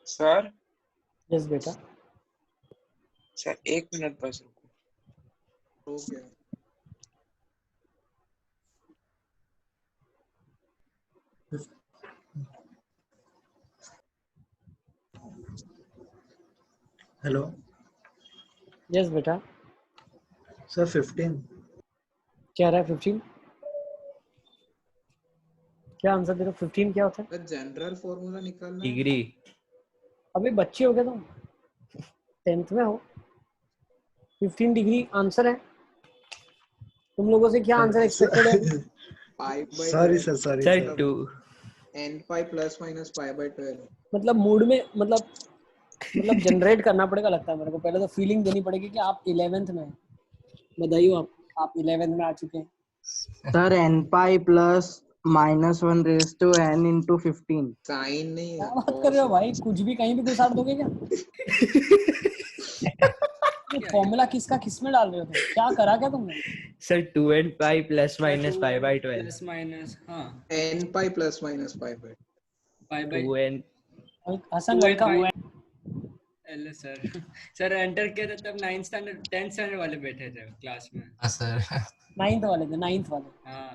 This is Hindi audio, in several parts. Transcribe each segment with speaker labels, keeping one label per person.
Speaker 1: सर
Speaker 2: यस बेटा।
Speaker 1: सर 1 मिनट बस रुको। हो गया।
Speaker 3: हेलो
Speaker 2: यस बेटा।
Speaker 3: सर 15
Speaker 2: क्या रहा है 15? क्या आंसर दे रहे हो? 15 क्या होता है?
Speaker 1: जनरल फॉर्मूला निकालना है।
Speaker 4: डिग्री।
Speaker 2: अभी बच्चे हो गए तुम, 10th में हो। 15 डिग्री आंसर है। तुम लोगों से क्या आंसर एक्सपेक्टेड है?
Speaker 1: Pi by
Speaker 3: sorry sir sorry
Speaker 4: sir
Speaker 3: sir
Speaker 4: 2
Speaker 1: n pi plus minus pi by 12।
Speaker 2: मतलब मूड में मतलब जनरेट करना पड़ेगा लगता है मेरे को। पहले तो फीलिंग देनी पड़ेगी कि आप 11th में हैं। बधाई हो आप 11th में आ चुके हैं।
Speaker 5: Sir n pi plus -1 raise to n into 15।
Speaker 1: Sine नहीं
Speaker 2: क्या
Speaker 1: है।
Speaker 2: बात कर रहे हो भाई? कुछ भी कहीं भी घुसाड़ दोगे क्या? फॉर्मूला किसका किस में डाल रहे हो तुम? क्या करा क्या तुमने?
Speaker 4: Sir 2n pi plus minus pi by 12
Speaker 6: plus minus हाँ
Speaker 1: n pi plus minus pi by.
Speaker 6: Pi by
Speaker 4: 2n
Speaker 2: Hasan welcome.
Speaker 6: L sir sir enter किया था तब 9th स्टैंडर्ड 10th स्टैंडर्ड वाले बैठे थे क्लास में।
Speaker 7: हाँ सर
Speaker 2: 9th वाले थे, 9th वाले।
Speaker 6: हाँ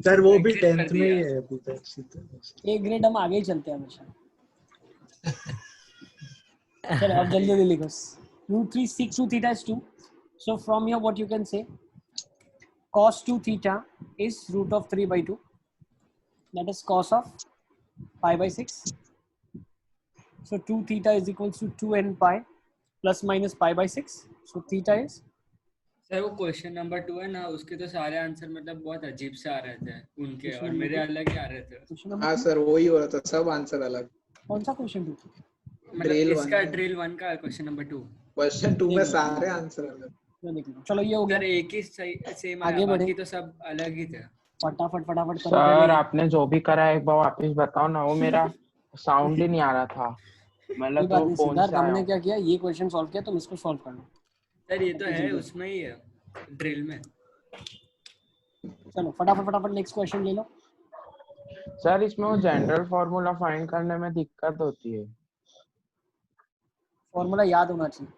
Speaker 3: सर वो भी
Speaker 6: Exit कर
Speaker 3: 10th में ही
Speaker 6: दिया।
Speaker 3: है अभी तक सीधा।
Speaker 2: एक ग्रेड हम आगे ही चलते हैं हमेशा। चलो अब जल्दी जल्दी लिखो। root 3 sec 2 theta is 2. So from here what you can say, cos 2 theta is root of 3 by 2. That is cos of pi by 6. So 2 theta is equals to 2n pi plus minus pi by 6. So theta is
Speaker 6: sir वो क्वेश्चन नंबर 2 है ना, उसके तो सारे आंसर मतलब बहुत अजीब से आ रहे थे उनके
Speaker 2: Question
Speaker 6: और
Speaker 2: number
Speaker 6: मेरे
Speaker 2: 2?
Speaker 6: अलग ही आ रहे थे।
Speaker 2: क्वेश्चन नंबर
Speaker 1: हाँ
Speaker 2: 2?
Speaker 1: सर वही हो रहा था, सब आंसर अलग।
Speaker 2: कौन सा क्वेश्चन 2?
Speaker 6: मतलब
Speaker 1: ड्रिल
Speaker 6: इसका
Speaker 1: 1
Speaker 6: ड्रिल 1 का क्वेश्चन नंबर 2।
Speaker 1: क्वेश्चन 2 में सारे आंसर अलग।
Speaker 2: मैं देख लूं। चलो ये हो
Speaker 6: सर
Speaker 2: गया।
Speaker 6: एक ही सही सेम आया,
Speaker 2: आगे बढ़े।
Speaker 6: बाकी तो सब अलग ही थे।
Speaker 2: फटाफट फटाफट करो
Speaker 8: सर
Speaker 2: पहले।
Speaker 8: आपने जो भी करा है एक बार वापस बताओ ना, वो मेरा साउंड ही नहीं आ रहा था।
Speaker 2: कोई
Speaker 8: मतलब
Speaker 2: बात
Speaker 8: तो
Speaker 2: नहीं
Speaker 8: फोन
Speaker 2: सिद्धार्थ,
Speaker 8: से आया
Speaker 2: हमने
Speaker 8: हूँ।
Speaker 2: क्या किया, ये क्वेश्चन सॉल्व किया, तुम इसको सॉल्व कर लो।
Speaker 6: सर ये तो है उसमें ही है ड्रिल में।
Speaker 2: चलो फटाफट फटाफट नेक्स्ट क्वेश्चन ले लो।
Speaker 8: सर इसमें वो जनरल फॉर्मूला फाइंड करने में दिक्कत होती है।
Speaker 2: फॉर्मूला याद होना चाहिए।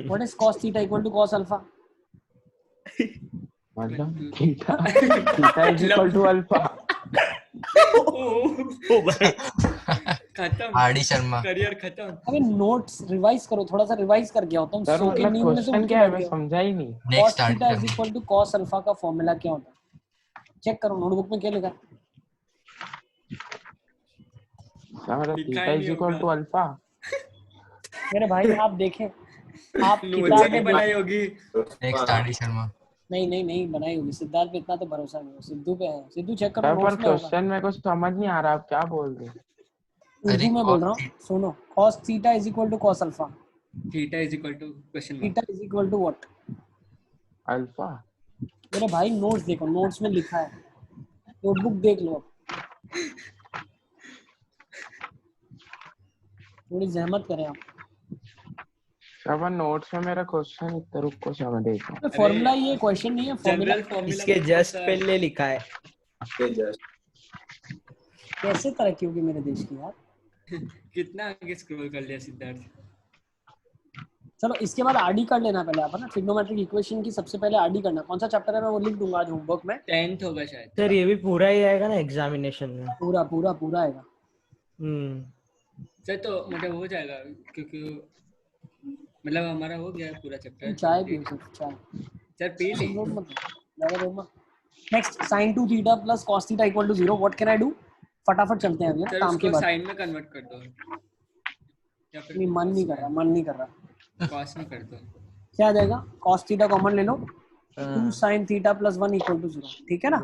Speaker 2: What is cos theta equal to cos alpha?
Speaker 8: मतलब theta is equal to alpha.
Speaker 6: खत्म
Speaker 7: आर डी शर्मा।
Speaker 6: करियर खत्म।
Speaker 2: अबे नोट्स रिवाइज करो, थोड़ा सा रिवाइज करके आओ। तुम
Speaker 8: सर
Speaker 2: सो के
Speaker 8: मतलब
Speaker 2: नींद में से उठ
Speaker 8: क्वेश्चन
Speaker 2: के
Speaker 8: क्या है,
Speaker 2: बैठ
Speaker 8: मैं
Speaker 2: गए हो।
Speaker 8: समझा ही नहीं।
Speaker 2: cos
Speaker 7: next are the
Speaker 2: theta is
Speaker 7: शर्मा।
Speaker 2: इक्वल टू cos अल्फा का फॉर्मूला क्या होता है? चेक करो नोटबुक में क्या लिखा है।
Speaker 8: सर
Speaker 6: लिखा
Speaker 8: थीटा
Speaker 6: ही
Speaker 8: इज
Speaker 6: नहीं
Speaker 8: इक्वल
Speaker 6: होगा।
Speaker 8: To alpha.
Speaker 2: मेरे भाई आप देखें, आप
Speaker 6: नोट
Speaker 2: किताब
Speaker 6: नहीं
Speaker 2: में
Speaker 6: बनाई
Speaker 2: देखें।
Speaker 6: होगी।
Speaker 7: Next are D Sharma.
Speaker 2: नहीं बनाई होगी। सिद्धार्थ पे इतना तो भरोसा नहीं है, सिद्धू पे है। सिद्धू चेक करो
Speaker 8: सर पर
Speaker 2: नोट्स में होगा।
Speaker 8: क्वेश्चन में कुछ समझ नहीं आ रहा, आप क्या बोल रहे हैं।
Speaker 7: अरे
Speaker 2: उर्दू में बोल रहा हूँ, सुनो। cos theta is equal to cos alpha.
Speaker 6: Theta is equal to question mark.
Speaker 2: Theta is equal to what?
Speaker 8: Alpha.
Speaker 2: मेरे भाई नोट्स देखो, नोट्स में लिखा है। नोटबुक देख लो। थोड़ी जहमत करें आप।
Speaker 8: सर नोट्स में मेरा क्वेश्चन इतना, रुको समझ देखो।
Speaker 2: फॉर्मूला ये क्वेश्चन नहीं है, फॉर्मूला
Speaker 6: जनरल फॉर्मूला
Speaker 4: इसके जस्ट पहले लिखा है।
Speaker 2: कैसे तरक्की होगी मेरे देश की यार।
Speaker 6: कितना आगे स्क्रॉल कर लिया सिद्धार्थ।
Speaker 2: चलो इसके बाद आरडी कर लेना पहले आप, है ना। ट्रिग्नोमेट्रिक इक्वेशन की सबसे पहले आरडी करना। कौन सा चैप्टर है मैं वो लिख दूंगा आज होमवर्क में।
Speaker 6: 10th होगा शायद।
Speaker 4: सर ये भी पूरा ही आएगा ना एग्जामिनेशन में?
Speaker 2: पूरा पूरा पूरा आएगा।
Speaker 6: सर तो मतलब हो जाएगा क्योंकि मतलब हमारा हो गया पूरा चैप्टर।
Speaker 2: चाय पियो सिर्फ चाय।
Speaker 6: सर पी ली।
Speaker 2: Next sin 2 theta plus cos theta equal to 0। What can I do? फटाफट चलते हैं अभी ना
Speaker 6: सर
Speaker 2: काम के
Speaker 6: उसको
Speaker 2: बाद।
Speaker 6: साइन में कन्वर्ट कर दो या फिर
Speaker 2: नहीं मन नहीं कर रहा, मन नहीं कर रहा।
Speaker 6: कॉस में कर दो।
Speaker 2: क्या आ जाएगा? cos थीटा कॉमन ले लो। 2 sin theta plus 1 equal to 0। ठीक है ना।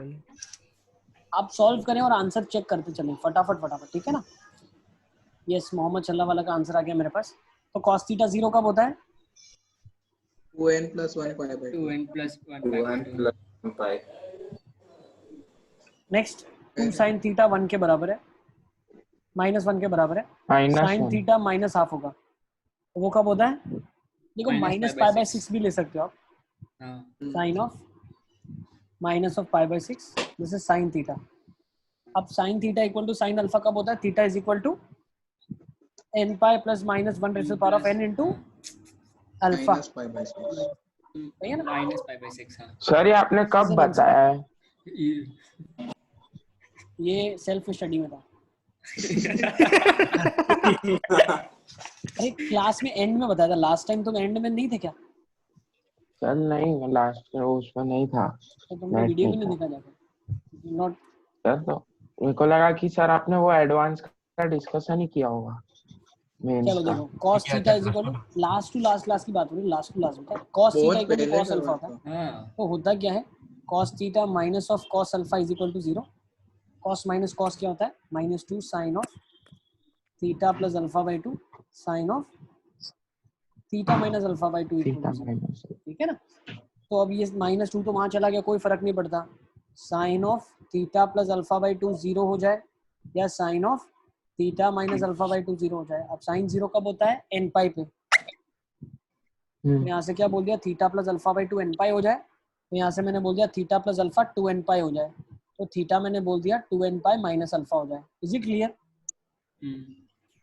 Speaker 2: आप सॉल्व करें और आंसर चेक करते चलें फटाफट फटाफट। ठीक है ना। यस मोहम्मद चल्ला वाला का आंसर आ गया मेरे पास। तो cos थीटा 0 कब होता है?
Speaker 1: 2n + 1 पाई by
Speaker 6: 2n + 1 pi.
Speaker 2: Next 2 sin theta 1 के बराबर है, -1 के बराबर है। sin थीटा -½ होगा, तो वो कब होता है? देखो -π/6 भी ले सकते हो आप।
Speaker 6: हाँ
Speaker 2: sin of minus of pi by 6, this is sine theta. अब sine theta equal to sine alpha कब होता है? Theta is equal to n pi plus minus 1 raise to power of n into alpha.
Speaker 1: Minus pi by 6।
Speaker 2: सही है ना?
Speaker 6: Minus pi by 6। हाँ
Speaker 8: सर ये आपने कब बताया है?
Speaker 2: ये सेल्फ स्टडी में था। अरे क्लास में एंड में बताया था लास्ट टाइम, तुम एंड में नहीं थे क्या?
Speaker 8: सर नहीं, लास्ट उसमें नहीं था।
Speaker 2: तो तुमने
Speaker 8: Right,
Speaker 2: वीडियो भी
Speaker 8: right.
Speaker 2: नहीं देखा जाकर नॉट।
Speaker 8: सर तो मेरे को लगा कि सर आपने वो एडवांस का डिस्कशन ही किया होगा मेंस
Speaker 2: चलो
Speaker 8: का।
Speaker 2: देखो cos theta is equal to last to last class की बात हो रही है, लास्ट टू लास्ट में cos थीटा
Speaker 1: बहुत
Speaker 2: इक्वल टू
Speaker 1: पहले
Speaker 2: cos अल्फा
Speaker 1: करवा
Speaker 2: होता है।
Speaker 6: हाँ
Speaker 2: तो होता क्या है? cos theta minus of cos alpha is equal to 0। cos minus cos क्या होता है? -2 sin of theta plus alpha by 2 sin of theta minus alpha by 2 equal
Speaker 8: theta
Speaker 2: two 0।
Speaker 8: Minus
Speaker 2: ठीक है ना? तो अब ये -2 तो वहां चला गया, कोई फर्क नहीं पड़ता। Sine of theta plus alpha by 2 0 हो जाए, या sine of theta minus alpha by 2 0 हो जाए। अब साइन 0 कब होता है? n पाई पे। तो यहाँ से क्या बोल दिया? Theta plus alpha by 2 n पाई हो जाए। तो यहाँ से मैंने बोल दिया थीटा प्लस अल्फा 2 n पाई हो जाए। तो थीटा मैंने बोल दिया 2 n पाई माइनस अल्फा हो जाए। Is it clear?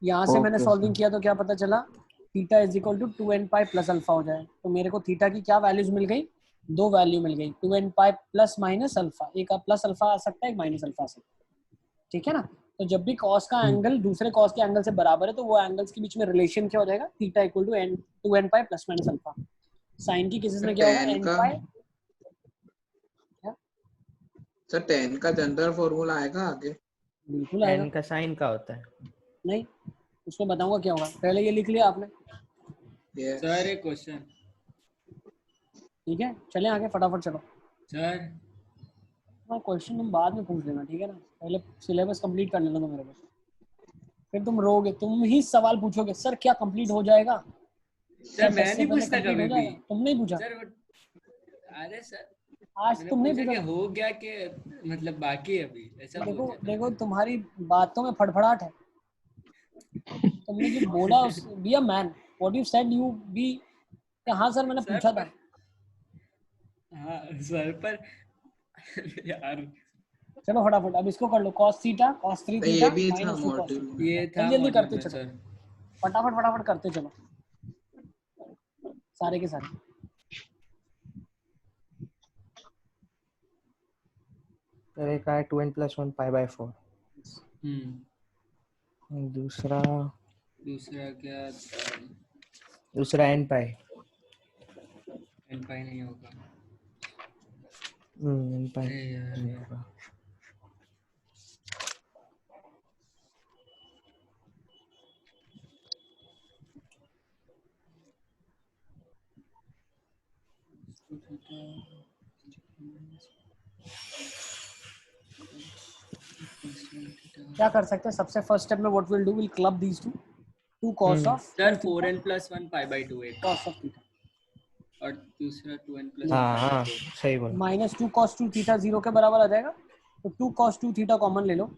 Speaker 2: यहाँ से मैंने
Speaker 8: Okay,
Speaker 2: सॉल्विंग
Speaker 8: sir.
Speaker 2: किया तो क्या पता चला? Theta is equal to 2 n pi plus alpha हो जाए। तो मेरे को थीटा की क्या वैल्यूज मिल गई? दो वैल्यू मिल गई, 2 n pi plus minus alpha. एक प्लस अल्फा आ सकता है, एक माइनस अल्फा आ सकता है। ठीक है ना? तो जब भी cos का एंगल दूसरे cos के एंगल से बराबर है, तो वो एंगल्स के बीच में रिलेशन क्या हो जाएगा? Theta equal to n 2 n pi plus minus alpha. Sine की केसेस में क्या होगा?
Speaker 1: tan
Speaker 2: n
Speaker 1: का
Speaker 2: पाई।
Speaker 1: सर tan का जनरल फॉर्मूला आएगा आगे।
Speaker 2: बिल्कुल आएगा।
Speaker 4: n का साइन का होता है।
Speaker 2: नहीं, उसको बताऊंगा क्या होगा। पहले ये लिख लिया आपने।
Speaker 1: Yes.
Speaker 6: सर एक क्वेश्चन।
Speaker 2: ठीक है, चले आगे फटाफट चलो।
Speaker 6: सर
Speaker 2: हाँ, क्वेश्चन तुम बाद में पूछ लेना, ठीक है ना? पहले सिलेबस कंप्लीट कर लेना तुम मेरे को, फिर तुम रोगे, तुम ही सवाल पूछोगे सर क्या कंप्लीट हो जाएगा?
Speaker 6: सर
Speaker 2: क्या
Speaker 6: मैं
Speaker 2: 10 से
Speaker 6: नहीं
Speaker 2: पहले
Speaker 6: पूछता
Speaker 2: complete
Speaker 6: कभी
Speaker 2: हो
Speaker 6: भी।
Speaker 2: जाएगा? तुमने ही पूछा
Speaker 6: सर अरे सर
Speaker 2: आज,
Speaker 6: मैंने
Speaker 2: तुमने
Speaker 6: पूछा
Speaker 2: पूछा
Speaker 6: कि
Speaker 2: था।
Speaker 6: हो गया कि मतलब बाकी है अभी, ऐसा
Speaker 2: देखो
Speaker 6: पूछा था।
Speaker 2: देखो, तुम्हारी बातों में फड़फड़ाहट है। तुमने जो बोला उस be a man, what you said you be. हाँ सर मैंने
Speaker 6: सर
Speaker 2: पूछा था।
Speaker 6: हाँ सर पर यार
Speaker 2: चलो फटाफट अब इसको कर लो। cos थीटा cos 3
Speaker 1: तो
Speaker 2: थीटा
Speaker 1: ये भी था
Speaker 2: -2 cos 2।
Speaker 1: मॉड्यूल में।
Speaker 6: ये था
Speaker 2: जल्दी जल्दी
Speaker 6: मॉड्यूल
Speaker 2: करते
Speaker 6: में
Speaker 2: चलो,
Speaker 6: सर।
Speaker 2: फटाफट फटाफट करते चलो सारे के सारे।
Speaker 4: सर एक आया 2n + 1 पाई बाय 4। दूसरा
Speaker 6: दूसरा क्या था?
Speaker 4: दूसरा n पाई।
Speaker 6: n पाई नहीं होगा।
Speaker 4: n पाई
Speaker 6: अरे यार
Speaker 4: नहीं होगा।
Speaker 2: क्या कर सकते हैं? सबसे फर्स्ट स्टेप में what will do, will club these to cos of
Speaker 6: sir 4n + 1 पाई बाय 2 एक
Speaker 2: cos ऑफ थीटा
Speaker 6: और दूसरा 2n + 1
Speaker 4: हाँ
Speaker 6: पाई
Speaker 4: हाँ
Speaker 6: बाय 2।
Speaker 4: सही बोला।
Speaker 2: -2 cos 2 थीटा 0 के बराबर आ जाएगा। तो 2 cos 2 थीटा कॉमन ले लो,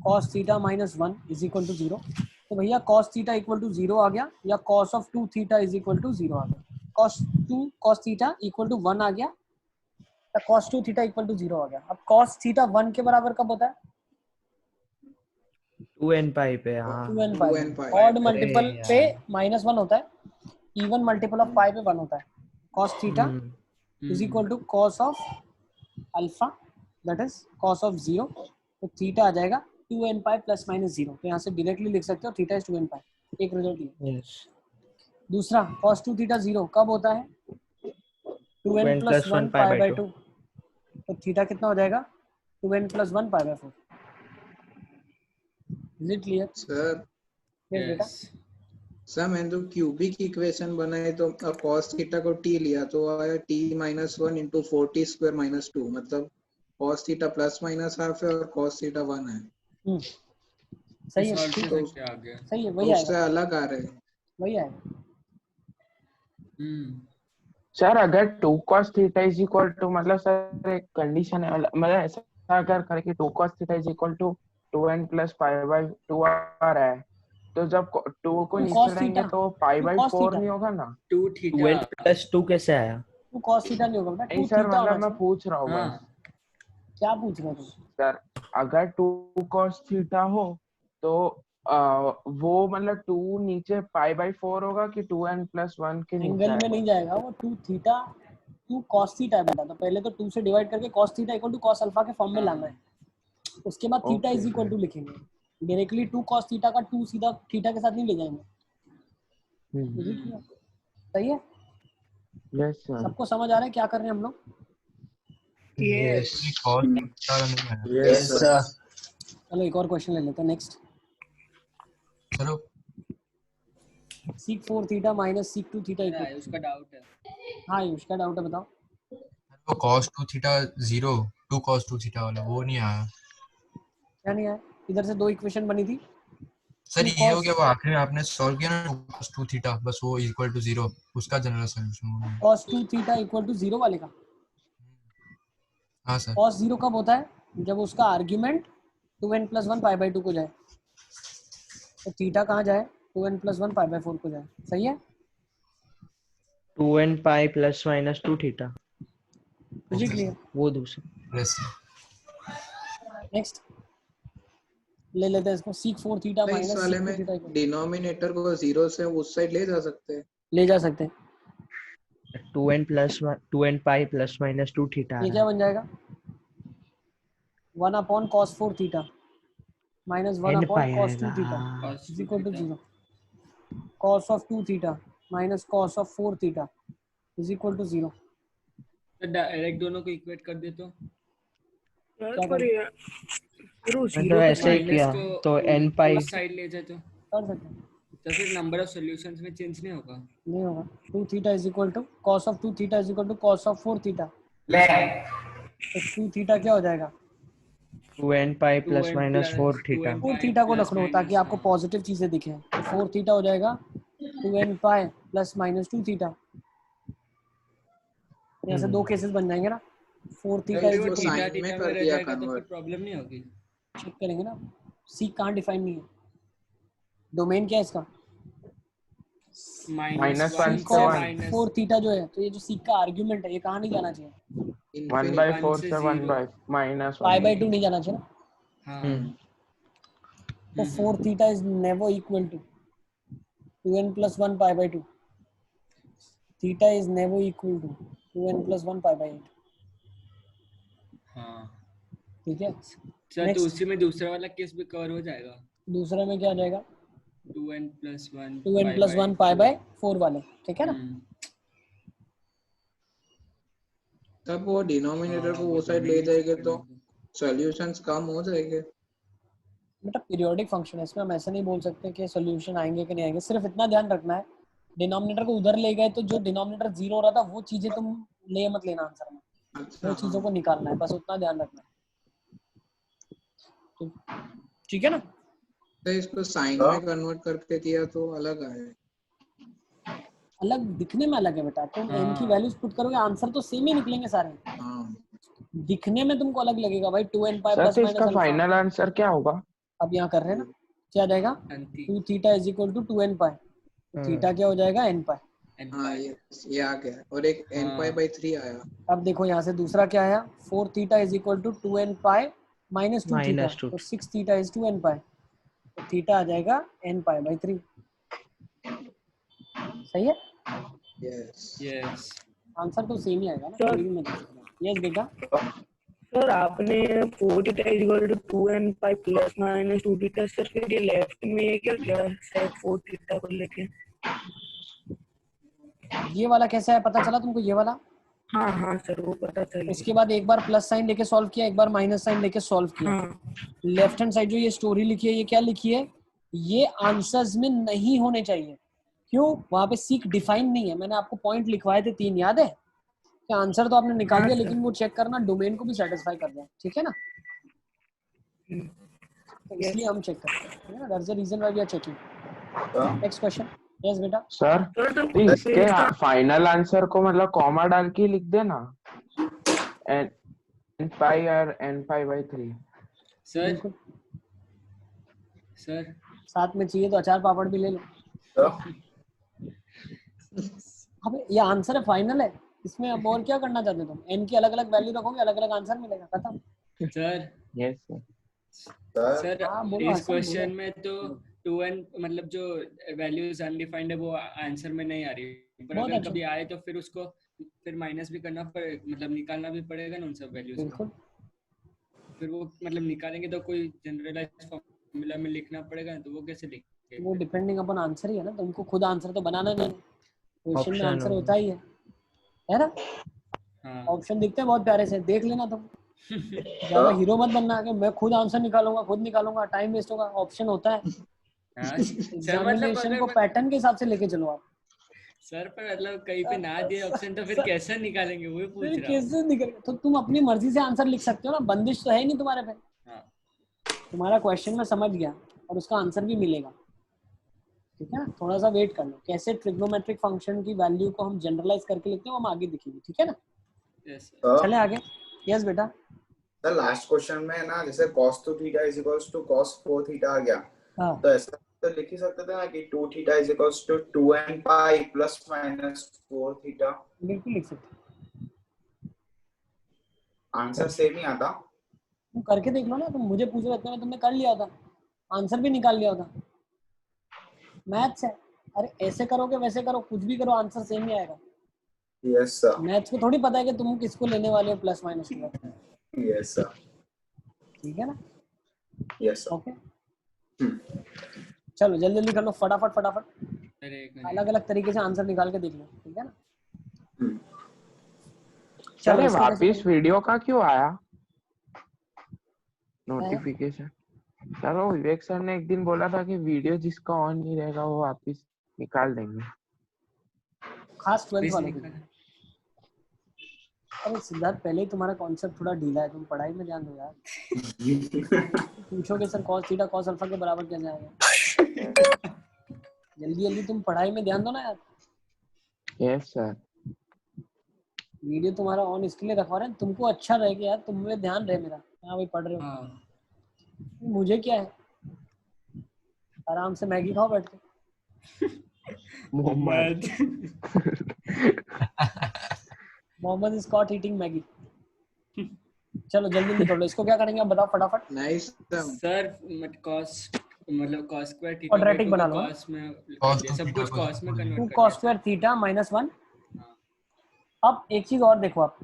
Speaker 2: cos theta -1 is equal to 0। तो भैया cos थीटा इक्वल टू 0 आ गया, या cos of 2 theta is equal to 0 आ गया। cos थीटा इक्वल टू 1 आ गया, या cos 2 थीटा इक्वल टू 0 आ गया। अब cos थीटा 1 के बराबर कब होता है?
Speaker 4: 2n पाई पे। हाँ
Speaker 2: 2n
Speaker 1: 2n
Speaker 2: पाई।
Speaker 1: पाई।
Speaker 2: ऑड मल्टीपल
Speaker 4: यार।
Speaker 2: पे -1 होता है, इवन मल्टीपल ऑफ पाई पे 1 होता है। cos theta is equal to cos of alpha, that is cos of 0। तो थीटा आ जाएगा 2n पाई प्लस माइनस 0। तो यहाँ से डायरेक्टली लिख सकते हो थीटा इज 2n पाई। एक रिजल्ट ये।
Speaker 4: यस।
Speaker 2: दूसरा cos 2 थीटा 0 कब होता है? 2n + 1 पाई बाय 2। तो थीटा कितना हो जाएगा? 2n + 1 पाई by 4। Is it clear?
Speaker 1: Sir
Speaker 2: बेटा
Speaker 1: सर मैंने तो क्यूबिक इक्वेशन बनाई, तो cos थीटा को t लिया तो आया t - 1 × 4t² - 2, मतलब cos थीटा ± ½ है और cos थीटा 1 है।
Speaker 2: सही है,
Speaker 6: सॉल्व
Speaker 2: ठीक
Speaker 6: से
Speaker 2: है,
Speaker 6: क्या आ गया?
Speaker 2: सही है,
Speaker 1: तो
Speaker 2: वही
Speaker 1: उससे
Speaker 2: आएगा,
Speaker 1: अलग आ रहे हैं।
Speaker 2: वही आएगा।
Speaker 8: सर अगर 2 cos theta is equal to, मतलब सर एक कंडीशन है, मतलब ऐसा अगर करके 2 cos theta is equal to 2n + pi by 2 आ रहा है, तो जब 2 को
Speaker 2: 2
Speaker 8: नीचे
Speaker 2: cos
Speaker 8: लाएंगे
Speaker 2: थीटा,
Speaker 8: तो पाई
Speaker 2: 2
Speaker 8: बाय
Speaker 2: cos
Speaker 8: 4
Speaker 2: थीटा,
Speaker 8: नहीं होगा ना?
Speaker 6: 2 थीटा
Speaker 4: 2n + 2 कैसे आया?
Speaker 2: 2 cos थीटा नहीं होगा बेटा,
Speaker 8: नहीं
Speaker 2: 2
Speaker 8: सर,
Speaker 2: थीटा होना
Speaker 8: मतलब मैं
Speaker 2: चाहिए।
Speaker 8: पूछ रहा हूँ
Speaker 6: हाँ
Speaker 8: बस।
Speaker 2: क्या पूछ रहे हो तुम?
Speaker 8: सर अगर 2 cos थीटा हो तो वो मतलब 2 नीचे पाई बाई 4 होगा कि 2n+1 के नीचे
Speaker 2: एंगल में
Speaker 8: आएगा?
Speaker 2: नहीं जाएगा वो, 2 थीटा 2 cos थीटा है बेटा, तो पहले तो 2 से डिवाइड करके cos theta equal to cos alpha के फॉर्म में लाना है, उसके बाद theta
Speaker 8: Okay,
Speaker 2: is equal to लिखेंगे। डायरेक्टली 2 cos थीटा का 2 सीधा थीटा के साथ नहीं ले जाएंगे। ये किया। सही है,
Speaker 8: यस सर।
Speaker 2: सबको समझ आ रहा है क्या कर रहे हैं हम लोग?
Speaker 3: Yes.
Speaker 7: कॉस थीटा नहीं आया
Speaker 3: Yes, sir.
Speaker 2: चलो एक और क्वेश्चन ले लेते हैं। नेक्स्ट,
Speaker 7: चलो।
Speaker 2: Seek 4 theta minus seek 2 theta
Speaker 6: मेरा
Speaker 2: इक्वल।
Speaker 6: आयुष का डाउट है।
Speaker 2: हाँ आयुष का डाउट है, बताओ।
Speaker 7: वो cos 2 थीटा 0 2 cos 2 थीटा वाला वो नहीं आया
Speaker 2: क्या नहीं आया? इधर से 2 इक्वेशन बनी थी।
Speaker 7: सर।
Speaker 2: 2
Speaker 7: ये हो
Speaker 2: cos
Speaker 7: गया वो आखिरी में आपने सॉल्व किया ना 2 cos 2 थीटा, बस वो इक्वल टू 0 उसका general solution.
Speaker 2: cos 2 theta equal to 0 वाले का।
Speaker 7: हाँ सर।
Speaker 2: cos 0 कब होता है? जब उसका आर्ग्यूमेंट 2n+1 पाई बाई 2 को जाए, तो थीटा कहाँ जाए? 2n+1 पाई बाई 4 को जाए। सही है,
Speaker 4: 2n pi plus minus 2 theta,
Speaker 2: मुझे क्लियर।
Speaker 4: वो दूसरा।
Speaker 7: यस
Speaker 2: नेक्स्ट ले लेते हैं इसको, सीक 4 थीटा
Speaker 1: तो इस
Speaker 2: माइनस
Speaker 1: वाले
Speaker 2: सीक 2
Speaker 1: में
Speaker 2: थीटा इक्वल।
Speaker 1: डिनोमिनेटर को 0 से उस साइड ले जा सकते हैं।
Speaker 2: ले जा सकते हैं।
Speaker 4: 2n pi plus minus 2 theta आ
Speaker 2: ये
Speaker 4: रहा
Speaker 2: क्या
Speaker 4: है।
Speaker 2: बन जाएगा? 1 upon cos 4 theta minus 1
Speaker 4: n
Speaker 2: upon
Speaker 4: pi
Speaker 2: cos 2
Speaker 4: आएगा।
Speaker 2: Theta
Speaker 6: cos
Speaker 2: is
Speaker 6: 2
Speaker 2: equal to
Speaker 6: theta
Speaker 2: 0। cos of 2 theta minus cos of 4 theta is equal to 0।
Speaker 6: तो डायरेक्ट दोनों को इक्वेट कर दे तो
Speaker 2: क्या कर
Speaker 4: मतलब ऐसे ही
Speaker 6: माइनस
Speaker 4: किया
Speaker 6: को
Speaker 4: तो n पाई
Speaker 6: उस साइड ले जाए तो
Speaker 2: सकते हैं?
Speaker 6: तो फिर नंबर ऑफ सॉल्यूशंस में चेंज नहीं होगा।
Speaker 2: नहीं होगा। 2 theta is equal to cos of 2 theta is equal to cos of 4 theta. तो 2 थीटा क्या हो जाएगा?
Speaker 4: 2n pi plus
Speaker 6: 2n
Speaker 4: minus 4 theta.
Speaker 6: 2n
Speaker 2: 4
Speaker 6: pi
Speaker 2: theta को
Speaker 6: प्लस
Speaker 2: रख लो ताकि
Speaker 6: माइनस
Speaker 2: आपको पॉजिटिव चीजें दिखें। तो 4 थीटा हो जाएगा 2n pi plus minus 2 theta. यहाँ से 2 केसेस बन जाएंगे ना। 4 थीटा
Speaker 1: तो
Speaker 2: इज
Speaker 1: इसको
Speaker 2: इक्वल,
Speaker 6: थीटा
Speaker 1: साइन में
Speaker 6: थीटा में
Speaker 1: कर
Speaker 6: रह
Speaker 1: दिया
Speaker 6: जाएगा तो फिर
Speaker 1: कन्वर्ट।
Speaker 6: प्रॉब्लम नहीं होगी।
Speaker 2: चेक करेंगे ना। सी कहाँ डिफाइन नहीं है? डोमेन क्या है इसका?
Speaker 8: -1
Speaker 2: सीक
Speaker 8: से
Speaker 2: ऑफ
Speaker 8: 1
Speaker 2: 4 थीटा जो है, तो ये जो सीक का आर्ग्यूमेंट है ये कहाँ नहीं जाना चाहिए?
Speaker 8: 1/4
Speaker 6: से
Speaker 8: से 1
Speaker 6: 0
Speaker 8: बाय माइनस
Speaker 2: पाई
Speaker 8: 1
Speaker 2: बाई 2 नहीं जाना चाहिए ना।
Speaker 6: हाँ
Speaker 2: तो 4 theta is never equal to 2n+1 pi by 2। Theta is never equal to 2n+1 pi by 8।
Speaker 6: हाँ
Speaker 2: ठीक है।
Speaker 6: सर तो
Speaker 2: Next.
Speaker 6: उसी में दूसरा वाला केस भी कवर हो जाएगा।
Speaker 2: दूसरे में क्या आ जाएगा?
Speaker 6: 2n+1
Speaker 2: 2n+1 पाई बाई 4 वाले। ठीक है ना।
Speaker 1: तब वो डिनोमिनेटर
Speaker 6: हाँ,
Speaker 1: को
Speaker 6: वो
Speaker 1: वो साइड ले
Speaker 6: domain
Speaker 1: जाएंगे
Speaker 6: check
Speaker 1: तो
Speaker 6: करना
Speaker 1: सॉल्यूशंस कम हो जाएंगे।
Speaker 2: बेटा पीरियोडिक फंक्शन है, इसमें हम ऐसे नहीं बोल सकते कि सॉल्यूशन आएंगे कि नहीं आएंगे। सिर्फ इतना ध्यान रखना है, डिनोमिनेटर को उधर ले गए तो जो डिनोमिनेटर 0 हो रहा था वो चीजें तुम ले मत लेना आंसर में,
Speaker 1: अच्छा
Speaker 2: वो चीजों को
Speaker 1: हाँ,
Speaker 2: निकालना है, बस उतना ध्यान रखना है। तो ठीक है ना।
Speaker 1: तो इसको साइन में कन्वर्ट करके किया तो अलग आए।
Speaker 2: अलग दिखने में अलग है बेटा, तुम n की वैल्यूज पुट करोगे आंसर तो सेम ही निकलेंगे सारे।
Speaker 1: हाँ
Speaker 2: दिखने में तुमको अलग लगेगा भाई, 2n पाई
Speaker 8: सर
Speaker 2: प्लस
Speaker 8: तो
Speaker 2: माइनस
Speaker 8: इसका
Speaker 2: अल्फा।
Speaker 8: फाइनल आंसर क्या होगा?
Speaker 2: अब यहाँ कर रहे हैं ना, क्या आ जाएगा? 2 theta is equal to 2n pi. Theta क्या हो जाएगा? n पाई।
Speaker 1: हाँ ये आ गया और एक n π/3 आया।
Speaker 2: अब देखो यहाँ से दूसरा क्या आया? 4 theta is equal to 2n pi minus 2 theta.
Speaker 4: -2
Speaker 2: तो 6 थीटा इज 2n पाई। तो थीटा आ जाएगा n पाई बाई 3। सही है,
Speaker 6: यस
Speaker 2: आंसर तो सेम ही आएगा ना। कोई भी मत। यस बेटा।
Speaker 9: सर आपने 4 theta equal to 2n pi plus minus 2 theta, sir फिर ये लेफ्ट में ये क्या किया सेट 4 थीटा को लेके?
Speaker 2: ये वाला कैसा है पता चला तुमको? ये वाला
Speaker 9: हाँ हाँ सर वो पता चल
Speaker 2: उसके बाद एक बार प्लस साइन लेके सॉल्व किया, एक बार माइनस साइन लेके सॉल्व किया।
Speaker 9: हाँ
Speaker 2: लेफ्ट हैंड साइड जो ये स्टोरी लिखी है, ये क्या लिखी है? ये आंसर्स में नहीं होने चाहिए। क्यों? वहां पे सीक डिफाइन नहीं है। मैंने आपको पॉइंट लिखवाए थे 3, याद है? कि आंसर तो आपने निकाल दिया, लेकिन वो चेक करना डोमेन को भी सेटिस्फाई कर दिया। ठीक है ना। तो इसलिए हम चेक करते हैं, that's the reason why we are checking. Next question. Yes बेटा।
Speaker 8: सर तो इसके फाइनल आंसर को मतलब कॉमा डाल के लिख देना n पाई और n पाई बाई 3।
Speaker 6: सर
Speaker 2: बिल्कुल।
Speaker 6: सर
Speaker 2: साथ में चाहिए तो अचार पापड़ भी ले लो। अब ये आंसर है, फाइनल है। इसमें अब और क्या करना चाहते हो तुम? n की अलग अलग वैल्यू रखोगे, अलग अलग आंसर मिलेगा, खत्म।
Speaker 6: Sir
Speaker 8: yes sir.
Speaker 6: सर
Speaker 2: हाँ बोलो
Speaker 6: इस
Speaker 2: हसन,
Speaker 6: क्वेश्चन
Speaker 2: बोलो।
Speaker 6: में तो 2n मतलब जो वैल्यूज अनडिफाइंड है वो आंसर में नहीं आ रही, पर
Speaker 2: बहुत
Speaker 6: अगर
Speaker 2: अच्छा।
Speaker 6: कभी आए तो फिर उसको फिर माइनस भी करना पड़े, मतलब निकालना भी पड़ेगा ना उन सब वैल्यूज को।
Speaker 2: बिल्कुल
Speaker 6: फिर वो मतलब निकालेंगे तो कोई जनरलाइज फॉर्मूला में लिखना पड़ेगा ना, तो वो कैसे लिखेंगे
Speaker 2: वो
Speaker 6: फिर?
Speaker 2: डिपेंडिंग अपन आंसर ही है ना, तुमको खुद आंसर तो बनाना नहीं है, क्वेश्चन में
Speaker 4: ऑप्शन
Speaker 2: आंसर
Speaker 4: होगा।
Speaker 2: होता ही है ना।
Speaker 6: हाँ
Speaker 2: ऑप्शन दिखते हैं बहुत प्यारे से, देख लेना तुम। ज्यादा हीरो मत बनना कि मैं खुद आंसर निकालूंगा, टाइम वेस्ट होगा। ऑप्शन होता है,
Speaker 6: हाँ सर, मतलब
Speaker 2: एग्जामिनेशन को
Speaker 6: अगर
Speaker 2: पैटर्न के हिसाब से लेके चलो आप।
Speaker 6: सर पर मतलब कहीं पे ना दिए ऑप्शन तो फिर कैसे निकालेंगे, वही पूछ
Speaker 2: फिर
Speaker 6: रहा हूँ।
Speaker 2: कैसे निकलेगा? तो तुम अपनी मर्जी से आंसर लिख सकते हो ना, बंदिश तो है नहीं तुम्हारे पे।
Speaker 6: हाँ
Speaker 2: तुम्हारा क्वेश्चन में समझ गया और उसका आंसर भी मिलेगा, ठीक है ना। थोड़ा सा वेट कर लो, कैसे ट्रिग्नोमेट्रिक फंक्शन की वैल्यू को हम जनरलाइज करके लिखते हैं, हम आगे दिखेंगे, ठीक है ना।
Speaker 6: Yes sir.
Speaker 2: चले आगे। यस बेटा।
Speaker 10: सर लास्ट क्वेश्चन में ना जैसे cos 2 theta is equals to cos 4 theta आ गया,
Speaker 2: हाँ
Speaker 10: तो ऐसा तो लिख ही सकते थे ना कि 2 theta is equals to 2n pi plus minus 4 theta.
Speaker 2: बिल्कुल लिख सकते।
Speaker 10: आंसर सेम ही आता।
Speaker 2: तुम करके देख लो ना, तुम मुझे पूछ रहे थे, तुमने कर लिया होता, आंसर भी निकाल लिया होता। मैथ्स है, अरे ऐसे करोगे वैसे करो, कुछ भी करो आंसर सेम ही आएगा।
Speaker 10: यस सर,
Speaker 2: मैथ्स को थोड़ी पता है कि तुम किसको लेने वाले हो, प्लस माइनस के बाद,
Speaker 10: यस सर,
Speaker 2: ठीक है ना।
Speaker 10: Yes sir.
Speaker 2: ओके चलो जल्दी जल्दी कर लो, फटाफट फटाफट,
Speaker 6: अरे एक मिनट।
Speaker 2: अलग अलग तरीके से आंसर निकाल के देख लो, ठीक है ना।
Speaker 8: चले
Speaker 2: इसको कैसे
Speaker 8: वापिस
Speaker 2: करेंगे?
Speaker 8: वीडियो का क्यों आया नोटिफिकेशन? चलो विवेक सर ने एक दिन बोला था कि वीडियो जिसका ऑन नहीं रहेगा वो वापिस निकाल देंगे।
Speaker 2: खास 12th
Speaker 6: प्लीज
Speaker 2: वालों के लिए।
Speaker 6: निकाल।
Speaker 2: अरे सिद्धार्थ, पहले ही तुम्हारा कॉन्सेप्ट थोड़ा ढीला है, तुम पढ़ाई में ध्यान दो यार। पूछोगे sir cos theta cos alpha के बराबर कैसे आएगा, जल्दी जल्दी तुम पढ़ाई में ध्यान दो ना यार।
Speaker 8: Yes sir.
Speaker 2: वीडियो तुम्हारा ऑन इसके लिए रखवा रहे हैं, तुमको अच्छा रहे कि यार तुम में ध्यान रहे मेरा, हाँ भाई पढ़ रहे हो।
Speaker 6: हाँ
Speaker 2: मुझे क्या है, आराम से मैगी खाओ बैठ के।
Speaker 8: Mohammed
Speaker 2: Mohammed is caught eating Maggi. चलो जल्दी जल्दी कर लो, इसको क्या करेंगे आप बताओ फटाफट।
Speaker 1: नाइस
Speaker 6: सर cos मतलब cos स्क्वायर थीटा
Speaker 2: क्वाड्रेटिक बना लो,
Speaker 6: cos में
Speaker 7: Cos
Speaker 6: कर दिया,
Speaker 7: 2
Speaker 6: सब
Speaker 7: थीटा
Speaker 6: कुछ
Speaker 7: को
Speaker 6: cos में
Speaker 2: 2
Speaker 6: कन्वर्ट कर
Speaker 2: cos
Speaker 6: दिया।
Speaker 2: Square theta minus 1।
Speaker 6: हाँ
Speaker 2: अब एक चीज और देखो आप,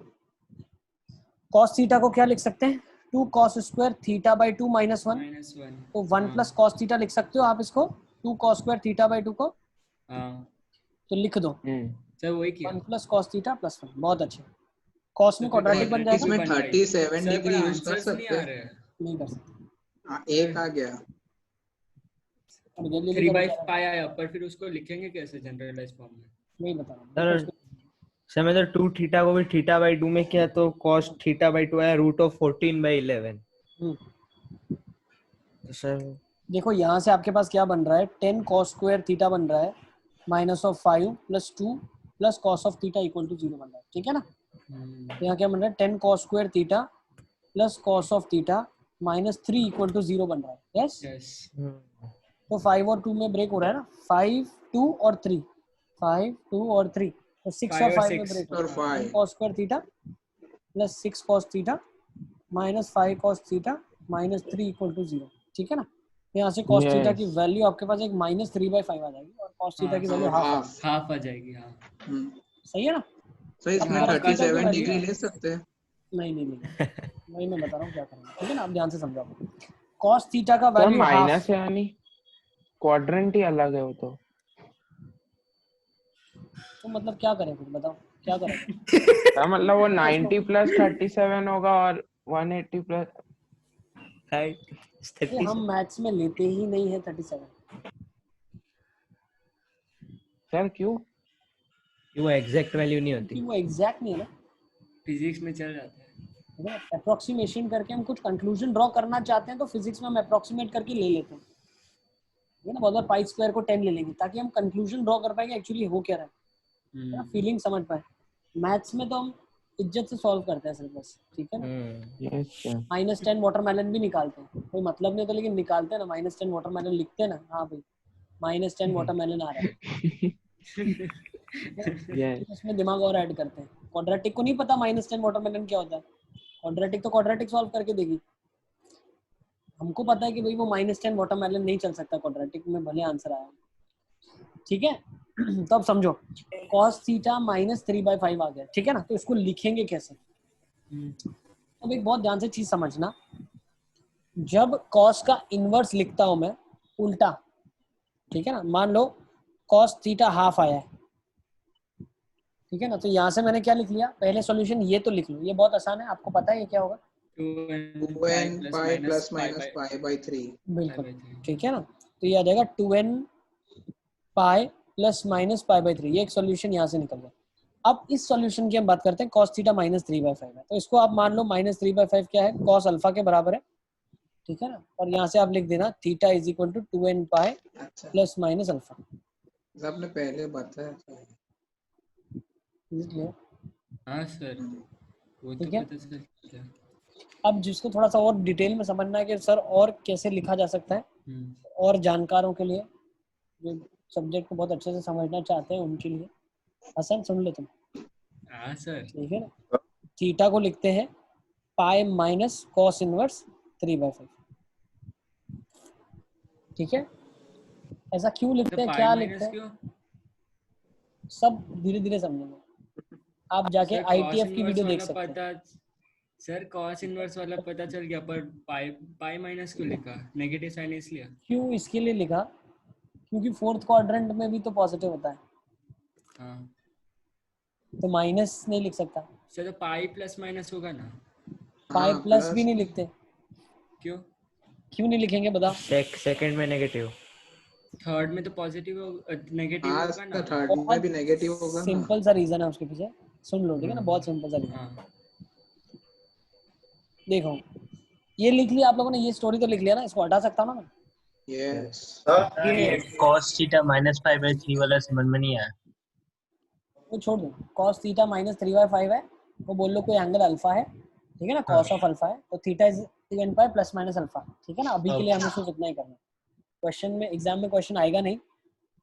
Speaker 2: cos थीटा को क्या लिख सकते हैं, 2 cos square theta by 2 minus 1,
Speaker 6: -1।
Speaker 2: तो 1 प्लस cos थीटा लिख सकते हो आप इसको, 2 cos स्क्वायर थीटा बाई 2 को,
Speaker 6: हाँ
Speaker 2: तो लिख दो
Speaker 6: सर वही किया।
Speaker 2: 1 प्लस cos थीटा प्लस 1, बहुत अच्छे। cos में
Speaker 6: तो फिर
Speaker 2: क्वाड्रेटिक बन जाएगा,
Speaker 1: इसमें
Speaker 6: बन रहा है।
Speaker 1: 37
Speaker 6: सर पर
Speaker 1: डिग्री यूज कर
Speaker 6: आंसर्स नहीं
Speaker 1: सकते
Speaker 6: आ
Speaker 1: हैं।
Speaker 6: रहे हैं।
Speaker 2: नहीं कर सकते।
Speaker 1: हाँ, एक आ गया।
Speaker 2: अब जल्दी जल्दी
Speaker 6: 3
Speaker 2: करो,
Speaker 6: बाई
Speaker 2: क्या है?
Speaker 6: पाई आया, पर फिर उसको लिखेंगे कैसे जनरलाइज फॉर्म में?
Speaker 2: नहीं बता रहा हूँ,
Speaker 4: सर
Speaker 2: देखो उसको।
Speaker 4: सर मतलब 2 थीटा को भी थीटा बाई 2 में किया तो cos थीटा बाई 2 आया √14/11। तो सर
Speaker 2: देखो यहाँ से आपके पास क्या बन रहा है, 10 cos स्क्वायर थीटा बन रहा है minus of 5 plus 2 plus cos of theta equal to 0 बन रहा है, ठीक है ना। तो यहाँ क्या बन रहा है, 10 cos square theta plus cos of theta minus 3 equal to 0 बन रहा है। यस
Speaker 6: यस
Speaker 2: तो 5 और 2 में ब्रेक हो रहा है ना, 5 2 और 3, 5 2 और 3, तो 6 और 5 में ब्रेक हो
Speaker 1: और
Speaker 2: रहा है। 10
Speaker 1: 5
Speaker 2: cos square theta plus 6 cos theta minus 5 cos theta minus 3 equal to 0, ठीक है ना। यहाँ से cos थीटा की वैल्यू आपके पास एक -3/5 आ जाएगी और cos थीटा की वैल्यू
Speaker 1: और
Speaker 2: हाफ।
Speaker 1: हाफ।
Speaker 6: हाफ आ जाएगी। हाँ
Speaker 2: सही है ना।
Speaker 1: तो इसमें
Speaker 2: अपने पास थीटा की
Speaker 1: 37
Speaker 2: वैल्यू
Speaker 1: डिग्री ले सकते हैं।
Speaker 2: नहीं वही मैं बता रहा हूँ क्या करेंगे, ठीक है ना, आप ध्यान से समझो। cos थीटा का
Speaker 8: सर
Speaker 2: वैल्यू हाफ,
Speaker 8: माइनस यानी क्वाड्रेंट ही अलग है वो तो।
Speaker 2: तो मतलब क्या करें फिर बताओ, क्या करें।
Speaker 8: सर मतलब वो 90 प्लस 37 होगा और 180 प्लस
Speaker 2: ये हम मैथ्स में लेते ही नहीं है 37।
Speaker 8: सर क्यों?
Speaker 4: वो एग्जैक्ट वैल्यू नहीं
Speaker 2: क्योंकि
Speaker 4: होती।
Speaker 2: वो एग्जैक्ट नहीं है ना,
Speaker 6: फिजिक्स में चल जाता है।
Speaker 2: अप्रोक्सीमेशन करके हम कुछ कंक्लूजन ड्रॉ करना चाहते हैं तो फिजिक्स में हम अप्रोक्सीमेट करके ले लेते हैं, है ना। बहुत बार पाई स्क्वायर को 10 ले लेंगे ताकि हम कंक्लूजन ड्रॉ कर पाएंगे एक्चुअली हो क्या रहा है ना, फीलिंग समझ पाए। मैथ्स में तो हम इज्जत से सॉल्व करते हैं सिर्फ बस, ठीक है ना। -10 वाटरमेलन भी निकालते हैं, कोई मतलब नहीं होता लेकिन निकालते हैं ना, -10 वाटरमेलन लिखते हैं ना, हाँ भाई -10 वाटरमेलन आ रहा है। उसमें दिमाग और ऐड करते हैं। क्वाड्रेटिक को नहीं पता -10 वाटरमेलन क्या होता है, क्वाड्रेटिक तो क्वाड्रेटिक सॉल्व करके देगी। हमको पता है कि भाई वो -10 वाटरमेलन नहीं चल सकता क्वाड्रेटिक में, भले आंसर आया। ठीक है तो अब समझो cos थीटा -3/5 आ गया, ठीक है ना। तो इसको लिखेंगे कैसे? अब एक बहुत ध्यान से चीज समझना, जब cos का इनवर्स लिखता हूं मैं उल्टा, ठीक है ना, मान लो cos थीटा हाफ आया है, ठीक है ना, तो यहाँ से मैंने क्या लिख लिया, पहले सॉल्यूशन ये तो लिख लो, ये बहुत आसान है, आपको पता है ये क्या होगा,
Speaker 1: 2n pi plus minus pi by 3।
Speaker 2: बिल्कुल ठीक है ना। तो ये आ जाएगा 2n pi plus minus pi by 3, ये एक सॉल्यूशन यहाँ से निकल गया। अब इस सॉल्यूशन की हम बात करते हैं, cos थीटा -3/5 है, तो इसको आप मान लो -3/5 क्या है, cos अल्फा के बराबर है, ठीक है ना। और यहाँ से आप लिख देना theta is equal to 2n pi plus minus alpha.
Speaker 1: आपने पहले बताया था।
Speaker 6: हाँ सर, वो तो
Speaker 2: ठीक है।
Speaker 6: पता चल गया।
Speaker 2: अब जिसको थोड़ा सा और डिटेल में समझना है कि सर और कैसे लिखा जा सकता है, और जानकारों के लिए जो सब्जेक्ट को बहुत अच्छे से समझना चाहते हैं उनके लिए, हसन सुन ले तुम।
Speaker 6: हाँ सर।
Speaker 2: ठीक है ना, थीटा को लिखते हैं पाई माइनस कॉस इनवर्स 3/5, ठीक है। ऐसा क्यों लिखते हैं, क्या लिखते हैं, सब धीरे धीरे समझेंगे, आप जाके ITF की वीडियो देख सकते हैं।
Speaker 6: सर cos इनवर्स वाला पता चल गया, पर पाई माइनस क्यों लिखा, नेगेटिव साइन इसलिए?
Speaker 2: क्यों इसके लिए लिखा, क्योंकि फोर्थ क्वाड्रेंट में भी तो पॉजिटिव होता है।
Speaker 6: हाँ
Speaker 2: तो माइनस नहीं लिख सकता
Speaker 6: सर, तो पाई प्लस माइनस होगा ना?
Speaker 2: पाई प्लस भी नहीं लिखते,
Speaker 6: क्यों
Speaker 2: नहीं लिखेंगे बताओ।
Speaker 4: सेकंड में नेगेटिव,
Speaker 6: थर्ड में तो पॉजिटिव नेगेटिव होगा ना?
Speaker 1: थर्ड में भी नेगेटिव होगा ना।
Speaker 2: सिंपल सा रीजन है उसके पीछे, सुन लो, ठीक है ना, बहुत सिंपल सा रीजन। देखो ये लिख लिया आप लोगों ने, ये स्टोरी तो लिख लिया ना, इसको हटा सकता हूँ ना मैं?
Speaker 1: यस
Speaker 3: cos थीटा -π/3 वाला समझ में नहीं आया।
Speaker 2: वो छोड़ दो, cos थीटा -3/5 है, वो बोल लो कोई एंगल अल्फा है, ठीक है ना, cos ऑफ अल्फा है, तो theta is 2n pi plus minus alpha, ठीक है ना। अभी के लिए हमें सिर्फ इतना ही करना है, क्वेश्चन में एग्जाम में क्वेश्चन आएगा नहीं,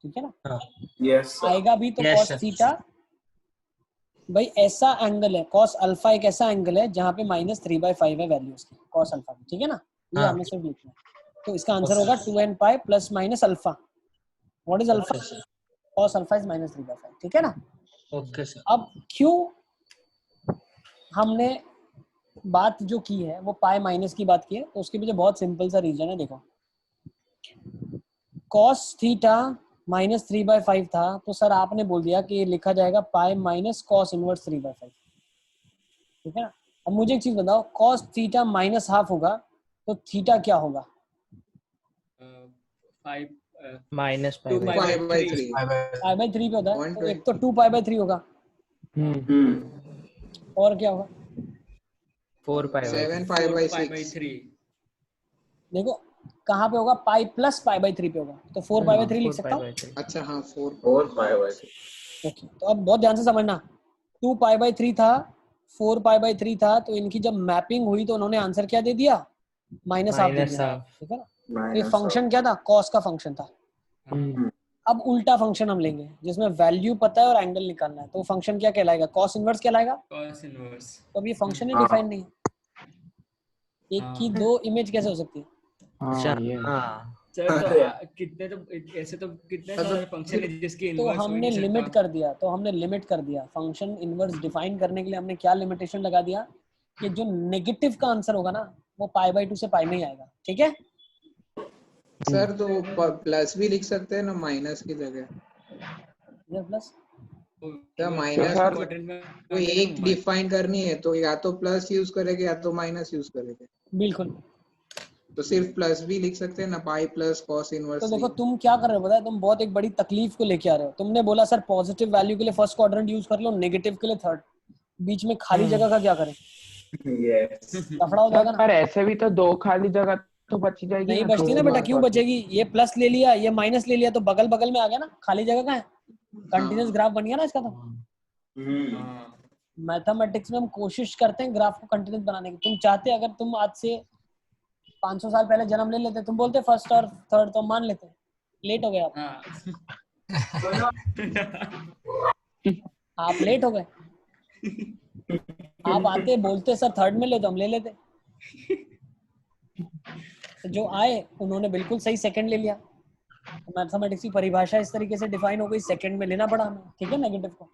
Speaker 2: ठीक है ना।
Speaker 10: यस
Speaker 2: आएगा भी तो cos थीटा, भाई ऐसा एंगल है, cos अल्फा एक ऐसा एंगल है जहाँ पे -3/5 है वैल्यू उसकी, cos अल्फा की, ठीक है ना। ये हमें सिर्फ लिखना है, तो इसका आंसर होगा 2n pi plus minus alpha. What is alpha? cos alpha is -3/5, ठीक है ना।
Speaker 3: Okay sir.
Speaker 2: अब क्यों हमने बात जो की है वो पाई माइनस की बात की है, तो उसके पीछे बहुत सिंपल सा रीजन है। देखो cos थीटा -3/5 था, तो सर आपने बोल दिया कि लिखा जाएगा पाई माइनस कॉस इनवर्स 3/5, ठीक है ना। अब मुझे एक चीज बताओ, cos थीटा -½ होगा तो थीटा क्या होगा?
Speaker 6: -2
Speaker 1: π/3
Speaker 2: π/3 पे होता है, तो एक तो 2 π/3 होगा, और क्या होगा?
Speaker 1: 7 π/6।
Speaker 2: देखो कहाँ पे होगा, पाई प्लस π/3 पे होगा, तो 4 π/3 लिख सकता हूँ।
Speaker 1: अच्छा हाँ 4
Speaker 10: π/3।
Speaker 2: ओके, तो अब बहुत ध्यान से समझना, 2 π/3 था, 4 π/3 था, तो इनकी जब मैपिंग हुई तो उन्होंने आंसर क्या दे दिया, -½ दे दिया, ठीक है ना। ये फंक्शन क्या था, कॉस का फंक्शन था। अब उल्टा फंक्शन हम लेंगे जिसमें वैल्यू पता है और एंगल निकालना है, तो फंक्शन क्या कहलाएगा, कॉस इनवर्स कहलाएगा।
Speaker 6: cos inverse.
Speaker 2: तो अब ये फंक्शन ही डिफाइन नहीं है, एक की दो इमेज कैसे हो सकती है?
Speaker 6: सर तो कितने, तो ऐसे तो कितने सारे फंक्शन है जिसकी
Speaker 2: तो
Speaker 6: इनवर्स
Speaker 2: हमने लिमिट कर दिया, फंक्शन इनवर्स डिफाइन करने के लिए हमने क्या लिमिटेशन लगा दिया कि जो नेगेटिव का आंसर होगा ना वो π/2 से पाई में ही आएगा, ठीक है।
Speaker 1: सर तो प्लस भी लिख सकते हैं ना माइनस की जगह,
Speaker 2: प्लस
Speaker 1: या माइनस तो एक डिफाइन करनी है तो या तो प्लस यूज करेंगे या तो माइनस यूज करेंगे।
Speaker 2: बिल्कुल,
Speaker 1: तो सिर्फ प्लस भी लिख सकते हैं ना, पाई प्लस कॉस इनवर्स।
Speaker 2: तो देखो तुम क्या कर रहे हो पता है, तुम बहुत एक बड़ी तकलीफ को लेके आ रहे हो। तुमने बोला सर पॉजिटिव वैल्यू के लिए फर्स्ट क्वाड्रेंट यूज कर लो, नेगेटिव के लिए थर्ड, बीच में खाली जगह का क्या करें? लफड़ा हो जाएगा ना।
Speaker 8: पर ऐसे भी तो 2 खाली जगह तो बच जाएगी,
Speaker 2: नहीं बचती ना बेटा, क्यों बचेगी? ये प्लस ले लिया, ये माइनस ले लिया, तो बगल बगल में आ गया ना, खाली जगह कहाँ है? कंटिन्यूअस ग्राफ बन गया ना इसका। तो मैथमेटिक्स में हम कोशिश करते हैं ग्राफ को कंटिन्यूअस बनाने की। तुम चाहते, अगर तुम आज से 500 साल पहले जन्म ले लेते, तुम बोलते फर्स्ट और थर्ड, तो मान लेते, लेट हो गए आप। आप लेट हो गए, आप आते बोलते सर थर्ड में ले तो हम ले लेते। तो जो आए उन्होंने बिल्कुल सही सेकंड ले लिया। मैथमेटिक्स की परिभाषा इस तरीके से डिफाइन हो गई, सेकंड में लेना पड़ा हमें, ठीक है, नेगेटिव को।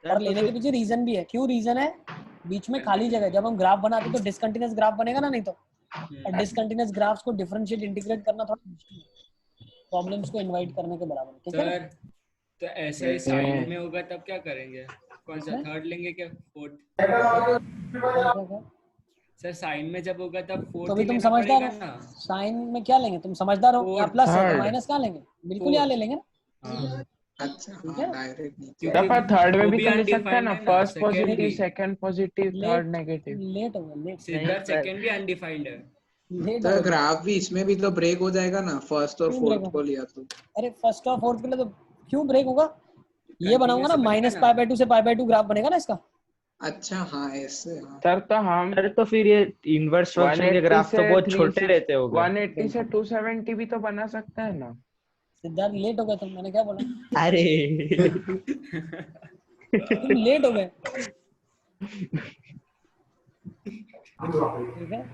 Speaker 2: और लेने के पीछे रीजन भी है। क्यों रीजन है? बीच में खाली जगह, जब हम ग्राफ बनाते तो डिसकंटिन्यूअस ग्राफ बनेगा ना, नहीं तो। और डिसकंटिन्यूअस ग्राफ्स को डिफरेंशिएट इंटीग्रेट करना थोड़ा मुश्किल है, प्रॉब्लम्स को इनवाइट करने के बराबर, ठीक है।
Speaker 6: सर तो ऐसा ही साइन में होगा तब क्या करेंगे? कौन सा थर्ड लेंगे क्या फोर्थ? सर साइन में जब होगा तब
Speaker 2: तो
Speaker 6: फोर्थ
Speaker 2: अभी
Speaker 6: ही
Speaker 2: तुम
Speaker 6: लेना
Speaker 2: समझदार
Speaker 6: पड़ेगा
Speaker 2: हो,
Speaker 6: ना।
Speaker 2: साइन में क्या लेंगे? तुम समझदार हो, या प्लस है तो माइनस क्या लेंगे? बिल्कुल यहाँ ले लेंगे ना।
Speaker 1: अच्छा हाँ, डायरेक्ट नीचे।
Speaker 8: पर थर्ड में
Speaker 6: वो
Speaker 8: भी
Speaker 6: भी
Speaker 8: तो ले सकते हैं
Speaker 6: undefined
Speaker 8: ना,
Speaker 6: है ना,
Speaker 8: फर्स्ट
Speaker 6: second
Speaker 8: पॉजिटिव,
Speaker 6: भी।
Speaker 8: Second positive, third negative.
Speaker 2: Late हो गया, लेट।
Speaker 6: सिद्धार्थ सेकंड भी अनडिफाइंड है।
Speaker 2: लेट
Speaker 1: तो
Speaker 2: हो गया।
Speaker 1: ग्राफ भी इसमें भी तो ब्रेक हो जाएगा ना, फर्स्ट और
Speaker 2: क्यों break
Speaker 1: फोर्थ
Speaker 2: होगा?
Speaker 1: को लिया तो।
Speaker 2: अरे फर्स्ट और फोर्थ के लिए तो क्यों ब्रेक होगा? ये बनाऊंगा ना,
Speaker 6: Continuous बनेगा
Speaker 2: माइनस
Speaker 6: ना।
Speaker 2: पाई बाय 2 से पाई बाय 2 ग्राफ बनेगा ना इसका।
Speaker 1: अच्छा हाँ, ऐसे हाँ।
Speaker 8: सर तो हम
Speaker 4: अरे तो फिर ये इनवर्स फंक्शन के
Speaker 8: 180
Speaker 4: ग्राफ तो
Speaker 8: से
Speaker 4: बहुत छोटे रहते होंगे।
Speaker 8: 180 से 270 भी तो बना सकते हैं ना।
Speaker 2: सिद्धार्थ लेट हो गए तुम, मैंने क्या बोला?
Speaker 4: अरे
Speaker 2: तुम लेट हो गए, ठीक है,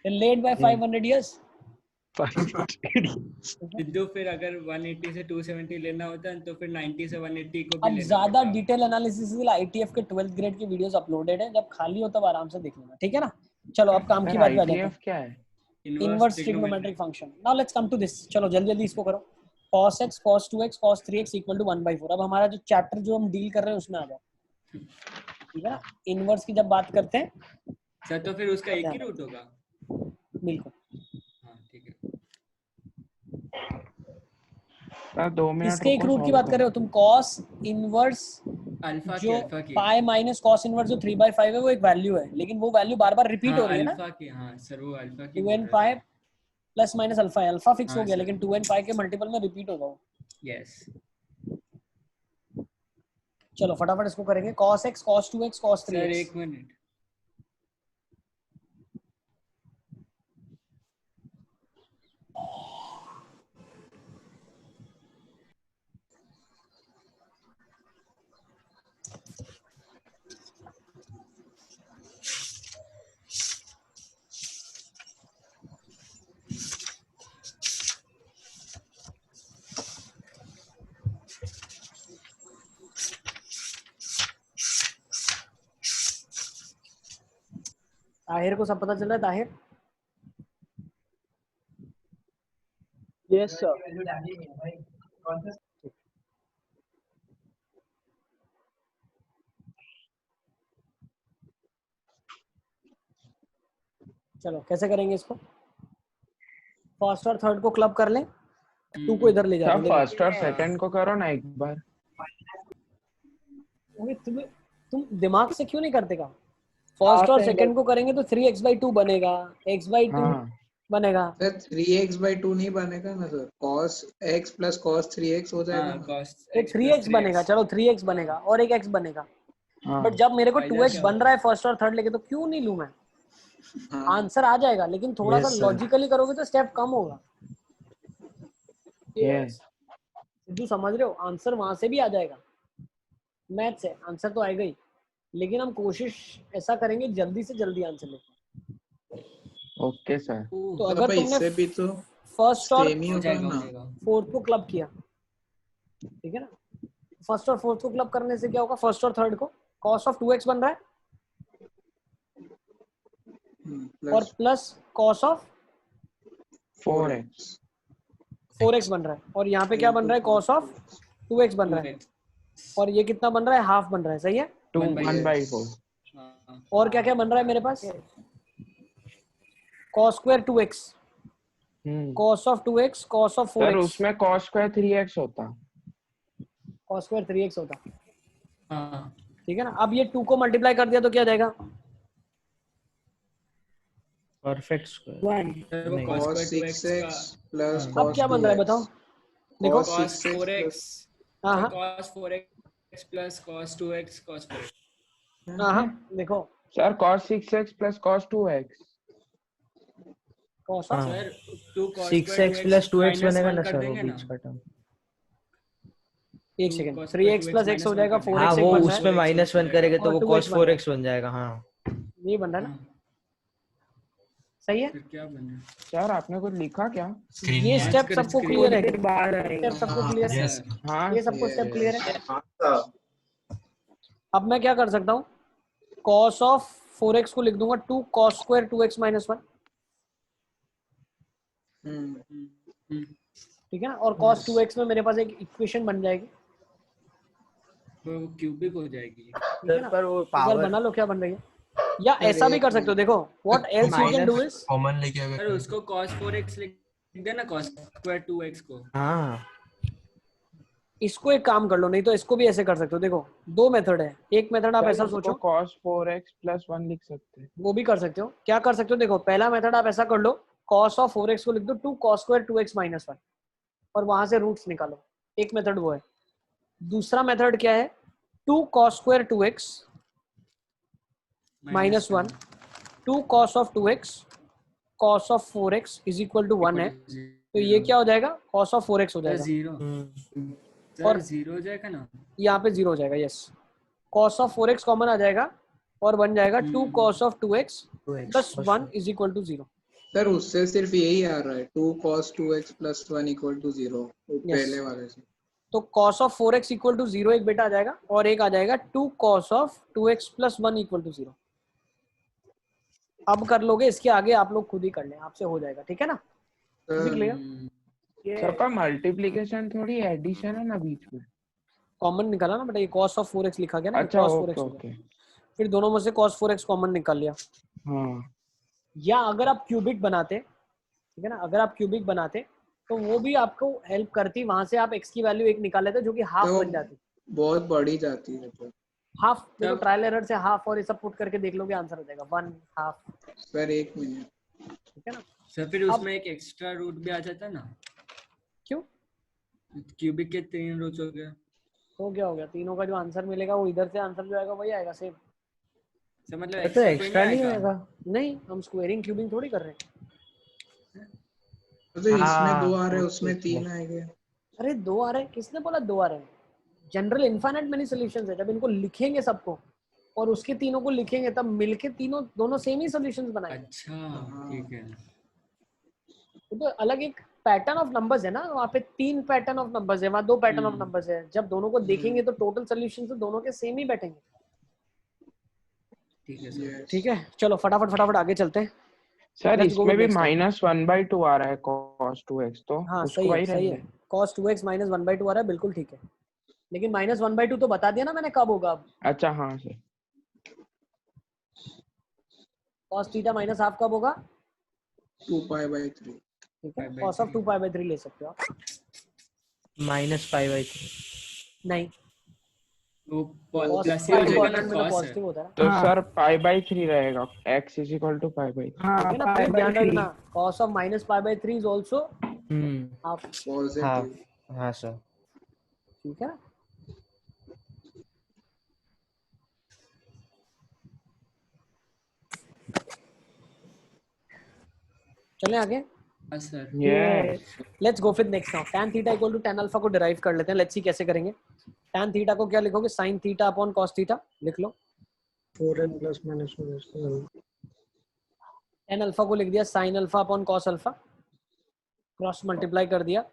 Speaker 2: लेट बाय 500 इयर्स।
Speaker 6: सिद्धू फिर अगर 180 से 270 लेना होता है तो फिर 90 से 180 को भी
Speaker 2: अब
Speaker 6: लेना
Speaker 2: ज्यादा
Speaker 6: पड़ता।
Speaker 2: डिटेल एनालिसिस के लिए आईटीएफ के 12th ग्रेड की वीडियोस अपलोडेड है, जब खाली हो तब आराम से देख लेना, ठीक है ना। चलो अब काम की
Speaker 8: सर
Speaker 2: बात पे आ जाते हैं।
Speaker 8: आईटीएफ क्या है?
Speaker 2: Inverse trigonometric function. Now let's come to this. चलो जल्दी जल्दी इसको करो। cos x cos 2x cos 3x equal to 1/4। अब हमारा जो चैप्टर जो हम डील कर रहे हैं उसमें आ जाओ, ठीक है ना। इनवर्स की जब बात करते हैं
Speaker 6: सर तो फिर उसका एक ही रूट होगा।
Speaker 2: बिल्कुल।
Speaker 6: हाँ ठीक है।
Speaker 8: सर 2 मिनट
Speaker 2: किसके एक
Speaker 8: रुको,
Speaker 2: रूट की
Speaker 8: solve
Speaker 2: बात कर रहे हो तुम? cos इनवर्स
Speaker 6: अल्फा की,
Speaker 2: जो
Speaker 6: अल्फा की।
Speaker 2: पाई माइनस cos इनवर्स जो 3/5 है वो एक वैल्यू है, लेकिन वो वैल्यू बार बार रिपीट हो रही है ना।
Speaker 6: अल्फा की, हाँ सर वो अल्फा की
Speaker 2: 2n pi plus minus alpha है, अल्फा फिक्स हो
Speaker 6: हाँ,
Speaker 2: गया,
Speaker 6: सर।
Speaker 2: लेकिन 2n पाई के मल्टीपल में रिपीट होगा वो।
Speaker 6: यस।
Speaker 2: चलो फटाफट इसको करेंगे। cos x cos 2x cos 3x।
Speaker 6: Sir एक मिनट।
Speaker 2: ताहिर को सब पता चल रहा है? Tahir
Speaker 5: yes sir.
Speaker 2: चलो कैसे करेंगे इसको? फर्स्ट और थर्ड को क्लब कर लें, 2 को इधर ले जा
Speaker 8: सर
Speaker 2: रहे हैं।
Speaker 8: फर्स्ट और सेकंड को करो ना एक बार।
Speaker 2: तुम दिमाग से क्यों नहीं करते काम? फर्स्ट और सेकंड को करेंगे तो 3x/2 बनेगा, x/2 बनेगा।
Speaker 1: सर 3x/2 नहीं बनेगा ना sir, cos x plus cos 3x हो जाएगा ना।
Speaker 2: तो 3x बनेगा, चलो 3x बनेगा और एक x बनेगा। बट जब मेरे को 2x बन रहा है फर्स्ट और थर्ड लेके, तो क्यों नहीं लूं मैं? आंसर आ जाएगा, लेकिन थोड़ा सा लॉजिकली करोगे तो स्टेप कम होगा। सिद्धू समझ रहे हो? आंसर वहां से भी आ जाएगा, मैथ से आंसर तो आएगा ही, लेकिन हम कोशिश ऐसा करेंगे जल्दी से जल्दी आंसर लें।
Speaker 8: Okay sir.
Speaker 2: तो अगर तुमने
Speaker 1: भी तो
Speaker 2: फर्स्ट और
Speaker 1: फोर्थ
Speaker 2: को क्लब किया, ठीक है ना, फर्स्ट और फोर्थ को क्लब करने से क्या होगा? फर्स्ट और थर्ड को cos ऑफ 2x बन रहा है और प्लस cos ऑफ 4x बन रहा है, और यहाँ पे क्या बन रहा है? cos ऑफ 2x बन रहा है, और ये कितना बन रहा है? हाफ बन रहा है, सही है।
Speaker 8: 1/4।
Speaker 2: और क्या क्या बन रहा है मेरे पास? cos square 2x, cos of 2x, cos of 4x।
Speaker 8: Sir उसमें cos स्क्वायर 3x होता।
Speaker 2: cos स्क्वायर 3x होता, ठीक है ना। अब ये 2 को मल्टीप्लाई कर दिया तो क्या जाएगा?
Speaker 4: Perfect square
Speaker 1: cos 6x plus
Speaker 2: अब क्या बन रहा है बताओ? देखो
Speaker 6: cos 4x, cos 4x plus cos 2x cos 4x।
Speaker 2: हाँ देखो
Speaker 8: sir cos 6x plus cos 2x।
Speaker 2: cos
Speaker 6: sir 2 cos
Speaker 4: 6x plus 2x बनेगा ना सर, वो बीच का टर्म।
Speaker 2: एक सेकंड, 3x प्लस x हो जाएगा, 4x
Speaker 4: हाँ
Speaker 2: एक
Speaker 4: वो
Speaker 2: बन रहा
Speaker 4: उसमें
Speaker 2: है
Speaker 4: -1 करेंगे तो
Speaker 2: और
Speaker 4: वो
Speaker 2: 2x
Speaker 4: cos
Speaker 2: बन रहा है।
Speaker 4: 4x बन जाएगा। हाँ
Speaker 2: ये बन रहा है ना, सही है।
Speaker 6: फिर क्या बना?
Speaker 8: सर आपने कुछ लिखा क्या?
Speaker 7: स्क्रीन
Speaker 2: ये
Speaker 7: में
Speaker 2: स्टेप सबको क्लियर है,
Speaker 9: फिर बाहर आएगा।
Speaker 2: स्टेप सबको क्लियर है,
Speaker 7: यस
Speaker 8: हाँ
Speaker 2: ये सबको स्टेप क्लियर है।
Speaker 10: हाँ सर।
Speaker 2: अब मैं क्या कर सकता हूँ, cos ऑफ 4x को लिख दूंगा 2 cos स्क्वायर 2x माइनस 1, ठीक है ना, और cos 2x में मेरे पास एक इक्वेशन बन जाएगी,
Speaker 6: वो क्यूबिक हो जाएगी।
Speaker 2: ठीक है ना।
Speaker 4: पर वो
Speaker 2: एक बार
Speaker 4: पावर
Speaker 2: बना लो क्या बन रही है, या
Speaker 1: सर,
Speaker 2: ऐसा भी
Speaker 1: एक
Speaker 2: कर सकते हो, देखो what else you can do is,
Speaker 7: common लेके
Speaker 6: अरे
Speaker 7: अगर
Speaker 6: उसको cos 4x लिख देना, cos स्क्वायर 2x को।
Speaker 4: हाँ
Speaker 2: इसको एक काम कर लो, नहीं तो इसको भी ऐसे कर सकते हो। देखो दो मेथड है, एक मेथड आप
Speaker 8: सर
Speaker 2: ऐसा
Speaker 8: इसको
Speaker 2: सोचो,
Speaker 8: cos 4x + 1 लिख सकते हैं।
Speaker 2: वो भी कर सकते हो। क्या कर सकते हो, देखो पहला मेथड आप ऐसा कर लो, cos ऑफ 4x को लिख दो 2 cos स्क्वायर 2x माइनस 1 और वहां से रूट्स निकालो, एक मेथड वो है। दूसरा मेथड क्या है, 2 cos square 2x minus 1 2 cos of 2x cos of 4x is equal to 1 है, तो ये क्या हो जाएगा, cos ऑफ 4x हो जाएगा,
Speaker 6: जीरो
Speaker 2: और
Speaker 6: जीरो हो जाएगा ना।
Speaker 2: यहाँ पे 0 हो जाएगा, yes. cos of 4x common आ जाएगा और बन जाएगा 2 cos of 2x plus 1 is equal to 0।
Speaker 1: Sir उससे सिर्फ यही आ रहा है 2 cos 2x + 1 = 0 पहले वाले से।
Speaker 2: तो cos of 4x equal to 0 एक बेटा आ जाएगा और एक आ जाएगा 2 cos of 2x plus 1 equal to 0। अब कर लोगे, इसके आगे आप लोग खुद ही कर लें, आपसे हो जाएगा, ठीक है ना, क्लियर।
Speaker 8: सर का मल्टीप्लिकेशन थोड़ी एडिशन है ना बीच में।
Speaker 2: कॉमन निकाला ना बेटा, ये cos ऑफ 4x लिखा गया ना,
Speaker 8: अच्छा
Speaker 2: cos
Speaker 8: ओके
Speaker 2: 4x हो
Speaker 8: ओके।
Speaker 2: गया, फिर दोनों में से cos 4x कॉमन निकाल लिया।
Speaker 8: हाँ
Speaker 2: या अगर आप क्यूबिक बनाते, ठीक है ना, अगर आप क्यूबिक बनाते तो वो भी आपको हेल्प करती, वहां से आप x की वैल्यू 1 निकाल लेते जो कि हाफ
Speaker 1: तो
Speaker 2: बन जाती,
Speaker 1: बहुत बढ़ी जाती है तो
Speaker 2: हाफ। देखो
Speaker 6: तब-
Speaker 2: ट्रायल एरर से हाफ और ये सब पुट करके देख लोगे, आंसर हो जाएगा 1 हाफ,
Speaker 1: सर 1 मिनट।
Speaker 2: ठीक है ना।
Speaker 6: सर फिर उसमें एक एक्स्ट्रा रूट भी आ जाता ना,
Speaker 2: क्यों,
Speaker 6: क्यूबिक के 3 रूट्स हो गए।
Speaker 2: तो क्या हो गया, तीनों का जो आंसर मिलेगा वो इधर से आंसर जो आएगा वही आएगा सेम।
Speaker 6: सर मतलब
Speaker 4: तो
Speaker 6: extra
Speaker 4: एक्स्ट्रा नहीं
Speaker 6: आएगा।
Speaker 4: होगा।
Speaker 2: नहीं, हम स्क्वायरिंग क्यूबिंग थोड़ी कर रहे हैं।
Speaker 1: तो इसमें
Speaker 4: हाँ,
Speaker 1: 2 आ रहे हैं,
Speaker 4: ओके,
Speaker 1: उसमें
Speaker 4: ओके।
Speaker 1: 3 आएंगे।
Speaker 2: अरे 2 आ रहे हैं, किसने बोला 2 आ रहे हैं, जनरल इनफाइनाइट मेनी सॉल्यूशंस है, जब इनको लिखेंगे सबको और उसके तीनों को लिखेंगे तब मिलके तीनों दोनों सेम ही सॉल्यूशंस बनाएंगे।
Speaker 6: अच्छा ठीक है।
Speaker 2: तो अलग एक पैटर्न ऑफ नंबर्स है ना, वहाँ पे 3 पैटर्न ऑफ नंबर्स है, वहाँ 2 पैटर्न ऑफ नंबर्स है, जब दोनों को देखेंगे तो टोटल सॉल्यूशन तो दोनों के सेम ही बैठेंगे।
Speaker 6: ठीक है सर।
Speaker 2: ठीक है, चलो फटाफट आगे चलते हैं।
Speaker 8: सर
Speaker 2: Let's go
Speaker 8: इसमें
Speaker 2: with
Speaker 8: भी
Speaker 2: next one.
Speaker 8: -1/2 आ रहा है cos 2x, तो
Speaker 2: हाँ
Speaker 8: उसको
Speaker 2: सही है,
Speaker 8: वही
Speaker 2: सही
Speaker 8: रहने
Speaker 2: है, cos 2x माइनस 1/2 आ रहा है, बिल्कुल ठीक है, लेकिन माइनस 1/2 तो बता दिया ना मैंने कब होगा। अब
Speaker 8: दें। अच्छा हाँ sir.
Speaker 2: cos theta minus half कब होगा,
Speaker 1: 2π/3।
Speaker 2: ठीक है, cos ऑफ 2π/3 ले सकते हो आप।
Speaker 4: -π/3
Speaker 2: नहीं,
Speaker 6: वो
Speaker 2: cos
Speaker 6: प्लस ही हो जाएगा ना,
Speaker 2: मतलब
Speaker 6: cos है।
Speaker 2: पॉजिटिव होता है ना,
Speaker 8: तो सर π/3 रहेगा, x = π/3।
Speaker 9: हाँ
Speaker 2: ठीक है ना, फिर ध्यान
Speaker 9: π/3।
Speaker 2: रखना cos of minus π/3 is also half,
Speaker 1: positive.
Speaker 4: हाँ सर।
Speaker 2: ठीक है। चलें आगे,
Speaker 6: हाँ sir.
Speaker 8: Yes
Speaker 2: let's go with next now. tan theta equal to tan alpha को डिराइव कर लेते हैं, लेट्स सी कैसे करेंगे। tan थीटा को क्या लिखोगे, sin theta upon cos theta लिख लो।
Speaker 5: 4n + -1
Speaker 2: tan अल्फा को लिख दिया sin alpha upon cos alpha, cross multiply कर दिया,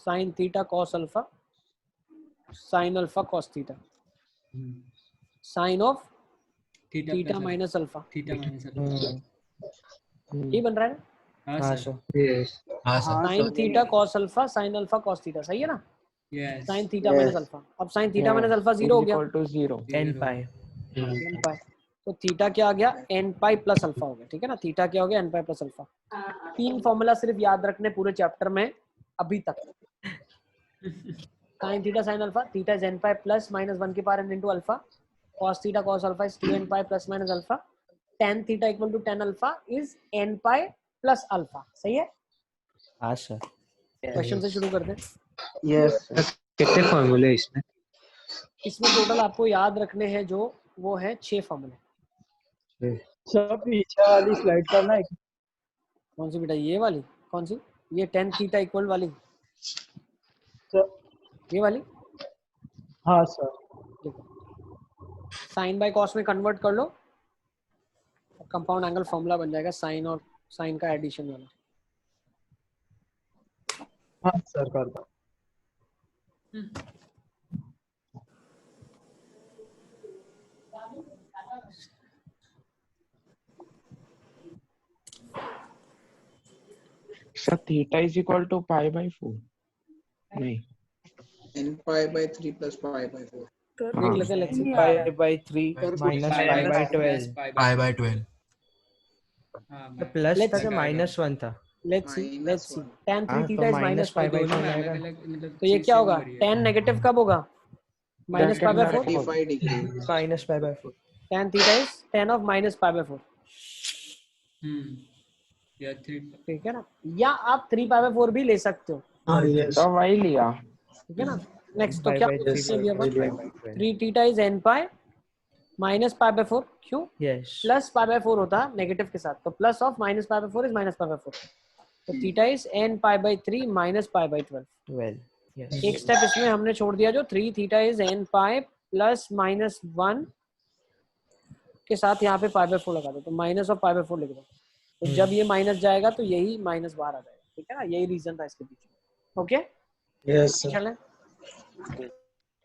Speaker 2: sin theta cos alpha sin alpha cos theta, sin of theta minus alpha,
Speaker 6: theta minus alpha.
Speaker 2: ये बन रहा है ना,
Speaker 6: हाँ
Speaker 4: हाँ
Speaker 6: सर।
Speaker 4: सर।
Speaker 7: हाँ sir
Speaker 2: sin theta cos alpha sin alpha cos theta, सही है ना,
Speaker 6: yes.
Speaker 2: sin theta minus alpha. अब sin थीटा माइनस अल्फा 0 हो गया,
Speaker 8: = 0।
Speaker 4: n π।
Speaker 2: n पाई, तो थीटा क्या आ गया, n पाई प्लस अल्फा हो गया, ठीक है ना, थीटा क्या हो गया, n pi plus alpha. 3 formula सिर्फ याद रखने पूरे चैप्टर में अभी तक। sin theta sin alpha, theta is n pi plus minus 1 की power n into alpha, cos theta cos alpha is 2n pi plus minus alpha, tan theta equal to tan alpha is n pi plus alpha, सही है।
Speaker 4: हाँ सर।
Speaker 2: क्वेश्चन से शुरू करते हैं।
Speaker 5: यस
Speaker 11: कितने फॉर्मूले इसमें?
Speaker 2: इसमें टोटल आपको याद रखने हैं जो वो है 6 फॉर्मूले।
Speaker 9: सर पीछे वाली स्लाइड करना है।
Speaker 2: कौन सी बेटा, ये वाली, कौन सी, ये tan थीटा इक्वल वाली,
Speaker 9: सर
Speaker 2: ये वाली,
Speaker 5: हाँ सर।
Speaker 2: साइन बाय कॉस में कन्वर्ट कर लो, कंपाउंड एंगल फॉर्मूला बन जाएगा साइन और साइन का एडिशन वाला।
Speaker 5: हाँ सर कर दो।
Speaker 8: Sir theta is equal to pi by 4 नहीं
Speaker 1: n pi by 3 plus pi by 4.
Speaker 2: देख लेते हैं, let's see.
Speaker 4: Pi by 3 minus pi by 12
Speaker 7: pi by 12
Speaker 4: तो प्लस
Speaker 2: Let's
Speaker 4: था
Speaker 2: see.
Speaker 4: कि -1 था?
Speaker 2: लेट्स सी tan 3
Speaker 4: हाँ,
Speaker 2: थीटा
Speaker 4: तो
Speaker 2: इज
Speaker 4: माइनस पाई बाय 4 आएगा।
Speaker 2: तो ये क्या होगा? tan नेगेटिव कब होगा? Minus pi by 4।
Speaker 1: 35 degree.
Speaker 4: Minus pi by 4
Speaker 2: tan theta is tan of minus pi by 4।
Speaker 6: या 3
Speaker 2: ठीक है ना, या आप 3 पाई बाय 4 भी ले सकते हो।
Speaker 8: तो वही लिया।
Speaker 2: ठीक है ना। नेक्स्ट तो
Speaker 4: पाई
Speaker 2: क्या
Speaker 4: बाय 3
Speaker 2: लिया अपन? 3 theta is n pi minus pi by 4। क्यों?
Speaker 4: यस
Speaker 2: प्लस पाई बाय 4 होता नेगेटिव के साथ, तो plus of minus pi by 4 is minus pi by 4। तो theta is n pi by 3 minus pi by 12।
Speaker 4: 12 yes
Speaker 2: एक स्टेप इसमें हमने छोड़ दिया, जो 3 theta is n pi plus minus 1 के साथ यहाँ पे पाई बाय 4 लगा दो, तो माइनस ऑफ पाई बाय 4 लिख दो। तो जब ये माइनस जाएगा तो यही माइनस बाहर आ जाएगा। ठीक है ना, यही रीजन था इसके पीछे। Okay
Speaker 5: yes sir.
Speaker 2: चलें,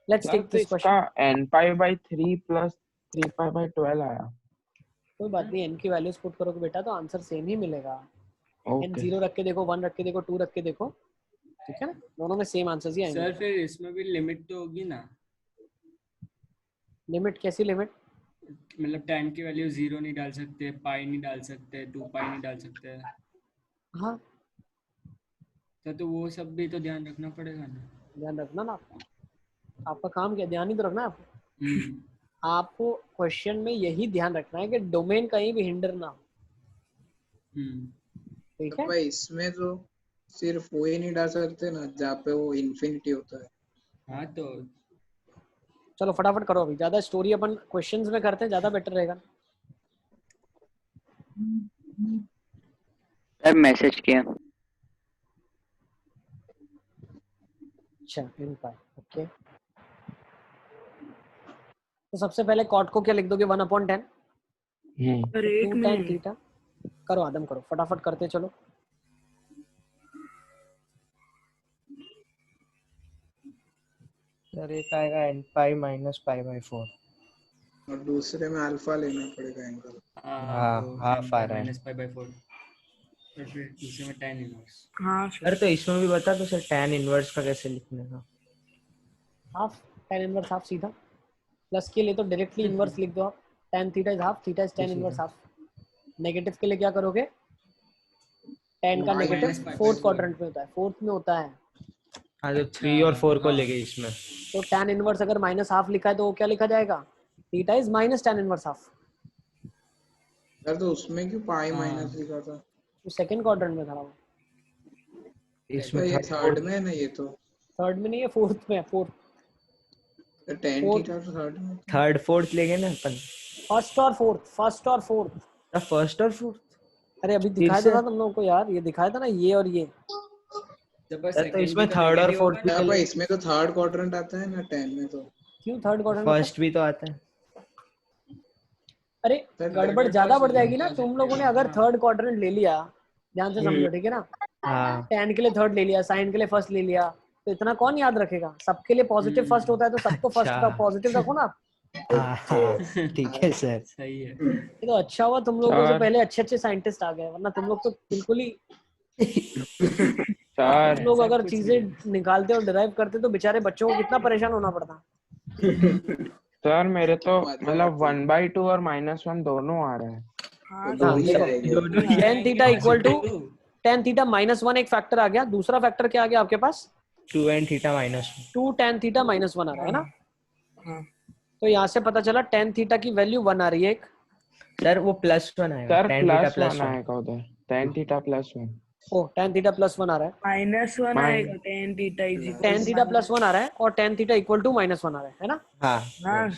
Speaker 2: लेट्स
Speaker 8: सर
Speaker 2: टेक
Speaker 8: तो
Speaker 2: दिस
Speaker 8: इसका
Speaker 2: question.
Speaker 8: n pi by 3 plus 3 pi by 12 आया।
Speaker 2: कोई बात नहीं, n की वैल्यूज पुट करोगे बेटा तो आंसर सेम ही मिलेगा। n
Speaker 8: ओके
Speaker 2: 0 रख के देखो, 1 रख के देखो, 2 रख के देखो। ठीक है ना, दोनों में सेम आंसर्स ही आएंगे।
Speaker 6: सर फिर इसमें भी लिमिट तो होगी ना?
Speaker 2: लिमिट कैसी लिमिट?
Speaker 6: मतलब tan की वैल्यू 0 नहीं डाल सकते, पाई नहीं डाल सकते, 2 पाई नहीं डाल सकते।
Speaker 2: हाँ
Speaker 6: तो वो सब भी तो ध्यान रखना पड़ेगा ना।
Speaker 2: ध्यान रखना ना, आपका काम क्या, ध्यान ही तो रखना है आपको।
Speaker 6: हम्म
Speaker 2: आपको क्वेश्चन में यही ध्यान रखना है कि डोमेन कहीं भी हिंडर ना हो। ठीक
Speaker 1: तो
Speaker 2: है,
Speaker 1: भाई इसमें तो सिर्फ वो ही नहीं डाल सकते ना जहाँ पे वो इन्फिनिटी होता है।
Speaker 6: हाँ तो
Speaker 2: चलो फटाफट करो, अभी ज्यादा स्टोरी अपन क्वेश्चंस में करते हैं, ज्यादा बेटर रहेगा।
Speaker 12: सर मैसेज किया।
Speaker 2: अच्छा इन पाई, ओके। तो सबसे पहले कॉट को क्या लिख दोगे? 1/10।
Speaker 9: सर एक
Speaker 2: 2 tan
Speaker 9: मिनट।
Speaker 2: थीटा। करो आदम करो, फटाफट करते चलो।
Speaker 4: सर एक आएगा n pi minus pi by 4।
Speaker 1: और दूसरे में अल्फा लेना पड़ेगा एंगल।
Speaker 4: हाँ हाफ आ रहा है।
Speaker 6: माइनस पाई बाय 4 और फिर दूसरे में tan इनवर्स।
Speaker 9: हाँ
Speaker 4: सर तो इसमें भी बता दो सर tan इनवर्स का कैसे लिखने का?
Speaker 2: हाफ tan इनवर्स हाफ सीधा, प्लस के लिए तो डायरेक्टली इनवर्स लिख दो आप। tan theta is half, theta is tan inverse half. Negative के लिए क्या करोगे? tan का नेगेटिव फोर्थ क्वाड्रेंट में होता है, फोर्थ में होता है।
Speaker 4: हाँ तो 3 और 4 को लेके इसमें।
Speaker 2: तो tan इनवर्स अगर माइनस हाफ लिखा है तो वो क्या लिखा जाएगा? Theta is minus tan inverse half.
Speaker 1: यार तो उसमें क्यों पाई माइनस लिखा था?
Speaker 2: तो सेकंड क्वाड्रेंट में था वो।
Speaker 4: इसमें
Speaker 1: ये थर्ड में है ना, ये तो
Speaker 2: थर्ड में नहीं है, फोर्थ में है। फोर्थ,
Speaker 1: tan थीटा तो थर्ड में।
Speaker 4: थर्ड फोर्थ लेंगे ना अपन।
Speaker 2: फर्स्ट और फोर्थ, फर्स्ट और फोर्थ।
Speaker 4: फर्स्ट और फोर्थ।
Speaker 2: अरे अभी दिखाया था तुम लोगों को यार, ये दिखाया था ना, ये और ये।
Speaker 4: तो इसमें थर्ड और फोर्थ भी
Speaker 1: भाई इसमें तो थर्ड क्वाड्रेंट आता है ना 10 में। तो
Speaker 2: क्यों थर्ड क्वाड्रेंट?
Speaker 4: फर्स्ट भी तो आता है।
Speaker 2: अरे गड़बड़ ज्यादा बढ़ जाएगी ना। तुम लोगों ने अगर थर्ड क्वाड्रेंट ले लिया, ध्यान से समझो, ठीक है ना।
Speaker 4: हाँ
Speaker 2: tan के लिए थर्ड ले लिया, sin के लिए फर्स्ट ले लिया, तो इतना कौन याद रखेगा? सबके लिए पॉजिटिव फर्स्ट होता है, तो सबको फर्स्ट का पॉजिटिव रखो ना।
Speaker 4: ठीक है सर।
Speaker 6: सही है।
Speaker 2: ये तो अच्छा हुआ तुम लोगों से पहले अच्छे अच्छे साइंटिस्ट आ गए, वरना तुम लोग तो बिल्कुल ही तुम लोग अगर चीजें निकालते और डिराइव करते तो बेचारे बच्चों को कितना परेशान होना पड़ता।
Speaker 8: सर मेरे तो मतलब 1/2 और -1 दोनों आ रहा है।
Speaker 2: tan theta equal to tan theta -1 एक फैक्टर आ गया, दूसरा फैक्टर क्या आ गया आपके पास?
Speaker 4: 2n theta minus
Speaker 2: 2 tan theta -1 आ रहा है ना। तो यहाँ से पता चला tan थीटा की वैल्यू 1 आ रही है एक।
Speaker 4: सर वो +1 आएगा।
Speaker 8: सर
Speaker 4: tan थीटा
Speaker 8: +1 आएगा उधर। tan theta +1।
Speaker 2: ओ tan थीटा +1 आ रहा है।
Speaker 9: -1 आएगा। tan theta is
Speaker 2: tan theta +1 आ रहा है और tan थीटा इक्वल टू -1 आ रहा है ना।
Speaker 4: हाँ
Speaker 9: हाँ।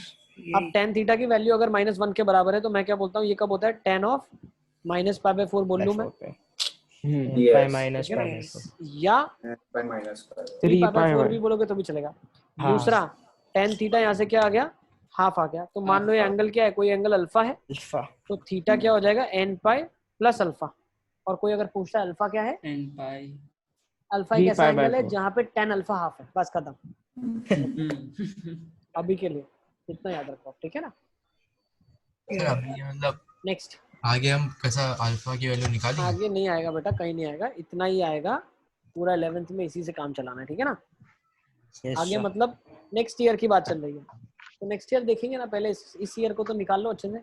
Speaker 2: अब tan थीटा की वैल्यू अगर -1 के बराबर है तो मैं क्या बोलता हूँ, ये कब होता है? tan of minus pi by 4 बोल लूँ मैं,
Speaker 4: पाई माइनस पाई
Speaker 2: या
Speaker 10: 3
Speaker 2: 3 पाई बाय 4 भी बोलोगे तो भी चलेगा। दूसरा tan थीटा यहाँ से क्या आ गया, हाफ आ गया। तो मान लो ये एंगल क्या है, कोई एंगल अल्फा है,
Speaker 4: अल्फा
Speaker 2: तो थीटा क्या हो जाएगा, n पाई प्लस अल्फा। और कोई अगर पूछता है अल्फा क्या है,
Speaker 6: n पाई
Speaker 2: अल्फा एक ऐसा एंगल है जहाँ पे tan अल्फा हाफ है, बस खत्म। अभी के लिए इतना याद रखो, ठीक है ना।
Speaker 7: सर अभी मतलब
Speaker 2: नेक्स्ट,
Speaker 7: आगे हम कैसा अल्फा की वैल्यू निकालेंगे?
Speaker 2: आगे नहीं आएगा बेटा, कहीं नहीं आएगा, इतना ही आएगा पूरा 11th में, इसी से काम चलाना है, ठीक है ना। आगे मतलब नेक्स्ट ईयर की बात चल रही है, तो नेक्स्ट ईयर देखेंगे ना, पहले इस ईयर को तो निकाल लो अच्छे से।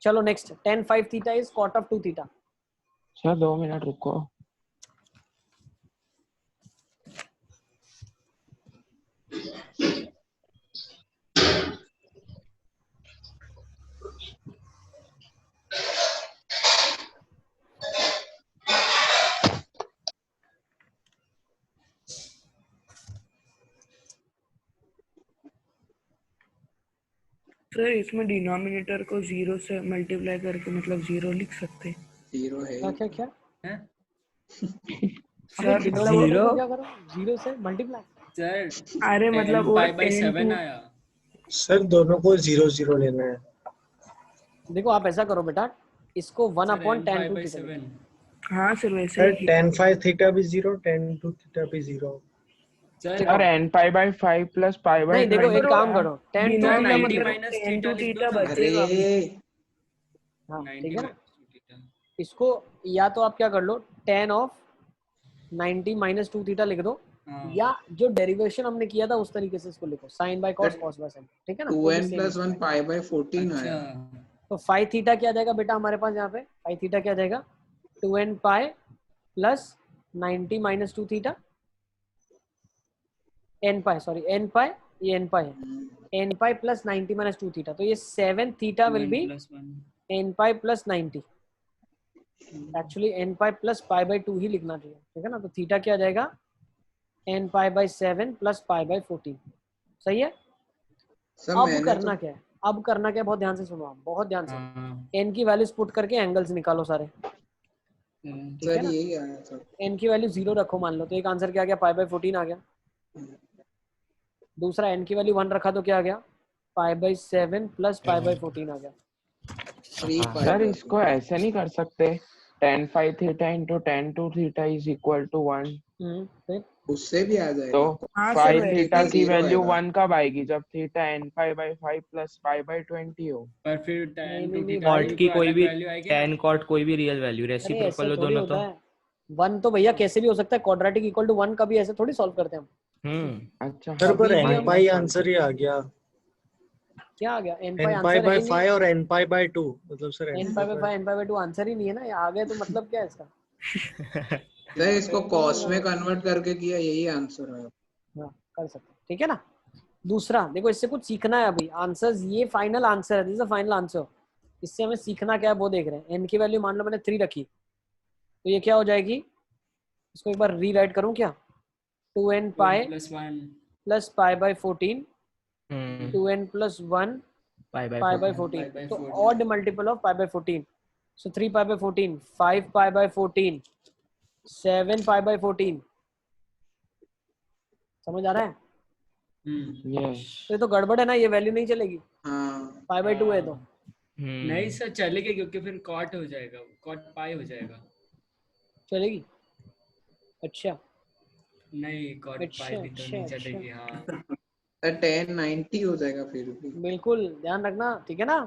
Speaker 2: चलो next, tan 5 theta is cot of 2 theta.
Speaker 8: Sir 2 minute रुको।
Speaker 9: सर इसमें डिनोमिनेटर को 0 से मल्टीप्लाई करके मतलब 0 लिख सकते हैं।
Speaker 1: 0 है
Speaker 2: क्या क्या क्या
Speaker 9: सर
Speaker 2: डिनोमिनेटर को क्या करो, 0 से मल्टीप्लाई।
Speaker 6: सर
Speaker 9: अरे मतलब वो
Speaker 6: पाई बाई
Speaker 9: 10
Speaker 6: 7
Speaker 9: to
Speaker 6: आया।
Speaker 12: सर दोनों को 0 0 लेना है।
Speaker 2: देखो आप ऐसा करो बेटा, इसको 1
Speaker 6: sir
Speaker 2: upon
Speaker 6: n
Speaker 2: tan
Speaker 6: pi
Speaker 2: 2
Speaker 6: by
Speaker 2: theta.
Speaker 6: 7।
Speaker 9: हाँ सर वैसे
Speaker 12: सर
Speaker 9: ही
Speaker 12: tan 5 थीटा भी 0, tan 2 थीटा भी 0।
Speaker 8: Sir n pi by 5 plus pi by
Speaker 2: नहीं देखो एक काम करो, tan 2
Speaker 9: बिना
Speaker 6: तो
Speaker 9: मतलब
Speaker 6: 90
Speaker 9: tan to
Speaker 6: थीटा
Speaker 9: थीटा
Speaker 6: लिख दो ना।
Speaker 9: बचेगा।
Speaker 2: हाँ
Speaker 6: 90
Speaker 2: ठीक है ना।
Speaker 6: Minus 2 theta.
Speaker 2: इसको या तो आप क्या कर लो, tan ऑफ 90 माइनस 2 थीटा लिख दो,
Speaker 6: हाँ।
Speaker 2: या जो डेरिवेशन हमने किया था उस तरीके से इसको लिखो, sin by cos, cos by sin, ठीक है ना।
Speaker 1: 2n plus 1 pi by 14
Speaker 6: अच्छा
Speaker 1: आया।
Speaker 2: तो 5 थीटा क्या जाएगा बेटा हमारे पास यहाँ पे, 5 थीटा क्या जाएगा, 2n pi plus 90 minus 2 theta, n pi, sorry n pi, ये n पाई है, n pi plus 90 minus 2 theta, तो ये 7 theta will
Speaker 6: 2n
Speaker 2: be
Speaker 6: plus 1।
Speaker 2: n pi plus 90। Actually n pi plus pi by 2 ही लिखना चाहिए, ठीक है ना। तो थीटा क्या जाएगा, n pi by 7 plus pi by 14, सही है।
Speaker 1: सर
Speaker 2: अब
Speaker 1: मैंने
Speaker 2: करना
Speaker 1: तो
Speaker 2: क्या है, अब करना क्या है, बहुत ध्यान से सुनो आप, बहुत ध्यान से।
Speaker 6: हाँ
Speaker 2: n की वैल्यूज पुट करके एंगल्स निकालो सारे, ठीक है
Speaker 1: सर
Speaker 2: ना।
Speaker 1: यही आया सर।
Speaker 2: n की वैल्यू 0 रखो मान लो, तो एक आंसर क्या आ गया, पाई बाई 14 आ गया। दूसरा n की वैल्यू 1 रखा तो क्या आ गया, pi by 7 plus pi by 14 आ गया।
Speaker 1: 3 pi
Speaker 8: सर
Speaker 1: by
Speaker 8: इसको ऐसे नहीं कर सकते, tan 5 theta into tan 2 theta is equal to 1।
Speaker 2: फिर
Speaker 1: उससे भी आ जाएगा।
Speaker 8: तो
Speaker 9: हाँ सर
Speaker 8: 5 थीटा की
Speaker 1: 0
Speaker 8: वैल्यू
Speaker 1: आएगा।
Speaker 8: 1 कब आएगी, जब theta n pi by 5 plus pi by 20 हो।
Speaker 6: पर फिर
Speaker 2: नहीं
Speaker 6: tan
Speaker 2: नहीं
Speaker 6: 2
Speaker 2: नहीं
Speaker 6: थीटा
Speaker 2: भाई,
Speaker 4: कॉट की
Speaker 6: तो
Speaker 4: कोई
Speaker 6: अलग
Speaker 4: भी
Speaker 6: वैल्यू आएगी ना।
Speaker 4: tan कॉट कोई भी रियल वैल्यू
Speaker 2: अरे
Speaker 4: रेसिप्रोकल
Speaker 2: ऐसे
Speaker 4: हो
Speaker 2: थोड़ी
Speaker 4: दोनों
Speaker 2: होता
Speaker 4: तो।
Speaker 2: है, 1 तो भैया कैसे भी हो सकता है, क्वाड्रेटिक इक्वल टू 1 कभी ऐसे थोड़ी सॉल्व करते हैं हम।
Speaker 8: अच्छा
Speaker 12: सर पर
Speaker 2: अभी भी
Speaker 12: n
Speaker 2: हम
Speaker 12: पाई आंसर ही आ गया।
Speaker 2: क्या आ गया, n pi
Speaker 12: n pi
Speaker 2: answer है
Speaker 12: बाय
Speaker 2: ही नहीं,
Speaker 12: 5 और n पाई बाय 2, मतलब sir
Speaker 2: n pi by 5 n pi by 2 answer ही नहीं है ना, ये आ गए तो मतलब क्या है इसका।
Speaker 1: सर इसको cos में कन्वर्ट करके किया, यही आंसर है।
Speaker 2: हाँ कर सकते हैं, ठीक है ना। दूसरा देखो, इससे कुछ सीखना है अभी, आंसर्स ये फाइनल आंसर है, this is the final answer. इससे हमें सीखना क्या है वो देख रहे हैं। n की वैल्यू मान लो मैंने 3 रखी, तो ये क्या हो जाएगी, इसको एक बार रीराइट करूं क्या, 2n pi
Speaker 6: plus 1
Speaker 2: plus pi by 14,
Speaker 4: 2n
Speaker 2: 2n plus 1
Speaker 4: पाई बाय
Speaker 2: पाई बाई
Speaker 4: 14
Speaker 2: 14, तो odd multiple of pi by 14, so 3 pi by 14, 5 pi by 14, 7 pi by 14, समझ आ रहा है। तो ये तो गड़बड़ है ना, ये वैल्यू नहीं चलेगी,
Speaker 1: हाँ
Speaker 2: पाई बाई 2 है तो
Speaker 6: नहीं सर चलेगा, क्योंकि फिर कॉट हो जाएगा, कॉट पाई हो जाएगा।
Speaker 2: चलेगी। अच्छा
Speaker 6: नहीं कॉट
Speaker 2: अच्छा
Speaker 6: पाई भी तो
Speaker 2: अच्छा
Speaker 6: नहीं
Speaker 2: अच्छा,
Speaker 6: चलेगी। हाँ
Speaker 1: सर 10 90 हो जाएगा फिर भी।
Speaker 2: बिल्कुल ध्यान रखना, ठीक है ना।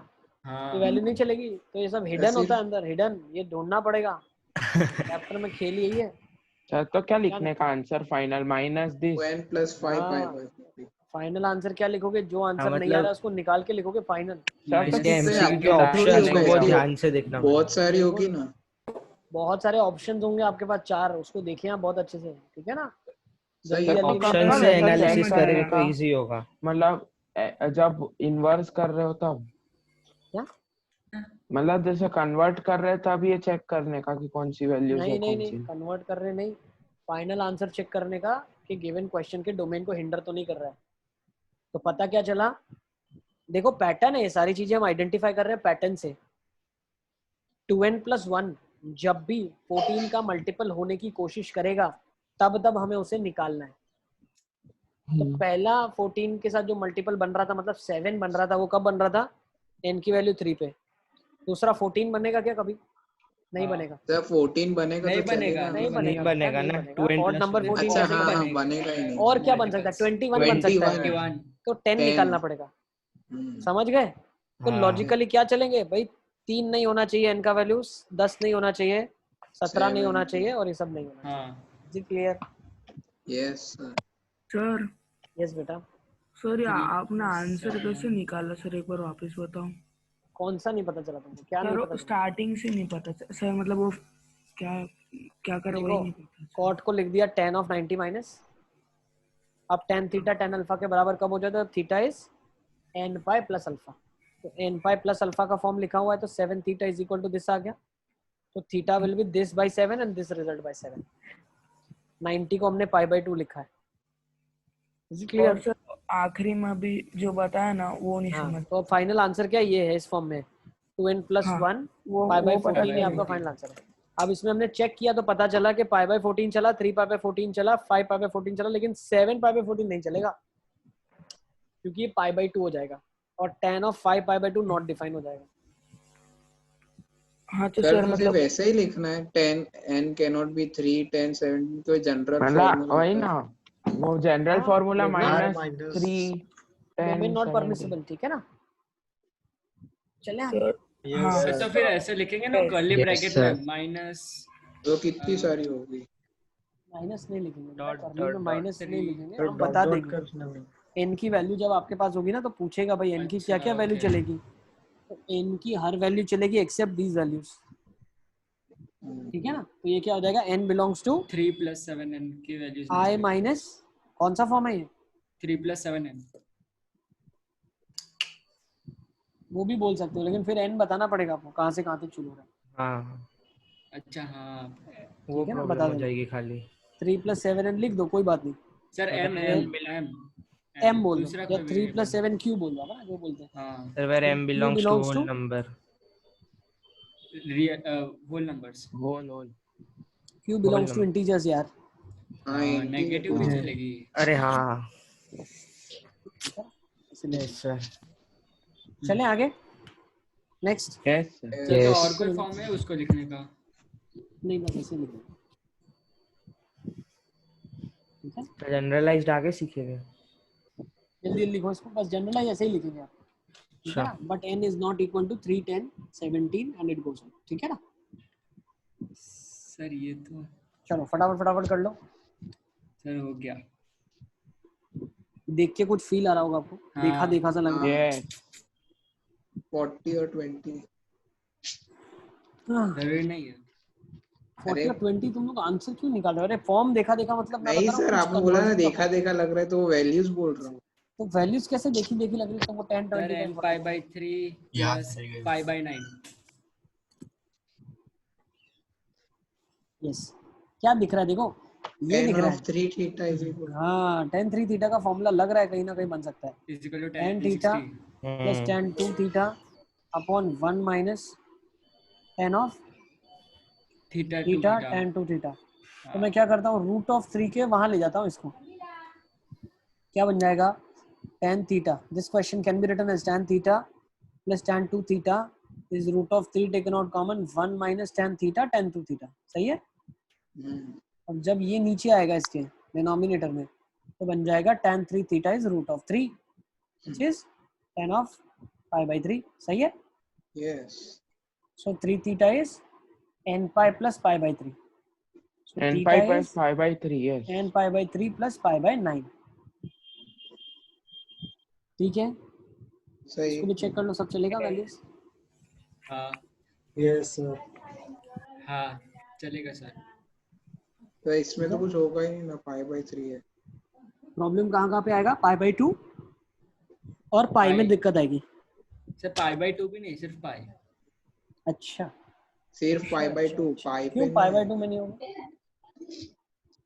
Speaker 6: हाँ
Speaker 2: ये वैल्यू नहीं चलेगी, तो ये सब हिडन होता है अंदर, हिडन, ये ढूंढना पड़ेगा, चैप्टर में खेल यही है।
Speaker 8: सर तो क्या लिखने का answer final, minus this
Speaker 1: 2n plus 5 pi
Speaker 2: हाँ,
Speaker 1: by 14।
Speaker 2: फाइनल आंसर क्या लिखोगे, जो आंसर नहीं आ
Speaker 4: मतलब
Speaker 2: रहा उसको निकाल के लिखोगे फाइनल।
Speaker 8: सर तो
Speaker 4: इसके
Speaker 1: इससे
Speaker 4: एमसीक्यू के
Speaker 1: अपडेट थोड़ी
Speaker 4: ऑप्शंस
Speaker 1: होगा
Speaker 4: को बहुत
Speaker 1: इसकी,
Speaker 4: ध्यान से देखना
Speaker 1: बहुत सारी होगी
Speaker 2: बिल्कुल।
Speaker 1: ना।
Speaker 2: बहुत सारे ऑप्शंस होंगे आपके पास, 4, उसको देखिए आप बहुत अच्छे से, ठीक है ना।
Speaker 1: सही
Speaker 2: जल्दी
Speaker 1: है।
Speaker 2: जल्दी
Speaker 4: ऑप्शन
Speaker 2: नहीं
Speaker 4: से
Speaker 8: ऐसा
Speaker 4: एनालिसिस
Speaker 8: चेक
Speaker 4: करेंगे
Speaker 8: करने
Speaker 4: तो
Speaker 8: का,
Speaker 4: इजी होगा।
Speaker 8: मतलब जब इन्वर्स कर रहे हो तब,
Speaker 2: क्या,
Speaker 8: मतलब जैसे कन्वर्ट कर रहे हैं तब ये चेक करने का कि कौन सी वैल्यूज है
Speaker 2: नहीं नहीं
Speaker 8: कौन
Speaker 2: नहीं,
Speaker 8: सी।
Speaker 2: कन्वर्ट कर रहे नहीं, फाइनल आंसर चेक करने का कि गिवन क्वेश्चन के डोमेन को हिंडर तो नहीं कर रहा है। तो पता क्या चला, देखो पैटर्न है, ये सारी चीजें हम आइडेंटिफाई कर रहे हैं पैटर्न से। 2n प्लस 1 जब भी 14 का मल्टीपल होने की कोशिश करेगा, तब तब हमें उसे निकालना है। तो पहला 14 के साथ जो मल्टीपल बन रहा था, मतलब 7 बन रहा था, वो कब बन रहा था? n की वैल्यू 3 पे। दूसरा 14 बनेगा क्या कभी? नहीं बनेगा।
Speaker 1: सर 14 बनेगा
Speaker 6: नहीं
Speaker 1: तो
Speaker 6: बनेगा,
Speaker 1: चलेगा
Speaker 2: नहीं
Speaker 1: ना?
Speaker 2: बनेगा,
Speaker 4: बनेगा
Speaker 2: नहीं
Speaker 4: ना,
Speaker 2: बनेगा।
Speaker 4: 2n
Speaker 2: odd
Speaker 4: plus
Speaker 2: number
Speaker 4: 1।
Speaker 2: 14
Speaker 1: अच्छा
Speaker 2: कैसे
Speaker 1: हाँ हाँ
Speaker 2: बनेगा?
Speaker 1: बनेगा ही नहीं।
Speaker 2: और क्या बन सकता है? 21 बन सकता है।
Speaker 1: 21
Speaker 2: तो 10 निकालना पड़ेगा। समझ गए? तो
Speaker 4: हाँ।
Speaker 2: लॉजिकली क्या चलेंगे भाई? 3 नहीं होना चाहिए n का वैल्यूज, 10 नहीं होना चाहिए, 17 नहीं होना चाहिए, और ये सब नहीं होना चाहिए। जी clear?
Speaker 1: Yes sir.
Speaker 9: Sir
Speaker 2: yes बेटा।
Speaker 9: सर ये आपने आंसर कैसे निकाला सर, एक बार वापस बताओ।
Speaker 2: कौन सा नहीं पता चला तुमको? क्या नहीं पता
Speaker 9: सर
Speaker 2: चला?
Speaker 9: स्टार्टिंग से नहीं पता सर, मतलब वो क्या क्या कर वही
Speaker 2: देखो,
Speaker 9: नहीं पता।
Speaker 2: कॉट को लिख दिया tan of 90 माइनस। अब tan थीटा tan अल्फा के बराबर कब हो जाता है? Theta is n pi plus alpha. तो n पाई प्लस अल्फा का फॉर्म लिखा हुआ है, तो 7 theta is equal to this आ गया। तो theta will be this by 7 and this result by 7। 90 को हमने पाई बाय 2 लिखा है। इज इट
Speaker 9: और
Speaker 2: क्लियर?
Speaker 9: सर आखिरी में अभी जो बताया ना वो नहीं
Speaker 2: हाँ,
Speaker 9: समझ।
Speaker 2: तो फाइनल आंसर क्या ये है इस फॉर्म में? 2n प्लस
Speaker 9: हाँ,
Speaker 2: 1
Speaker 9: वो
Speaker 2: पाई बाय
Speaker 9: पता
Speaker 2: 14 ही
Speaker 9: चल
Speaker 2: आपका
Speaker 9: गया।
Speaker 2: फाइनल आंसर है। अब इसमें हमने चेक किया तो पता चला कि पाई बाय 14 चला, 3 पाई बाय 14 चला, 5 पाई बाय 14 चला, लेकिन 7 पाई बाय 14 नहीं चलेगा, क्योंकि ये पाई बाय 2 हो जाएगा और tan of 5 pi by 2 not define हो जाएगा।
Speaker 9: हाँ तो
Speaker 1: सर
Speaker 9: सर
Speaker 1: तो सिर्फ
Speaker 9: मतलब
Speaker 1: ऐसे ही लिखना है 10 n cannot be 3 10 17 तो जनरल
Speaker 8: मतलब
Speaker 1: फार्मूला
Speaker 8: वही ना, वो general formula -3
Speaker 2: domain
Speaker 8: 10
Speaker 2: not
Speaker 8: 17।
Speaker 2: Permissible, ठीक है ना? चले आगे।
Speaker 9: सर हाँ
Speaker 6: सर तो फिर ऐसे लिखेंगे ना कर्ली ब्रैकेट में माइनस,
Speaker 1: तो कितनी सारी होगी?
Speaker 2: माइनस नहीं लिखेंगे बेटा,
Speaker 6: डॉट
Speaker 2: कर्ली में
Speaker 6: डॉट
Speaker 2: माइनस
Speaker 6: डॉट
Speaker 2: नहीं लिखेंगे,
Speaker 12: तो
Speaker 2: हम
Speaker 12: डॉट
Speaker 2: बता
Speaker 12: डॉट
Speaker 2: देंगे।
Speaker 12: करना है।
Speaker 2: n की वैल्यू जब आपके पास होगी ना तो पूछेगा भाई n की क्या क्या वैल्यू
Speaker 6: ओके।
Speaker 2: चलेगी, तो n की हर वैल्यू चलेगी एक्सेप्ट दीज वैल्यूज, ठीक है ना? तो ये क्या हो जाएगा? n बिलोंग्स टू
Speaker 6: 3 + 7n की वैल्यूज
Speaker 2: i माइनस, कौन सा फॉर्म है ये?
Speaker 6: 3 + 7n।
Speaker 2: वो भी बोल सकते हो, लेकिन फिर n बताना पड़ेगा आपको कहाँ से कहाँ तक शुरू हो रहा है।
Speaker 4: हाँ,
Speaker 6: अच्छा हाँ
Speaker 4: वो
Speaker 2: ठीक है ना,
Speaker 4: प्रॉब्लम
Speaker 2: बता
Speaker 4: हो
Speaker 2: देना।
Speaker 4: जाएगी खाली।
Speaker 2: 3 + 7n लिख दो, कोई बात नहीं।
Speaker 6: सर m
Speaker 4: अगर
Speaker 6: m
Speaker 2: m बोल दो,
Speaker 6: दूसरा
Speaker 2: या
Speaker 6: कोई
Speaker 2: 3 +
Speaker 6: वेरिएबल।
Speaker 2: 7 q बोल दो ना, जो बोलते हैं।
Speaker 6: हाँ
Speaker 4: sir where m
Speaker 2: q
Speaker 4: belongs to whole number,
Speaker 6: whole numbers.
Speaker 4: whole
Speaker 2: q belongs to
Speaker 4: number।
Speaker 2: Integers यार।
Speaker 6: हाँ नेगेटिव भी चलेगी।
Speaker 4: अरे हाँ,
Speaker 2: इसलिए
Speaker 4: यस सर।
Speaker 2: चलें आगे, नेक्स्ट।
Speaker 4: यस
Speaker 6: सर तो और कोई फॉर्म है उसको लिखने का?
Speaker 2: नहीं, बस ऐसे लिखें, ठीक है?
Speaker 4: जनरलाइज्ड आगे सीखेंगे।
Speaker 2: जल्दी लिखो इसको, बस जनरलाइज ऐसे ही लिखेंगे आप, ठीक है ना? But n is not equal to 3 10 17 and it goes on, ठीक है ना?
Speaker 6: सर ये तो
Speaker 2: चलो फटाफट कर लो।
Speaker 6: सर हो गया।
Speaker 2: देख के कुछ फील आ रहा होगा आपको,
Speaker 6: हाँ।
Speaker 2: देखा सा लग रहा है।
Speaker 1: 40 और 20
Speaker 6: जरूरी नहीं है।
Speaker 2: 40 और 20 तुम लोग आंसर क्यों निकाल रहे हो? अरे फॉर्म देखा मतलब मैं
Speaker 1: नहीं
Speaker 2: बता रहा हूँ
Speaker 1: सर,
Speaker 2: कुछ
Speaker 1: आपने बोला ना
Speaker 2: conversion का
Speaker 1: देखा लग रहा है तो वो वैल्यूज बोल रहा हूँ।
Speaker 2: तो वैल्यूज कैसे देखी लग रही है तुमको? 10
Speaker 6: सर
Speaker 2: 20
Speaker 6: n π/3 + π/9।
Speaker 2: यस, क्या दिख रहा है? देखो ये दिख रहा है
Speaker 1: 3 थीटा इज इक्वल,
Speaker 2: हाँ, tan 3 थीटा का फॉर्मूला लग रहा है कहीं ना कहीं बन सकता है।
Speaker 6: =
Speaker 2: tan
Speaker 6: 10
Speaker 2: theta
Speaker 6: 60
Speaker 2: plus tan 2 theta upon 1 minus tan of
Speaker 6: theta
Speaker 2: theta tan 2 theta. तो मैं क्या करता हूँ, √3 के वहां ले जाता हूँ इसको, क्या बन जाएगा? tan theta, this question can be written as tan theta plus tan 2 theta is √3 taken out common 1 minus tan theta tan 2 theta. सही है? अब जब ये नीचे आएगा इसके डिनोमिनेटर में तो बन जाएगा tan 3 theta is √3 which is tan of π/3। सही है?
Speaker 1: Yes.
Speaker 2: So 3 theta is n pi plus π/3। So
Speaker 8: n
Speaker 2: theta
Speaker 8: pi plus
Speaker 2: is
Speaker 8: π/3, yes।
Speaker 2: n π/3 plus π/9। ठीक है,
Speaker 1: सही।
Speaker 2: इसको भी चेक कर लो, सब चलेगा वैल्यूज?
Speaker 6: हाँ
Speaker 12: यस सर।
Speaker 6: हाँ चलेगा सर।
Speaker 1: तो इसमें तो कुछ होगा ही नहीं ना, π/3 है।
Speaker 2: प्रॉब्लम कहाँ पे आएगा? π/2 और पाई में दिक्कत आएगी।
Speaker 6: सर π/2 भी नहीं, सिर्फ पाई।
Speaker 2: अच्छा,
Speaker 1: सिर्फ π/2, पाई पे
Speaker 2: क्यों
Speaker 1: नहीं
Speaker 2: π/2 में नहीं होगा?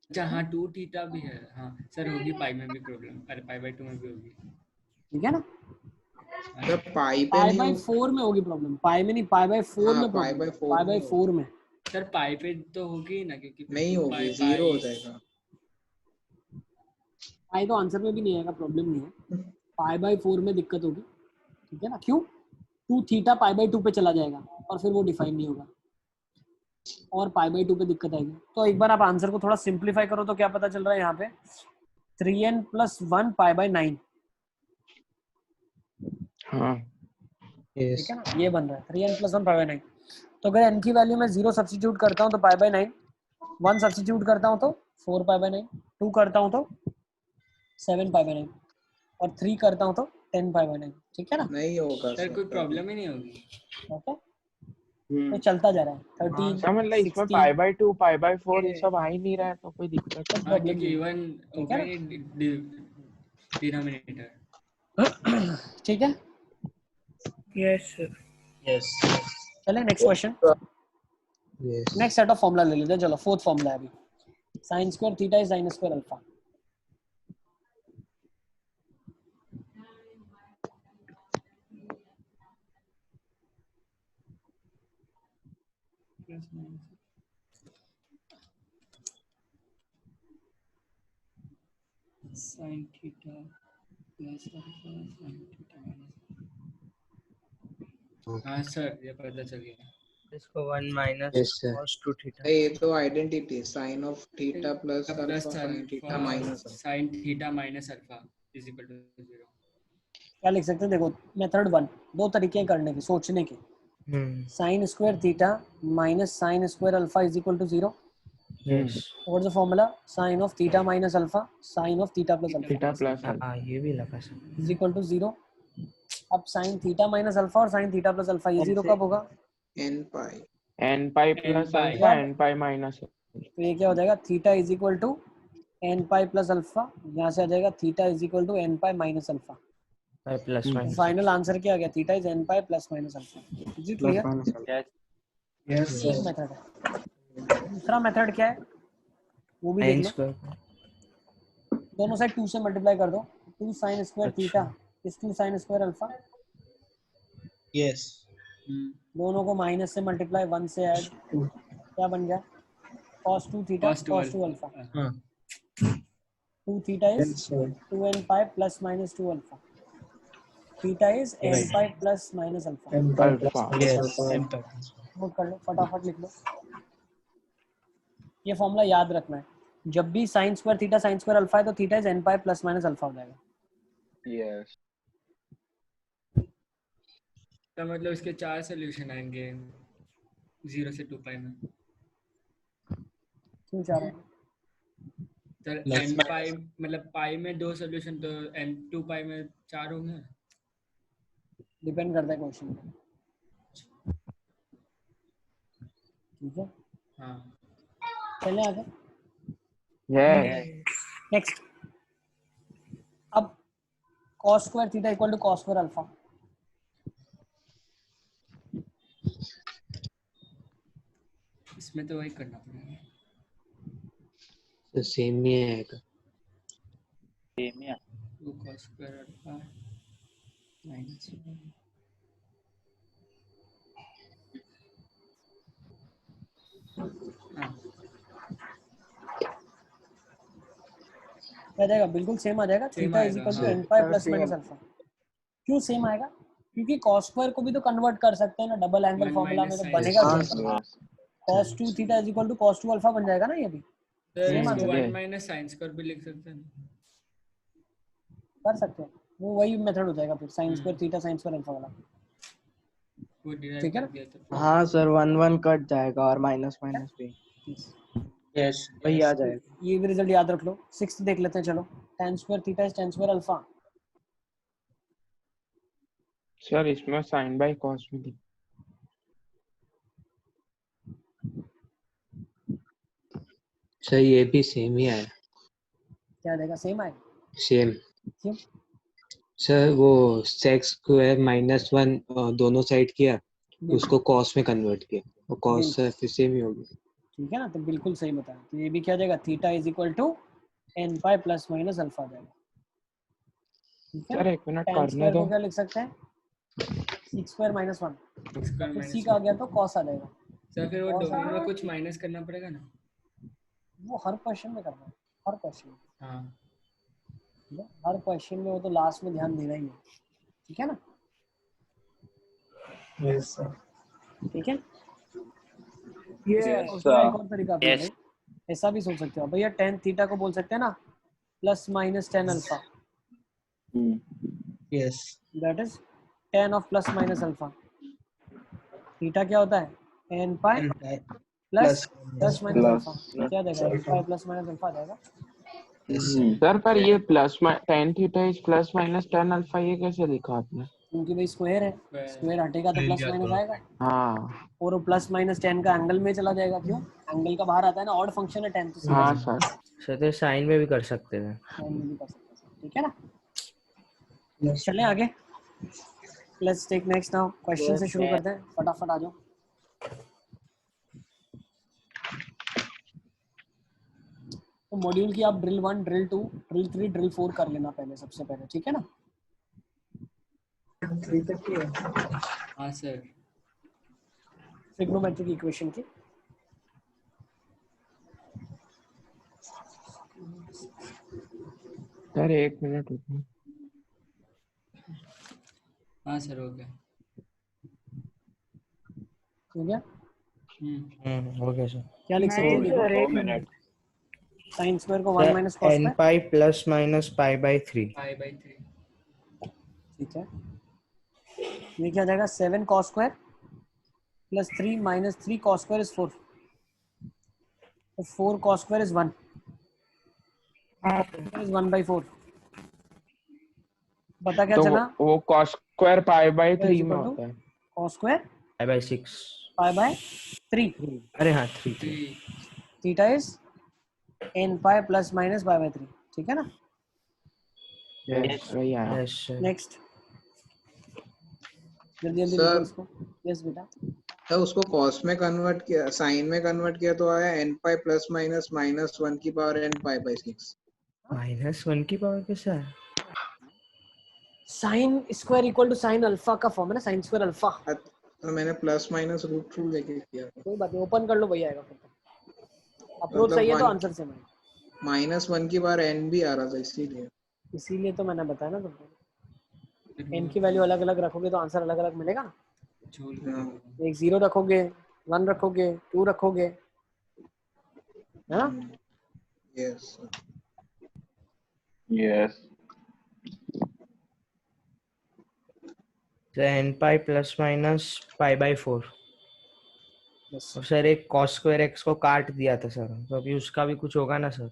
Speaker 6: अच्छा हाँ 2 थीटा भी है। हाँ सर होगी पाई में भी प्रॉब्लम, अरे π/2 में भी होगी।
Speaker 2: ठीक है ना?
Speaker 1: जब पाई पे नहीं हो,
Speaker 2: π/4 में होगी प्रॉब्लम, पाई में नहीं, π/4 में प्रॉब्लम, π/4 में।
Speaker 6: सर पाई पे तो होगी ना, क्योंकि
Speaker 1: नहीं होगी, 0 हो जाएगा।
Speaker 2: आई तो आंसर में भी नहीं आएगा, प्रॉब्लम नहीं है। पाई बाय 4 में दिक्कत होगी, ठीक है ना? क्यों? 2 थीटा पाई बाय 2 पे चला जाएगा और फिर वो डिफाइन नहीं होगा और पाई बाय 2 पे दिक्कत आएगी। तो एक बार आप आंसर को थोड़ा सिंप्लीफाई करो तो क्या पता चल रहा है यहाँ पे 3n + 1 पाई बाय 9।
Speaker 8: हाँ
Speaker 2: ठीक है ना, ये बन रहा है 3n + 1 पाई बाय 9। तो अगर n की वैल्यू में 0 सब्स्टिट्यूट करता हूँ तो पाई बाय 9, 1 सब्स्टिट्यूट करता हूँ तो 4 पाई बाय 9, 2 करता हूँ तो 7 पाई बाय 9 और 3 करता हूँ तो 10 पाई बाय 9। ठीक है ना?
Speaker 1: नहीं होगा
Speaker 6: सर कोई प्रॉब्लम ही नहीं होगी।
Speaker 2: ओके, तो चलता जा रहा है 13,
Speaker 8: सर मतलब इसमें
Speaker 2: 16,
Speaker 8: पाई बाय 2 पाई बाय 4 ये सब आ ही नहीं रहा है तो कोई दिक्कत
Speaker 2: कोई
Speaker 6: हाँ,
Speaker 2: प्रॉब्लम
Speaker 6: क्योंकि
Speaker 2: नहीं
Speaker 6: इवन
Speaker 2: है।
Speaker 6: होगा ही डिनोमिनेटर।
Speaker 2: ठीक है,
Speaker 9: यस सर।
Speaker 3: यस।
Speaker 2: चले next question. Next set of formula ले लेते हैं। चलो फोर्थ फॉर्मूला है अभी, sin square theta is sin square alpha.
Speaker 6: sin theta plus alpha sin theta minus. हाँ सर ये पता चल गया।
Speaker 4: इसको 1 माइनस cos 2 थीटा।
Speaker 1: ये तो identity sin of theta plus alpha sin theta minus
Speaker 6: sin theta minus alpha is equal to 0।
Speaker 2: क्या लिख सकते हैं? देखो मेथड 1, दो तरीके करने के, सोचने के। sin square theta minus sin square alpha is equal to 0।
Speaker 4: Yes.
Speaker 2: What is the formula? sin of theta minus alpha sin of theta plus
Speaker 8: theta
Speaker 2: alpha
Speaker 8: plus
Speaker 4: हाँ ये भी लगा सर।
Speaker 2: Is equal to 0। अब sin थीटा माइनस अल्फा और sin थीटा प्लस अल्फा, ये 0 कब होगा?
Speaker 1: n pi
Speaker 8: n pi plus alpha n pi minus.
Speaker 2: तो ये क्या हो जाएगा? Theta is equal to n pi plus alpha, यहाँ से आ जाएगा theta is equal to n pi minus alpha.
Speaker 4: Plus minus.
Speaker 2: Final answer क्या आ गया? Theta is n pi plus minus alpha. Is it clear?
Speaker 6: Yes
Speaker 2: एक मेथड है। दूसरा मेथड क्या है वो भी देख लो। दोनों साइड 2 से मल्टीप्लाई कर दो। 2 sin square theta is 2 sin square alpha.
Speaker 3: Yes.
Speaker 2: दोनों को माइनस से मल्टीप्लाई 1 से ऐड, क्या बन गया? cos 2 theta cos 2 alpha. 2 theta is 2n pi plus minus 2 alpha. Theta is n pi plus minus alpha. Note कर लो, फटाफट लिख लो। ये फॉर्मूला याद रखना है, जब भी sin square theta sin square alpha है तो theta is n pi plus minus alpha हो जाएगा।
Speaker 8: यस।
Speaker 6: तो मतलब इसके 4 सॉल्यूशन आएंगे 0 से 2 पाई में।
Speaker 2: क्यों 4 है?
Speaker 6: सर n पाई मतलब पाई में 2 सॉल्यूशन तो n 2 पाई में 4 होंगे।
Speaker 2: डिपेंड करता है क्वेश्चन पे। ठीक है,
Speaker 6: हाँ
Speaker 2: चलें आगे। नेक्स्ट, अब cos square theta equal to cos square alpha.
Speaker 6: इसमें तो वही करना पड़ेगा।
Speaker 11: तो सेम ही आएगा।
Speaker 13: सेम ही
Speaker 6: 2 cos स्क्वायर अल्फा माइनस
Speaker 2: आ जाएगा, बिल्कुल सेम आ जाएगा। Theta is equal to n pi plus minus alpha. क्यों सेम आएगा? क्योंकि cos स्क्वायर को भी तो कन्वर्ट कर सकते हैं ना, डबल एंगल फॉर्मूला में तो बनेगा क्या? cos 2 theta is equal to cos 2 alpha बन जाएगा ना, ये भी सेम
Speaker 6: इसको
Speaker 2: आंसर
Speaker 6: 1 माइनस sin स्क्वायर भी लिख सकते हैं।
Speaker 2: कर सकते हैं, वो वही मेथड हो जाएगा फिर, sin square theta sin square alpha वाला। ठीक है ना?
Speaker 5: हाँ सर, 1 1 कट जाएगा और माइनस माइनस भी
Speaker 3: यस
Speaker 5: वही आ जाएगा।
Speaker 2: ये भी रिजल्ट याद रख लो। 6 देख लेते हैं, चलो। tan square theta is tan square alpha.
Speaker 8: Sir इसमें sin बाय cos में दी।
Speaker 11: सर ये भी सेम ही आया।
Speaker 2: क्या देगा? सेम आएगा।
Speaker 11: सेम।
Speaker 2: क्यों?
Speaker 11: सर वो sec स्क्वायर -1 दोनों साइड किया, उसको cos में कन्वर्ट किया और cos सर फिर सेम ही होगी।
Speaker 2: ठीक है ना, तो बिल्कुल सही बताया। तो ये भी क्या जाएगा? Theta is equal to n pi plus minus alpha जाएगा। ठीक है,
Speaker 8: सर एक मिनट
Speaker 2: tan
Speaker 8: करने
Speaker 2: स्क्वायर
Speaker 8: दो।
Speaker 2: को क्या लिख सकते हैं? sec square minus 1। फिर c का आ गया तो cos आ जाएगा।
Speaker 6: सर फिर वो डोमेन में कुछ माइनस करना पड़ेगा ना?
Speaker 2: वो हर क्वेश्चन में करना है, हर क्वेश्चन में।
Speaker 6: हाँ
Speaker 2: हर क्वेश्चन में वो तो लास्ट में ध्यान देना ही है, ठीक है ना?
Speaker 12: Yes sir.
Speaker 2: ठीक है।
Speaker 9: Yes,
Speaker 2: उसका एक और तरीका भी है
Speaker 13: Yes.
Speaker 2: भाई, ऐसा भी सोच सकते हो भैया, टेन थीटा को बोल सकते हैं ना plus minus tan alpha,
Speaker 12: yes
Speaker 2: that is tan of plus minus alpha. Theta क्या होता है? N pi plus plus minus alpha, क्या देगा? N pi plus minus alpha आ जाएगा।
Speaker 8: सर पर ये plus tan theta is plus minus tan alpha, ये कैसे लिखा आपने?
Speaker 2: क्योंकि भाई स्क्वायर है, स्क्वायर हटेगा तो प्लस माइनस आएगा,
Speaker 8: हाँ
Speaker 2: और वो प्लस माइनस टेन का एंगल में चला जाएगा। क्यों? एंगल का बाहर आता है ना, ऑड फंक्शन है टेन, तो सीधा
Speaker 8: हाँ
Speaker 2: सीधा
Speaker 8: सर।
Speaker 4: सर साइन में भी कर सकते हैं।
Speaker 2: साइन में भी कर सकते हैं, ठीक है ना? चलें आगे, let's take next now. Question से शुरू करते हैं, फटाफट आ जाओ। तो मॉड्यूल की आप ड्रिल 1, ड्रिल 2, ड्रिल 3, ड्रिल 4 कर लेना पहले, सबसे पहले, ठीक है ना?
Speaker 12: 3 तक की है।
Speaker 6: हाँ सर।
Speaker 2: ट्रिग्नोमेट्रिक इक्वेशन की।
Speaker 8: सर एक मिनट रुको।
Speaker 6: हाँ सर हो गया।
Speaker 2: हो गया?
Speaker 4: हो गया सर।
Speaker 2: क्या लिख सकते
Speaker 9: नहीं
Speaker 2: हो?
Speaker 9: सर, एक मिनट।
Speaker 2: साइन स्क्वायर को 1 minus cos
Speaker 4: n
Speaker 2: square,
Speaker 4: pi plus minus pi by 3।
Speaker 6: पाई/3।
Speaker 2: ठीक है। ये क्या हो जाएगा? 7 cos square plus 3 minus 3 cos square is 4, तो 4 कॉस स्क्वायर इज 1, इज 1/4। पता क्या
Speaker 8: तो
Speaker 2: चला?
Speaker 8: वो cos स्क्वायर पाई बाई 3 में
Speaker 2: इक्वल टू
Speaker 8: होता है।
Speaker 2: Cos square
Speaker 4: pi by 6।
Speaker 2: Pi by 3,
Speaker 4: अरे हाँ 3।
Speaker 2: Theta is n pi plus minus pi by 3, ठीक है ना?
Speaker 8: यस वही आया।
Speaker 2: नेक्स्ट, जल्दी जल्दी
Speaker 1: Sir.
Speaker 2: लिखो इसको। यस बेटा।
Speaker 1: तो उसको कॉस में कन्वर्ट किया, साइन में कन्वर्ट किया तो आया n pi plus minus minus 1 की पावर n पाई बाई 6।
Speaker 4: -1 की पावर कैसा है?
Speaker 2: Sine square equal to sine alpha का फॉर्म है ना, साइन स्क्वायर अल्फा।
Speaker 1: तो मैंने प्लस माइनस रूट रूल लेके किया।
Speaker 2: कोई बात नहीं, ओपन कर लो, वही आएगा फिर। अप्रोच सही है तो आंसर सेम है।
Speaker 1: -1 की बार n भी आ रहा था,
Speaker 2: इसीलिए तो मैंने बताया ना तुमको, n की वैल्यू अलग अलग रखोगे तो आंसर अलग अलग मिलेगा ना। एक 0 रखोगे, 1 रखोगे, 2 रखोगे, है ना?
Speaker 1: Yes
Speaker 8: yes.
Speaker 4: तो n pi plus minus pi by 4। और सर एक कॉस स्क्वायर एक्स को काट दिया था सर, तो अभी उसका भी कुछ होगा ना सर?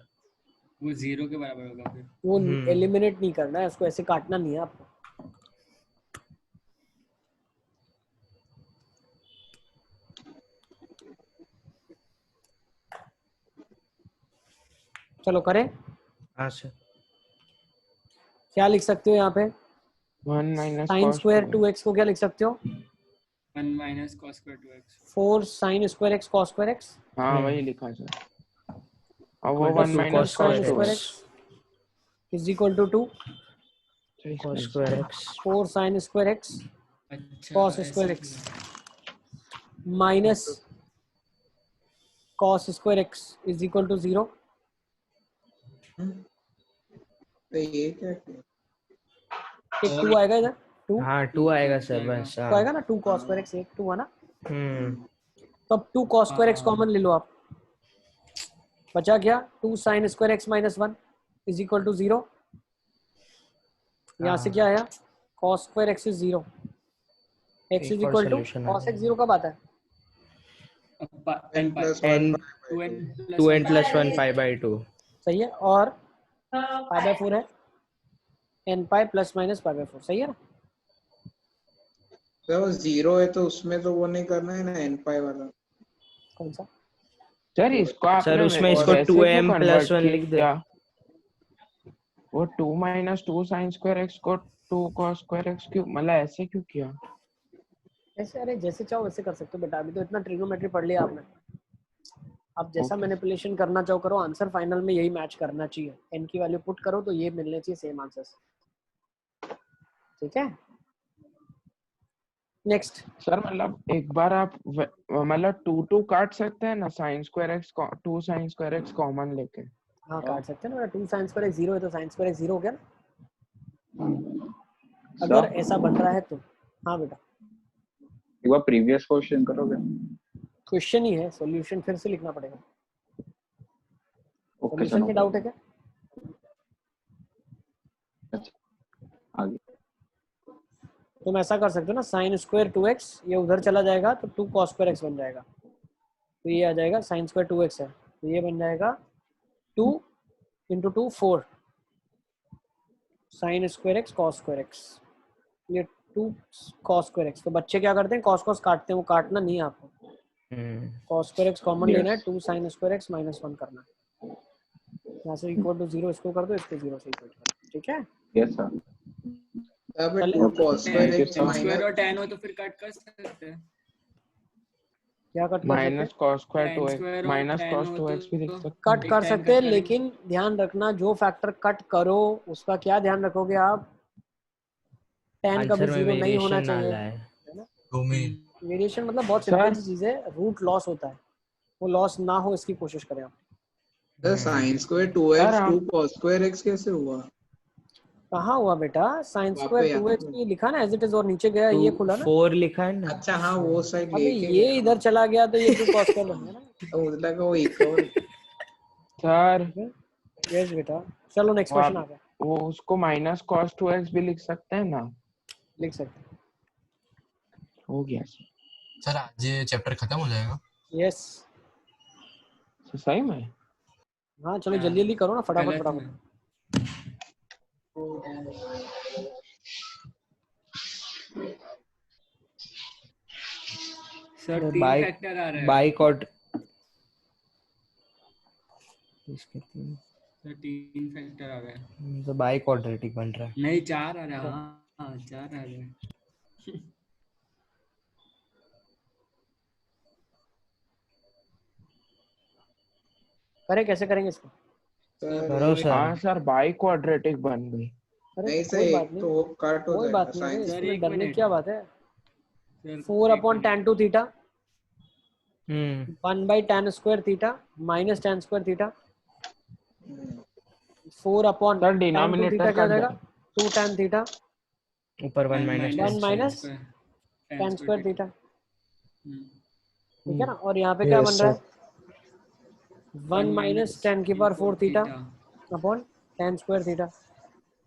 Speaker 6: वो 0 के बराबर होगा फिर।
Speaker 2: वो एलिमिनेट नहीं करना है उसको, ऐसे काटना नहीं है आपको। चलो करें।
Speaker 4: हाँ सर।
Speaker 2: क्या लिख सकते हो यहाँ पे?
Speaker 8: 1 माइनस
Speaker 2: साइन स्क्वायर 2x को क्या लिख सकते हो?
Speaker 6: 1 minus cos square 2x।
Speaker 2: 4 sine square x cos square x।
Speaker 8: हाँ वही लिखा सर। और वो 1 minus
Speaker 2: cos square x is equal to 2
Speaker 4: cos square x
Speaker 2: 4 sine square x cos square x minus cos square x is equal to 0।
Speaker 1: तो ये क्या किया?
Speaker 2: एक 2 आएगा इधर, 2।
Speaker 4: हाँ 2 आएगा सर बस।
Speaker 2: 2 आएगा ना, 2 cos स्क्वायर x, एक 2 है ना। तो अब 2 cos स्क्वायर x कॉमन ले लो आप, बचा क्या? 2 sine square x minus 1 is equal to 0। यहाँ से क्या आया? cos square x is 0, x is equal to cos x 0 कब आता है?
Speaker 6: n
Speaker 1: plus
Speaker 4: 2n plus 1 pi by 2।
Speaker 2: सही है। और पाई बाय 4 है, n pi plus minus pi by 4, सही है ना?
Speaker 1: तो 0 है तो उसमें तो वो नहीं करना है ना, n पाई वाला।
Speaker 2: कौन सा?
Speaker 8: सर इसको आपने
Speaker 4: सर उसमें इसको
Speaker 8: वैसे क्यों
Speaker 4: 2m
Speaker 8: convert
Speaker 4: प्लस 1 लिख दे।
Speaker 8: किया? वो 2 माइनस 2 साइन स्क्वायर एक्स को 2 cos स्क्वायर एक्स क्यों, मतलब ऐसे क्यों किया?
Speaker 2: ऐसे, अरे जैसे चाहो वैसे कर सकते हो बेटा, अभी तो इतना ट्रिग्नोमेट्री पढ़ लिया आपने। आप जैसा मैनिपुलेशन करना चाहो करो, आंसर फाइनल में यही मैच करना चाहिए। n की वैल्यू पुट करो तो ये मिलने चाहिए सेम आंसर्स, ठीक है? नेक्स्ट
Speaker 8: सर मतलब एक बार आप मतलब 2 काट सकते हैं ना, sine square x 2 sine square x common लेके।
Speaker 2: हाँ काट सकते हैं ना, 2 sin square x 0 है तो sin square x 0 हो गया ना, अगर ऐसा बन रहा है तो। हाँ बेटा
Speaker 8: एक बार प्रीवियस क्वेश्चन करोगे?
Speaker 2: क्वेश्चन ही है, सॉल्यूशन फिर से लिखना पड़ेगा।
Speaker 8: ओके
Speaker 2: सॉल्यूशन में डाउट है क्या?
Speaker 8: आगे
Speaker 2: तुम ऐसा कर सकते हो ना, sin स्क्वायर 2x ये उधर चला जाएगा तो 2 cos square x बन जाएगा, तो ये आ जाएगा sin स्क्वायर 2x है तो ये बन जाएगा 2 into 2 4 sin square x cos square x, ये 2 cos स्क्वायर x। तो बच्चे क्या करते हैं, cos cos काटते हैं, वो काटना नहीं है आपको, cos स्क्वायर x कॉमन लेना है, 2 sin स्क्वायर x माइनस 1 करना है, यहाँ से इक्वल टू 0 इसको कर दो, इसको 0 से इक्वल कर दो, ठीक है?
Speaker 8: Yes sir.
Speaker 1: अब 2 cos square x
Speaker 6: स्क्वायर और
Speaker 1: minus
Speaker 6: tan हो तो फिर कट कर सकते हैं।
Speaker 2: क्या कट कर सकते
Speaker 8: minus cos square
Speaker 6: tan
Speaker 8: 2x
Speaker 6: square और
Speaker 8: माइनस
Speaker 6: tan
Speaker 8: cos
Speaker 6: हो
Speaker 8: 2x भी लिख
Speaker 6: तो
Speaker 8: सकते
Speaker 2: कट
Speaker 8: हैं।
Speaker 2: कर
Speaker 6: tan
Speaker 2: सकते हैं,
Speaker 6: कट करेंगे।
Speaker 2: लेकिन ध्यान रखना जो फैक्टर कट करो उसका क्या ध्यान रखोगे आप, tan कभी
Speaker 4: आंसर में
Speaker 2: 0 नहीं होना
Speaker 4: वेरिएशन ना
Speaker 2: चाहिए,
Speaker 4: लाए।
Speaker 2: है ना?
Speaker 7: डोमेन
Speaker 2: वेरिएशन मतलब बहुत
Speaker 8: सर
Speaker 2: सिंपल सी चीज है, रूट लॉस होता है, वो लॉस ना हो इसकी कोशिश करें आप।
Speaker 1: the sin square 2x 2 cos square x कैसे हुआ?
Speaker 2: कहाँ हुआ बेटा, sin स्क्वायर
Speaker 1: यहाँ
Speaker 2: 2x
Speaker 1: पे
Speaker 2: ये लिखा ना एज इट इज, और नीचे गया ये खुला ना,
Speaker 4: 4 लिखा है ना।
Speaker 1: अच्छा हाँ वो साइड
Speaker 2: अबे
Speaker 1: लेके
Speaker 2: ये
Speaker 1: गया
Speaker 2: इधर चला गया तो ये 2 cos स्क्वायर बन गया ना।
Speaker 1: तो मुझे लगा वो एक और
Speaker 8: सर
Speaker 2: यस बेटा, चलो नेक्स्ट
Speaker 8: वो
Speaker 2: क्वेश्चन आ
Speaker 8: आप
Speaker 2: गया,
Speaker 8: वो उसको माइनस cos 2x भी लिख सकते हैं ना?
Speaker 2: लिख सकते हैं।
Speaker 8: हो गया
Speaker 7: सर आज ये चैप्टर खत्म हो जाएगा?
Speaker 2: यस
Speaker 8: सर सही में?
Speaker 2: हाँ चलो जल्दी जल्दी करो ना, फटाफट
Speaker 6: गलत
Speaker 2: फटाफट।
Speaker 6: में। सर 3
Speaker 4: बाई
Speaker 6: फैक्टर आ रहा है।
Speaker 4: बाई क्वाड इसके 3
Speaker 6: सर 3 फैक्टर आ रहा है।
Speaker 4: तो बाई क्वाड्रेटिक बन रहा है।
Speaker 6: नहीं 4 आ रहा है। हाँ 4 आ रहा है।
Speaker 2: करें कैसे करेंगे इसको?
Speaker 4: करो सर।
Speaker 8: हाँ सर बाई क्वाड्रेटिक बन गई।
Speaker 2: अरे
Speaker 1: नहीं
Speaker 2: तो
Speaker 1: सर
Speaker 2: कोई बात
Speaker 1: एक
Speaker 2: नहीं,
Speaker 1: तो कट हो
Speaker 2: कोई
Speaker 1: जाएगा
Speaker 2: बात नहीं, अरे
Speaker 1: sin
Speaker 6: सर
Speaker 2: इसमें
Speaker 6: एक
Speaker 2: डरने की
Speaker 6: मिनट
Speaker 2: क्या बात है।
Speaker 6: Sir
Speaker 2: 4 upon tan 2 theta 1 by tan square theta minus tan square theta 4 upon
Speaker 8: sir
Speaker 2: tan 2
Speaker 8: denominator
Speaker 2: theta क्या हो
Speaker 8: कट
Speaker 2: जाएगा,
Speaker 8: जाए।
Speaker 2: 2 tan थीटा
Speaker 4: ऊपर 1
Speaker 2: 1 माइनस tan स्क्वायर थीटा, ठीक है ना? और यहाँ पे क्या बन रहा है, 1 माइनस tan की power 4 theta upon tan square theta.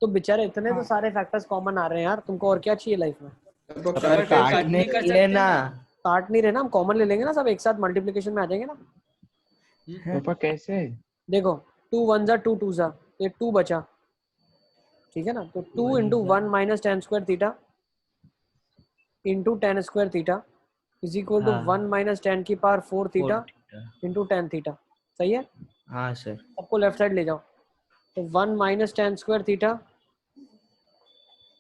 Speaker 2: तो बेचारे इतने तो सारे फैक्टर्स कॉमन आ रहे हैं यार, तुमको और क्या चाहिए लाइफ में?
Speaker 4: सर काटने लेना।
Speaker 2: काट नहीं रहे ना, हम कॉमन ले लेंगे ना, सब एक साथ मल्टीप्लिकेशन में आ जाएंगे ना।
Speaker 8: पापा कैसे?
Speaker 2: देखो 2 1 जा 2 2 जा, ये 2 बचा, ठीक है ना? तो 2 into 1 minus tan square theta into tan square theta is equal to 1 minus tan की power 4 theta into tan theta, सही है?
Speaker 4: हाँ सर।
Speaker 2: सबको लेफ्ट साइड ले जाओ, तो 1 minus tan square theta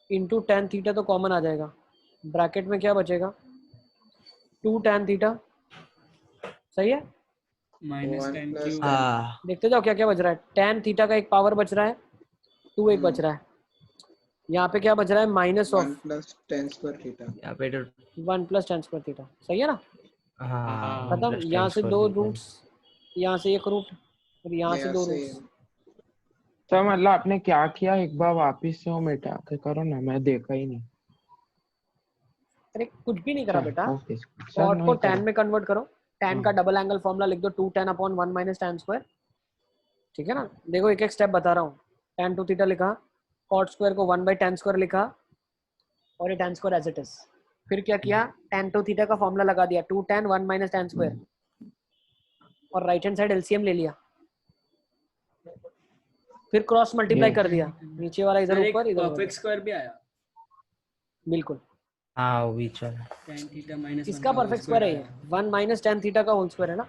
Speaker 2: into tan theta तो कॉमन आ जाएगा, ब्रैकेट में क्या बचेगा 2 tan थीटा, सही है?
Speaker 6: Minus 10 cube.
Speaker 2: देखते जाओ क्या क्या बच रहा है, tan थीटा का एक पावर बच रहा है, 2 एक बच रहा है, यहाँ पे क्या बच रहा है minus of
Speaker 1: 1 plus tan square theta
Speaker 4: यहाँ पे
Speaker 2: 1 प्लस tan स्क्वायर थीटा, सही है ना?
Speaker 4: हाँ
Speaker 2: खत्म, यहाँ से 2 रूट्स, यहाँ से 1 रूट और यहाँ से 2 रूट्स।
Speaker 8: सर मतलब आपने क्या किया, एक बार वापिस से वो मिटा के करो ना, मैं देखा ही नहीं।
Speaker 2: अरे कुछ भी नहीं करा बेटा,
Speaker 8: ओके
Speaker 2: कॉट को tan में कन्वर्ट करो, tan का डबल एंगल फॉर्मूला लिख दो 2 tan upon 1 minus tan square, ठीक है ना? देखो एक एक स्टेप बता रहा हूँ, tan 2 थीटा लिखा, कॉट स्क्वायर को 1 बाई tan स्क्वायर लिखा और ये tan square as it is. फिर क्या किया, tan 2 थीटा का फॉर्मूला लगा दिया 2 tan 1 माइनस tan स्क्वायर और राइट हैंड साइड एलसीएम ले लिया, फिर क्रॉस मल्टीप्लाई कर दिया, नीचे वाला इधर ऊपर इधर
Speaker 6: परफेक्ट स्क्वायर भी आया।
Speaker 2: बिल्कुल
Speaker 4: हाँ वो भी चल।
Speaker 6: tan थीटा माइनस
Speaker 2: इसका परफेक्ट स्क्वायर है, 1 माइनस tan थीटा का होल स्क्वायर है ना।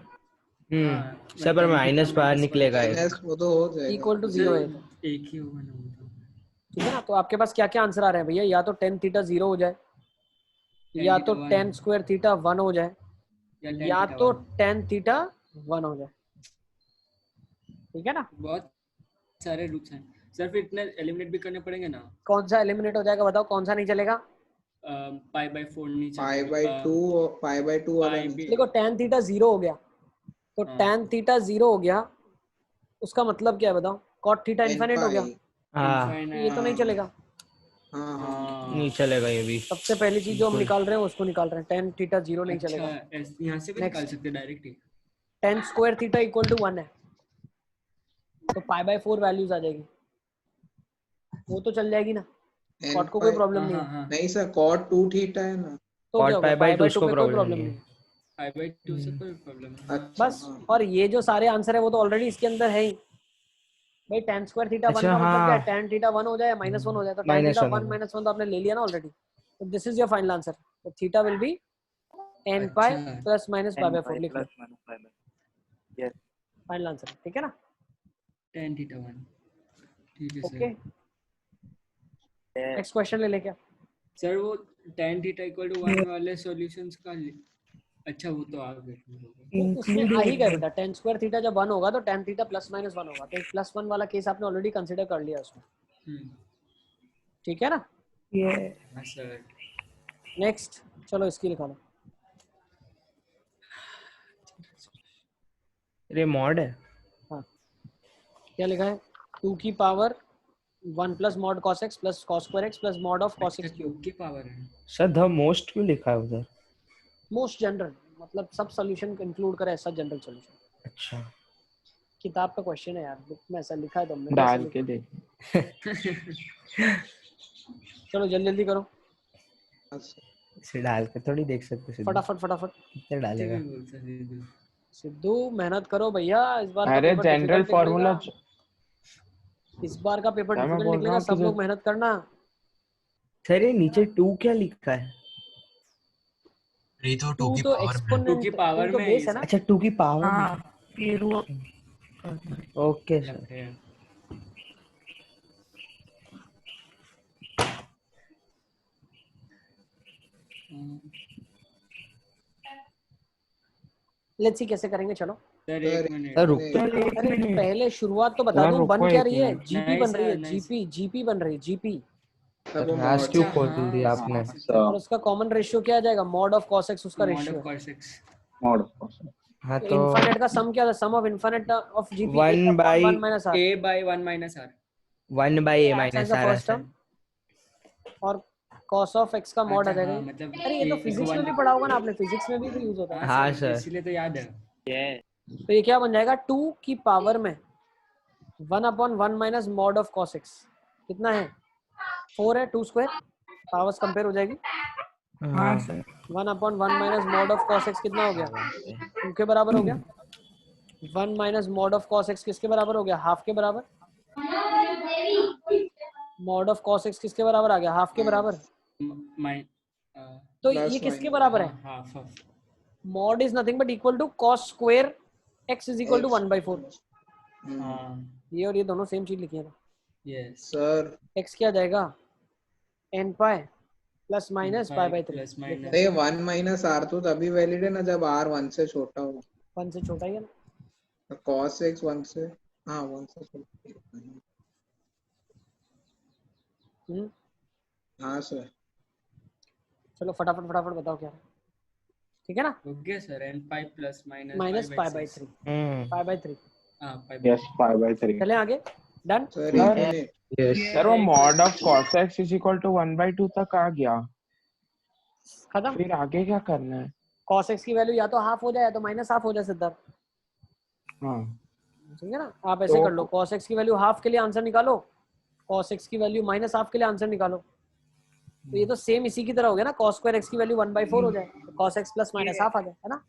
Speaker 4: सब पर माइनस बाहर निकलेगा
Speaker 1: वो तो हो जाएगा,
Speaker 2: इक्वल टू 0 है,
Speaker 6: एक ही होगा ना,
Speaker 2: ठीक है ना? तो आपके पास क्या क्या आंसर आ रहे हैं भैया, या तो tan थीटा 0 हो जाए, या तो tan स्क्वायर थीटा 1 हो जाए, या तो tan थीटा 1 हो जाए, ठीक है ना?
Speaker 6: बहुत सारे रूट्स हैं सर, फिर इतने एलिमिनेट भी करने पड़ेंगे ना।
Speaker 2: कौन सा एलिमिनेट हो जाएगा बताओ, कौन सा नहीं चलेगा?
Speaker 6: पाई बाय 4 नहीं
Speaker 1: पाई बाय 2 पाई बाय 2 वाला
Speaker 2: देखो tan थीटा 0 हो गया, तो tan थीटा 0 हो गया उसका मतलब क्या है बताओ? cot थीटा इनफाइनाइट हो गया,
Speaker 4: हाँ
Speaker 2: ये तो नहीं चलेगा।
Speaker 4: नहीं चलेगा ये भी।
Speaker 2: सबसे पहली चीज जो हम
Speaker 4: बिल्कुल।
Speaker 2: निकाल रहे हैं उसको निकाल रहे हैं, tan थीटा 0 नहीं
Speaker 6: अच्छा
Speaker 2: चलेगा।
Speaker 6: यहाँ से भी निकाल सकते हैं डायरेक्ट ही।
Speaker 2: tan square theta equal to 1 है, तो पाई बाय 4 वैल्यूज आ जाएगी, वो तो चल जाएगी ना, cot को कोई प्रॉब्लम नहीं है।
Speaker 1: नहीं सर cot 2 थीटा है ना,
Speaker 2: तो क्या होगा, पाई बाय 2 पे कोई
Speaker 4: प्रॉब्लम
Speaker 2: प्रॉब्लम
Speaker 4: नहीं
Speaker 2: नहीं है।
Speaker 6: पाई बाय 2 से कोई प्रॉब्लम नहीं।
Speaker 2: बस, और ये जो सारे आंसर है वो तो ऑलरेडी इसके अंदर है ही भाई। tan स्क्वायर थीटा 1 का मतलब क्या है, tan थीटा 1 हो जाए -1 हो जाए, तो tan थीटा 1 -1 तो आपने ले लिया ना ऑलरेडी, तो this is your final answer. तो theta will be n pi plus minus pi by 4 लिख लो,
Speaker 13: यस
Speaker 2: फाइनल आंसर, ठीक है ना?
Speaker 6: tan थीटा 1 ठीक है
Speaker 2: ओके,
Speaker 6: सर।
Speaker 2: नेक्स्ट क्वेश्चन ले ले क्या
Speaker 6: सर वो tan थीटा इक्वल टू 1 वाले सॉल्यूशंस का अच्छा वो तो आ गए,
Speaker 2: वो उसमें आ ही गए बेटा। tan स्क्वायर थीटा जब 1 होगा तो tan थीटा प्लस माइनस 1 होगा, तो +1 वाला केस आपने ऑलरेडी कंसीडर कर लिया उसमें, ठीक है ना?
Speaker 6: हाँ सर।
Speaker 2: नेक्स्ट चलो इसकी लिखा लो।
Speaker 4: ये मॉड है।
Speaker 2: हाँ, क्या लिखा है? 2 की power 1 plus mod cos x plus cos square x plus mod of cos x cube
Speaker 6: की पावर है
Speaker 4: सर द मोस्ट क्यों लिखा है उधर?
Speaker 2: मोस्ट जनरल, मतलब सब सॉल्यूशन को इंक्लूड करे ऐसा जनरल सॉल्यूशन।
Speaker 4: अच्छा,
Speaker 2: किताब का क्वेश्चन है यार, बुक में ऐसा लिखा है तुमने
Speaker 8: डाल के देख।
Speaker 2: चलो जल्दी जल्दी करो,
Speaker 4: इसे डाल के थोड़ी देख सकते सिद्धू।
Speaker 2: फटाफट फटाफट।
Speaker 4: कितने डालेगा?
Speaker 2: सिद्धू मेहनत करो भैया, इस बार का
Speaker 8: अरे
Speaker 2: पेपर
Speaker 8: जनरल
Speaker 2: डिफिकल्ट
Speaker 8: फॉर्मूला,
Speaker 2: निकलेगा। इस बार का पेपर
Speaker 8: मैं
Speaker 2: डिफिकल्ट
Speaker 8: बोल रहा
Speaker 2: निकलेगा,
Speaker 8: हूँ कि
Speaker 2: सब लोग मेहनत करना।
Speaker 4: सर ये नीचे 2 क्या लिखा है?
Speaker 7: 3 तो 2
Speaker 2: 2
Speaker 7: की
Speaker 2: तो
Speaker 7: पावर में।
Speaker 2: एक्सपोनेंट,
Speaker 6: 2 की पावर
Speaker 2: 2 तो
Speaker 6: में
Speaker 2: बेस है ना।
Speaker 4: अच्छा 2 की पावर
Speaker 9: हाँ फिर वो
Speaker 4: में। Okay sir.
Speaker 2: लेट्स सी कैसे करेंगे, चलो।
Speaker 6: सर एक मिनट
Speaker 4: सर रुक
Speaker 2: अरे पहले शुरुआत तो बता
Speaker 8: यार
Speaker 2: दूं,
Speaker 8: रुको
Speaker 2: बन क्या
Speaker 8: एक
Speaker 2: रही है?
Speaker 8: मिनट।
Speaker 2: जीपी बन रही है, जीपी जीपी बन रही है, जीपी।
Speaker 4: आज क्यों खोल दिया आपने?
Speaker 2: और उसका कॉमन रेशियो क्या आ जाएगा? मॉड ऑफ cos x उसका
Speaker 6: मॉड
Speaker 2: रेशियो
Speaker 6: ऑफ
Speaker 2: है।
Speaker 6: cos x
Speaker 10: मॉड ऑफ
Speaker 4: हाँ
Speaker 2: तो
Speaker 4: तो
Speaker 2: इनफाइनाइट का सम क्या था? Sum of infinite of GP
Speaker 4: 1 by
Speaker 2: 1 minus r,
Speaker 6: a by 1 minus r
Speaker 4: 1 by a
Speaker 2: x
Speaker 4: minus
Speaker 2: का
Speaker 4: r
Speaker 2: फर्स्ट
Speaker 4: है।
Speaker 2: टर्म और cos ऑफ x का मॉड आ
Speaker 6: अच्छा,
Speaker 2: जाएगा।
Speaker 6: हाँ, मतलब
Speaker 2: अरे ये तो
Speaker 6: एक
Speaker 2: फिजिक्स में
Speaker 6: one-
Speaker 2: भी पढ़ा होगा ना आपने, फिजिक्स में भी तो यूज होता है।
Speaker 4: हाँ सर।
Speaker 6: इसीलिए तो याद है।
Speaker 2: तो ये क्या बन जाएगा? 2 की पावर में 1/1 minus mod of cos x कितना है? 4 है, 2 स्क्वायर, पावर्स कंपेयर हो जाएगी।
Speaker 9: हाँ sir
Speaker 2: 1/1 minus mod of cos x कितना हो गया? 2 के बराबर हो गया। 1 minus mod of cos x किसके बराबर हो गया? हाफ के बराबर। मॉड ऑफ cos x किसके बराबर आ गया? हाफ के बराबर। तो ये किसके बराबर है?
Speaker 6: Half half
Speaker 2: mod is nothing but equal to cos square x is equal to 1/4। ये और ये दोनों सेम चीज लिखी है ना।
Speaker 6: यस
Speaker 1: सर
Speaker 2: x क्या जाएगा? n pi plus minus pi by 3।
Speaker 6: Plus minus
Speaker 1: ये 1 माइनस आर तो तभी वैलिड है ना जब आर 1 से छोटा हो।
Speaker 2: 1 से छोटा ही है ना।
Speaker 1: cos x 1 से, हाँ 1 से छोटा। हाँ सर।
Speaker 2: चलो फटाफट फटाफट बताओ क्या है, ठीक है ना?
Speaker 6: Okay sir n pi plus minus
Speaker 2: minus pi by 3, pi by 3।
Speaker 6: हां पाई
Speaker 8: यस 5/3।
Speaker 2: चले आगे, डन।
Speaker 8: सर वो mod of cos x is equal to 1/2 तक आ गया,
Speaker 2: खत्म।
Speaker 8: फिर आगे क्या करना है?
Speaker 2: cos x की वैल्यू या तो हाफ हो जाए या तो माइनस हाफ हो जाए सिद्धार्थ,
Speaker 8: हाँ
Speaker 2: ठीक है ना? आप ऐसे कर लो, cos x की वैल्यू हाफ के लिए आंसर निकालो, cos x की वैल्यू माइनस हाफ के लिए आंसर निकालो। तो ये तो सेम इसी की तरह हो गया ना, cos स्क्वायर x की वैल्यू 1/4 हो जाए तो cos x प्लस माइनस हाफ आ जाए, है ना?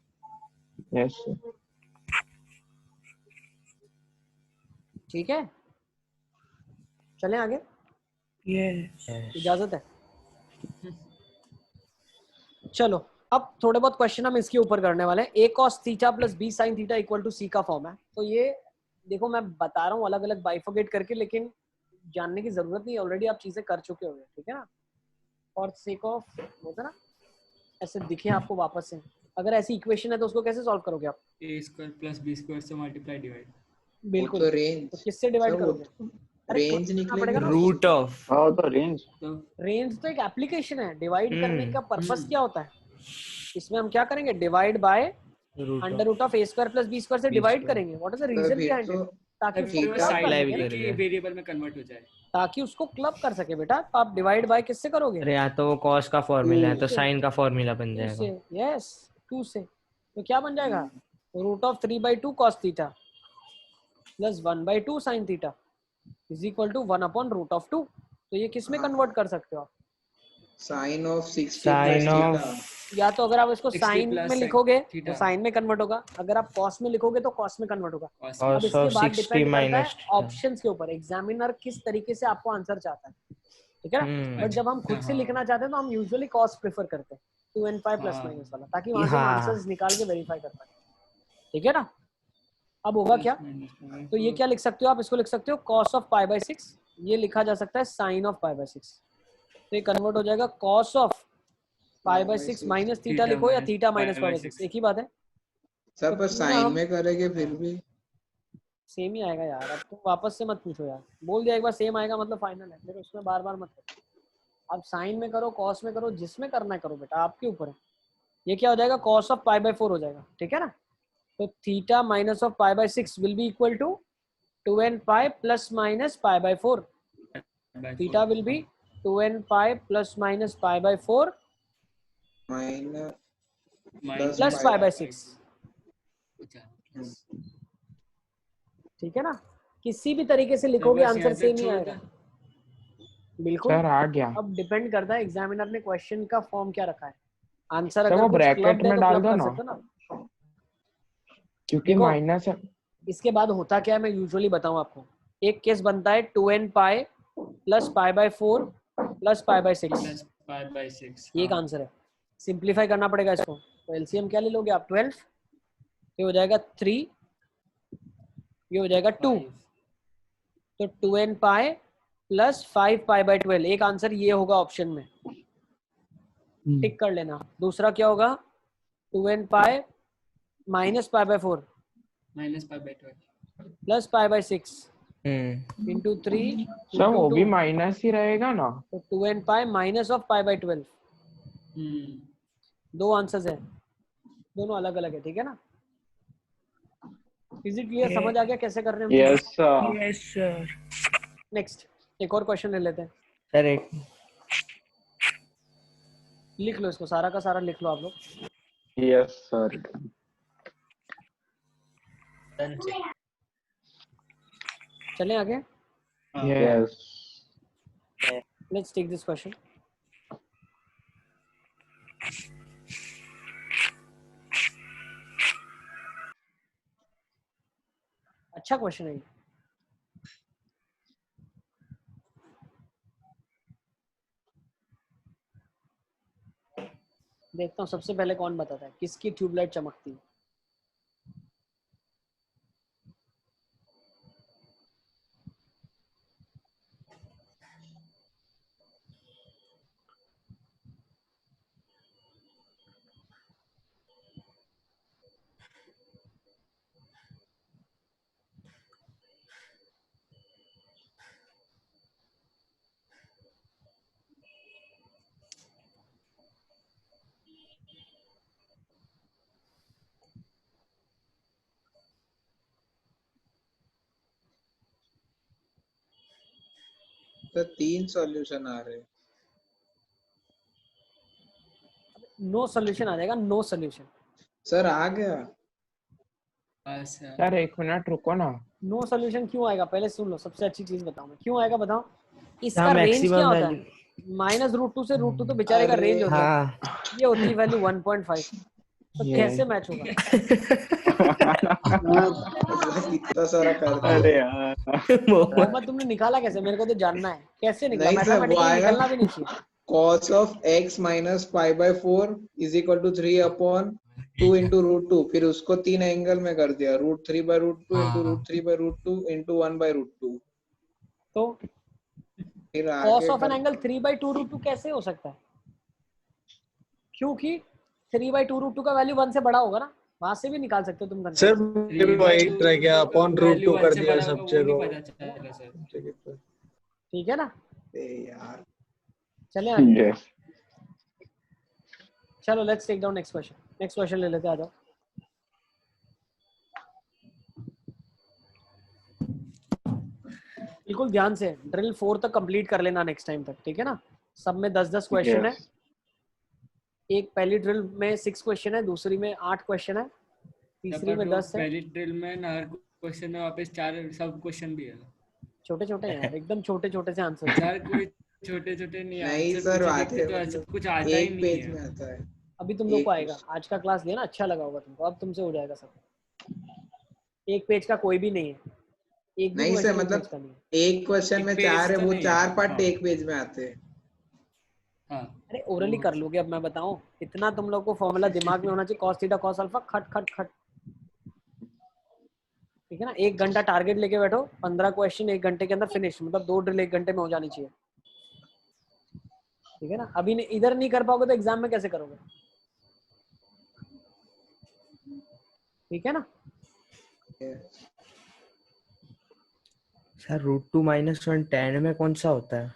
Speaker 8: यस
Speaker 2: ठीक है, चलें आगे। इजाजत है? चलो अब थोड़े बहुत क्वेश्चन हम इसके ऊपर करने वाले हैं। a cos theta plus b sin theta equal to c का फॉर्म है। तो ये देखो मैं बता रहा हूँ अलग अलग बाइफोगेट करके, लेकिन जानने की जरूरत नहीं, ऑलरेडी आप चीजें कर चुके होंगे, ठीक है ना? और सेक ऑफ होता ना ऐसे दिखे आपको वापस से, अगर ऐसी इक्वेशन है तो उसको कैसे सॉल्व करोगे आप?
Speaker 6: a square plus b square से मल्टीप्लाई डिवाइड।
Speaker 2: बिल्कुल,
Speaker 1: तो रेंज,
Speaker 2: तो किससे डिवाइड करोगे?
Speaker 1: रेंज निकलेगा ना।
Speaker 4: रूट ऑफ,
Speaker 10: हाँ तो रेंज,
Speaker 2: रेंज तो एक एप्लीकेशन है, डिवाइड करने का पर्पस क्या होता है? इसमें हम क्या करेंगे? Divide by under root of a square plus b square से डिवाइड करेंगे। What is the reason behind it? ताकि उसको
Speaker 1: थीटा
Speaker 2: क्लब कर
Speaker 4: multiply भी
Speaker 2: सके,
Speaker 4: कर लिया।
Speaker 6: वेरिएबल में कन्वर्ट हो जाए।
Speaker 2: ताकि उसको क्लब कर सके बेटा। तो आप डिवाइड बाय किससे करोगे?
Speaker 4: अरे यहाँ तो वो cos का फॉर्मूला है तो
Speaker 2: से।
Speaker 4: sin का फॉर्मूला बन
Speaker 2: 2
Speaker 4: जाएगा।
Speaker 2: से, यस 2 से। तो क्या बन जाएगा? √3/2 cos theta plus 1/2 sin theta is equal to 1/√2। तो ये किस में कन्वर्ट कर सकते हो आप?
Speaker 1: Sine of 60
Speaker 4: Sin
Speaker 1: plus
Speaker 4: of
Speaker 1: theta.
Speaker 2: या तो अगर आप इसको
Speaker 6: 60
Speaker 2: साइन
Speaker 6: plus
Speaker 2: में
Speaker 6: sin
Speaker 2: लिखोगे तो
Speaker 6: थीटा।
Speaker 2: साइन में कन्वर्ट होगा, अगर आप कॉस में लिखोगे तो कॉस में कन्वर्ट होगा। अब
Speaker 4: cos
Speaker 2: इसके
Speaker 4: of
Speaker 2: बाद
Speaker 4: 60
Speaker 2: डिपेंड करता है
Speaker 4: minus theta।
Speaker 2: ऑप्शंस के ऊपर, एग्जामिनर किस तरीके से आपको आंसर चाहता है, ठीक है ना। बट जब हम खुद से लिखना चाहते हैं तो हम यूजुअली कॉस प्रेफर करते हैं, 2n5 प्लस माइनस वाला, ताकि वहां से हम आंसर्स निकाल के वेरीफाई कर पाए, ठीक है ना। अब होगा क्या? तो ये क्या लिख सकते हो आप? इसको लिख सकते हो cos of π/6, ये लिखा जा सकता है sin of π/6। तो ये कन्वर्ट हो जाएगा cos of π/6 माइनस थीटा लिखो या थीटा माइनस π/6, एक ही बात है।
Speaker 1: सर पर साइन में करेंगे फिर भी
Speaker 2: सेम ही आएगा यार। अब तुम वापस से मत पूछो यार, बोल दिया एक बार सेम आएगा मतलब फाइनल है, फिर उसमें बार बार मत करो। अब साइन में करो, कॉस में करो, जिसमें करना है करो बेटा, आपके ऊपर है। ये क्या हो जाएगा? cos of π/4 हो जाएगा, ठीक है ना। तो theta minus of π/6 will be equal to 2n π plus minus π/4। Theta will be 2n π plus minus π/4 plus π/6, ठीक है ना। किसी भी तरीके से लिखोगे आंसर सेम ही आएगा, बिल्कुल।
Speaker 8: सर आ गया।
Speaker 2: अब डिपेंड करता है एग्जामिनर ने क्वेश्चन का फॉर्म क्या रखा है। आंसर
Speaker 8: सर
Speaker 2: अगर
Speaker 8: वो
Speaker 2: कुछ
Speaker 8: ब्रैकेट
Speaker 2: क्लब्ड है
Speaker 8: में
Speaker 2: तो
Speaker 8: डाल
Speaker 2: क्लब
Speaker 8: दो
Speaker 2: कर
Speaker 8: ना,
Speaker 2: सकते हो ना।
Speaker 8: क्योंकि
Speaker 2: देखो,
Speaker 8: माइनस है।
Speaker 2: इसके बाद होता क्या है मैं यूजुअली बताऊं आपको। एक केस बनता है 2n π प्लस π/4 प्लस π/6, ये एक आंसर है। सिंप्लीफाई करना पड़ेगा इसको, तो एलसीएम क्या ले लोगे आप? 12, ये हो जाएगा 3, ये हो जाएगा 2, तो 2n π प्लस 5π/12, एक आंसर ये होगा ऑप्शन में, टिक कर लेना। दूसरा क्या होगा? 2n π minus π/4
Speaker 6: minus π/12
Speaker 2: plus π/6 into 3
Speaker 8: sir वो भी माइनस ही रहेगा ना।
Speaker 2: तो 2n π माइनस ऑफ π/12। दो आंसर्स है, दोनों अलग अलग है, ठीक है ना। Is it clear? समझ आ गया कैसे कर रहे हैं?
Speaker 8: Yes sir.
Speaker 9: Yes sir.
Speaker 2: Next एक और क्वेश्चन ले लेते हैं
Speaker 4: सर। एक
Speaker 2: लिख लो, इसको सारा का सारा लिख लो आप लोग।
Speaker 8: Yes sir.
Speaker 2: चलें आगे।
Speaker 8: Yes.
Speaker 2: Let's take this question. अच्छा क्वेश्चन है ये। देखता हूँ सबसे पहले कौन बताता है किसकी ट्यूबलाइट चमकती है।
Speaker 1: तो 3 सॉल्यूशन आ रहे हैं।
Speaker 2: नो सॉल्यूशन आ जाएगा, नो सॉल्यूशन।
Speaker 1: सर आ गया।
Speaker 8: सर एक मिनट रुको ना।
Speaker 2: नो सॉल्यूशन क्यों आएगा? पहले सुन लो, सबसे अच्छी चीज बताऊं मैं क्यों आएगा, बताओ। इसका
Speaker 4: हाँ,
Speaker 2: रेंज क्या
Speaker 4: maximum
Speaker 2: होता है? -√2 से √2 तो बेचारे का रेंज होता है। ये होती है वैल्यू 1.5, तो कैसे मैच होगा?
Speaker 1: कितना सारा कर दिया।
Speaker 8: अरे यार
Speaker 2: मोहम्मद तुमने निकाला कैसे? मेरे को तो जानना है कैसे निकला।
Speaker 1: नहीं सर, वो
Speaker 2: मैथमेटिकली
Speaker 1: आएगा
Speaker 2: निकलना भी नहीं चाहिए।
Speaker 1: cos of x minus π/4 is equal to 3/2 into √2, फिर उसको 3 एंगल में कर दिया, √3/√2 into √3/√2 into 1/√2।
Speaker 2: तो
Speaker 1: फिर
Speaker 2: cos
Speaker 1: आगे
Speaker 2: of an angle 3/2√2 कैसे हो सकता है? क्योंकि 3/2√2 का वैल्यू 1 से बड़ा होगा ना, वहां से भी निकाल सकते हो तुम।
Speaker 12: सर मुझे भी वही ट्राई किया, अपॉन √2 कर दिया सब जगह।
Speaker 2: ठीक है ना
Speaker 1: यार।
Speaker 2: चले आगे। चलो let's take down next question. Next question ले लेते हैं, आ जाओ। बिल्कुल ध्यान से ड्रिल 4 तक कंप्लीट कर लेना नेक्स्ट टाइम तक, ठीक है ना। सब में 10-10 क्वेश्चन है। एक पहली ड्रिल में 6 क्वेश्चन है, दूसरी में 8 क्वेश्चन है, तीसरी में 10 है।
Speaker 6: पहली ड्रिल में ना हर क्वेश्चन में वापस 4 सब क्वेश्चन भी है।
Speaker 2: छोटे छोटे हैं यार, एकदम छोटे छोटे से आंसर।
Speaker 6: सर कोई छोटे छोटे नहीं
Speaker 1: नहीं
Speaker 6: आंसर
Speaker 1: सर,
Speaker 6: पूछे
Speaker 1: आते
Speaker 6: देखते तो
Speaker 1: हैं,
Speaker 6: ऐसा
Speaker 1: मतलब
Speaker 6: कुछ आता ही
Speaker 1: एक
Speaker 6: नहीं
Speaker 1: पेज
Speaker 6: है।
Speaker 1: में आता है।
Speaker 2: अभी तुम लोग
Speaker 1: एक
Speaker 2: को आएगा, आज का क्लास लिया ना, अच्छा लगा होगा तुमको, अब तुमसे हो जाएगा सब। एक पेज का कोई भी नहीं है, एक भी
Speaker 1: नहीं सर,
Speaker 2: क्वेश्चन एक पेज
Speaker 1: मतलब
Speaker 2: का नहीं है।
Speaker 1: एक क्वेश्चन
Speaker 6: एक
Speaker 1: में
Speaker 6: पेज
Speaker 1: 4 है,
Speaker 6: तो
Speaker 1: वो
Speaker 6: नहीं
Speaker 1: 4
Speaker 6: है,
Speaker 1: पार्ट
Speaker 6: हाँ।
Speaker 1: एक पेज में आते हैं।
Speaker 6: हाँ
Speaker 2: अरे ओरली कर लोगे, अब मैं बताऊं, इतना तुम लोग को फॉर्मूला दिमाग में होना चाहिए, cos थीटा cos अल्फा, खट खट खट, ठीक है ना। 1 घंटा टारगेट लेके बैठो, 15 क्वेश्चन 1 घंटे के अंदर फिनिश, मतलब 2 ड्रिल 1 घंटे में हो जानी चाहिए, ठीक है ना। अभी इधर नहीं कर पाओगे तो एग्जाम में कैसे करोगे, ठीक है ना।
Speaker 4: सर √2 - 1 tan में कौन सा होता है?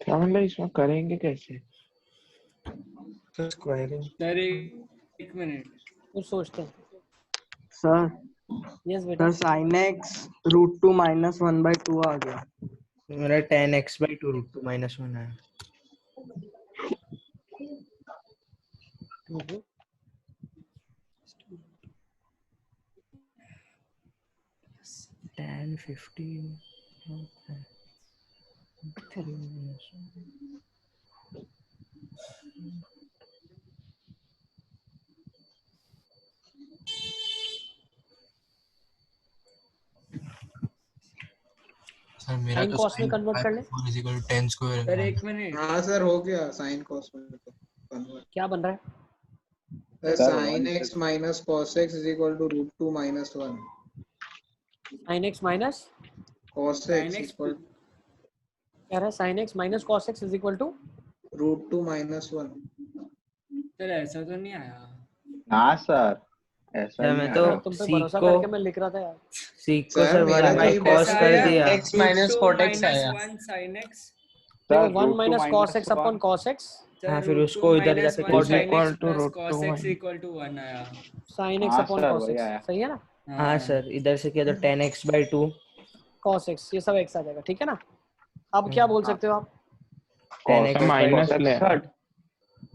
Speaker 8: क्या मतलब इसमें करेंगे कैसे?
Speaker 12: स्क्वायरिंग।
Speaker 6: सर एक मिनट
Speaker 2: कुछ सोचते हैं।
Speaker 5: सर
Speaker 2: यस बेटा।
Speaker 5: सर sin x √2 - 1/2 आ गया।
Speaker 4: मेरा tan x/2 √2 - 1 है। tan 15
Speaker 7: सर मेरा
Speaker 2: साइन
Speaker 7: तो
Speaker 2: कॉस में
Speaker 7: sin
Speaker 2: कन्वर्ट कर ले।
Speaker 7: 4 = tan स्क्वायर
Speaker 6: सर
Speaker 7: है।
Speaker 6: एक मिनट
Speaker 1: हाँ सर, हो गया sin cos में कन्वर्ट।
Speaker 2: क्या बन रहा है?
Speaker 1: sin x minus cos x is equal to √2 - 1
Speaker 2: sin x minus
Speaker 1: cos
Speaker 6: sin
Speaker 1: x
Speaker 6: x
Speaker 1: equal
Speaker 2: क्या है, sin x minus cos x is equal to
Speaker 1: √2 - 1।
Speaker 6: Sir ऐसा तो नहीं आया।
Speaker 13: ना सर, ऐसा
Speaker 4: सर
Speaker 13: नहीं
Speaker 4: मैं
Speaker 13: आ
Speaker 4: तो
Speaker 13: रहा।
Speaker 2: तुम पे
Speaker 4: सीक
Speaker 2: भरोसा
Speaker 4: को
Speaker 2: करके मैं लिख रहा था यार।
Speaker 4: सीक को
Speaker 1: सर,
Speaker 4: सर
Speaker 1: मेरा
Speaker 4: 1
Speaker 1: तो
Speaker 4: बाय
Speaker 1: ये
Speaker 4: cos
Speaker 1: बता
Speaker 4: कर
Speaker 1: है,
Speaker 4: दिया।
Speaker 3: x माइनस cot x आया।
Speaker 6: 1 sin x
Speaker 2: देखो
Speaker 13: sir
Speaker 2: 1 minus
Speaker 13: √2
Speaker 2: cos x
Speaker 13: -
Speaker 2: upon
Speaker 13: 1
Speaker 2: cos x,
Speaker 4: हाँ
Speaker 6: सर
Speaker 4: फिर
Speaker 6: √2
Speaker 4: उसको इधर जाके
Speaker 6: - 1
Speaker 4: cos
Speaker 8: is
Speaker 6: sin x
Speaker 8: equal two
Speaker 6: plus
Speaker 8: √2
Speaker 6: cos x
Speaker 8: 1।
Speaker 6: = 1 आया।
Speaker 2: sin x
Speaker 13: हाँ
Speaker 2: अपॉन
Speaker 13: सर,
Speaker 2: cos
Speaker 13: वही
Speaker 2: x,
Speaker 13: आया।
Speaker 2: सही है ना।
Speaker 4: हाँ सर इधर से किया तो tan x/2।
Speaker 2: cos x ये सब x आ जाएगा, ठीक है ना। अब क्या बोल सकते हो आप?
Speaker 4: tan
Speaker 8: सर
Speaker 4: x/2
Speaker 8: माइनस ले।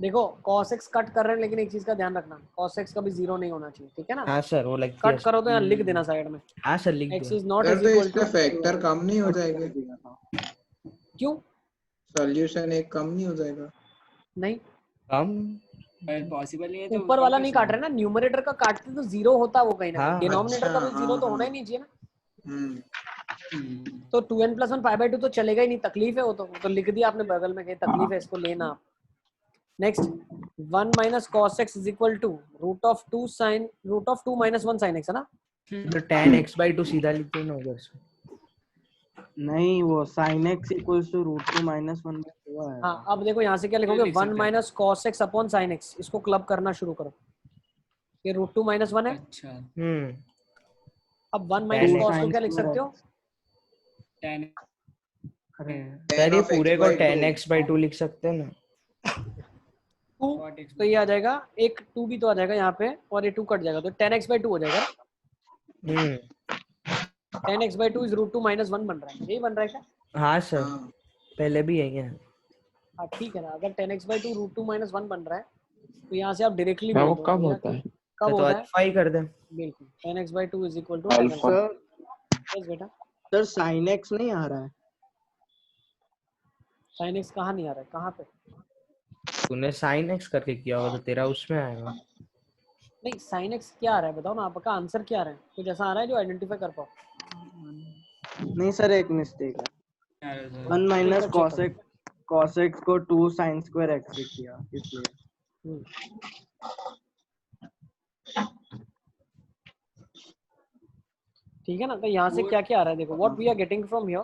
Speaker 2: देखो cos x कट कर रहे हैं, लेकिन एक चीज का ध्यान रखना, cos x कभी 0 नहीं होना चाहिए, ठीक है ना।
Speaker 4: हाँ सर वो लगती है।
Speaker 2: कट करो तो यहाँ लिख देना साइड में,
Speaker 4: हाँ सर लिख
Speaker 2: x
Speaker 4: दिया।
Speaker 2: इज नॉट
Speaker 1: सर
Speaker 2: इज
Speaker 1: तो
Speaker 2: इक्वल
Speaker 1: इसमें
Speaker 2: टू,
Speaker 1: फैक्टर कम नहीं हो जाएगा?
Speaker 2: क्यों
Speaker 1: सॉल्यूशन एक कम नहीं हो जाएगा?
Speaker 2: नहीं,
Speaker 4: हम
Speaker 6: पॉसिबल नहीं है तो
Speaker 2: ऊपर वाला नहीं
Speaker 6: कैसे
Speaker 2: काट रहे ना, न्यूमरेटर का काटते तो 0 होता वो कहीं ना कहीं,
Speaker 4: हाँ
Speaker 2: डिनोमिनेटर
Speaker 1: अच्छा,
Speaker 2: का भी 0 तो होना ही नहीं चाहिए ना।
Speaker 1: हम्म।
Speaker 2: तो 2n + 1 π/2 तो चलेगा ही नहीं, तकलीफ है वो तो लिख दिया आपने बगल में, कहीं तकलीफ है इसको लेना आप। Next 1 minus cos x is equal to √2 sin √2 - 1 sin x है ना।
Speaker 4: तो tan x/2 सीधा लिख दो ना उधर से।
Speaker 5: नहीं, वो sin x = √2 - 1/2 है।
Speaker 2: हाँ अब देखो यहाँ से क्या लिखोगे,
Speaker 6: लिख
Speaker 2: 1
Speaker 6: सकते हैं।
Speaker 2: Minus cos x upon sin x, इसको क्लब करना शुरू करो, ये √2 - 1 है।
Speaker 6: अच्छा
Speaker 2: अब 1 माइनस
Speaker 4: Tan
Speaker 2: cos
Speaker 5: x
Speaker 2: को क्या लिख सकते हो,
Speaker 6: tan
Speaker 5: अरे
Speaker 4: सर ये
Speaker 1: of
Speaker 4: पूरे
Speaker 1: x
Speaker 4: को
Speaker 1: by
Speaker 4: tan
Speaker 1: 2।
Speaker 4: x/2 लिख सकते हैं ना।
Speaker 2: 2
Speaker 6: cot x
Speaker 2: तो ये आ जाएगा, एक 2 भी तो आ जाएगा यहाँ पे, और ये 2 कट जाएगा तो tan x/2 हो जाएगा। tan x/2 इज √2 - 1 बन रहा है, यही बन रहा है क्या?
Speaker 4: हाँ सर
Speaker 1: हाँ
Speaker 4: पहले भी यही है।
Speaker 2: हाँ ठीक है ना, अगर tan x/2 √2 - 1 बन रहा है तो यहाँ से आप डायरेक्टली
Speaker 8: क्या
Speaker 2: बोल
Speaker 8: वो
Speaker 2: दो
Speaker 8: कब
Speaker 2: भैया
Speaker 8: होता है?
Speaker 2: कब
Speaker 4: तो
Speaker 2: होता है।
Speaker 4: अल्फा ही कर दे।
Speaker 2: बिल्कुल tan x/2 is equal to
Speaker 13: alpha.
Speaker 5: Sir
Speaker 2: yes बेटा।
Speaker 5: सर sin x नहीं आ रहा है।
Speaker 2: sin x कहाँ नहीं आ रहा है, कहाँ पे?
Speaker 4: तूने sin x करके किया होगा तो तेरा उसमें आएगा।
Speaker 2: नहीं sin x क्या आ रहा है बताओ ना, आपका आंसर क्या आ रहा है, कुछ ऐसा आ रहा है जो आइडेंटिफाई कर पाओ।
Speaker 5: नहीं सर, एक मिस्टेक है। 1 माइनस cos x को 2 sin² x लिख दिया इसलिए।
Speaker 2: ठीक है ना, तो यहाँ से क्या क्या आ रहा है देखो, what we are getting from here,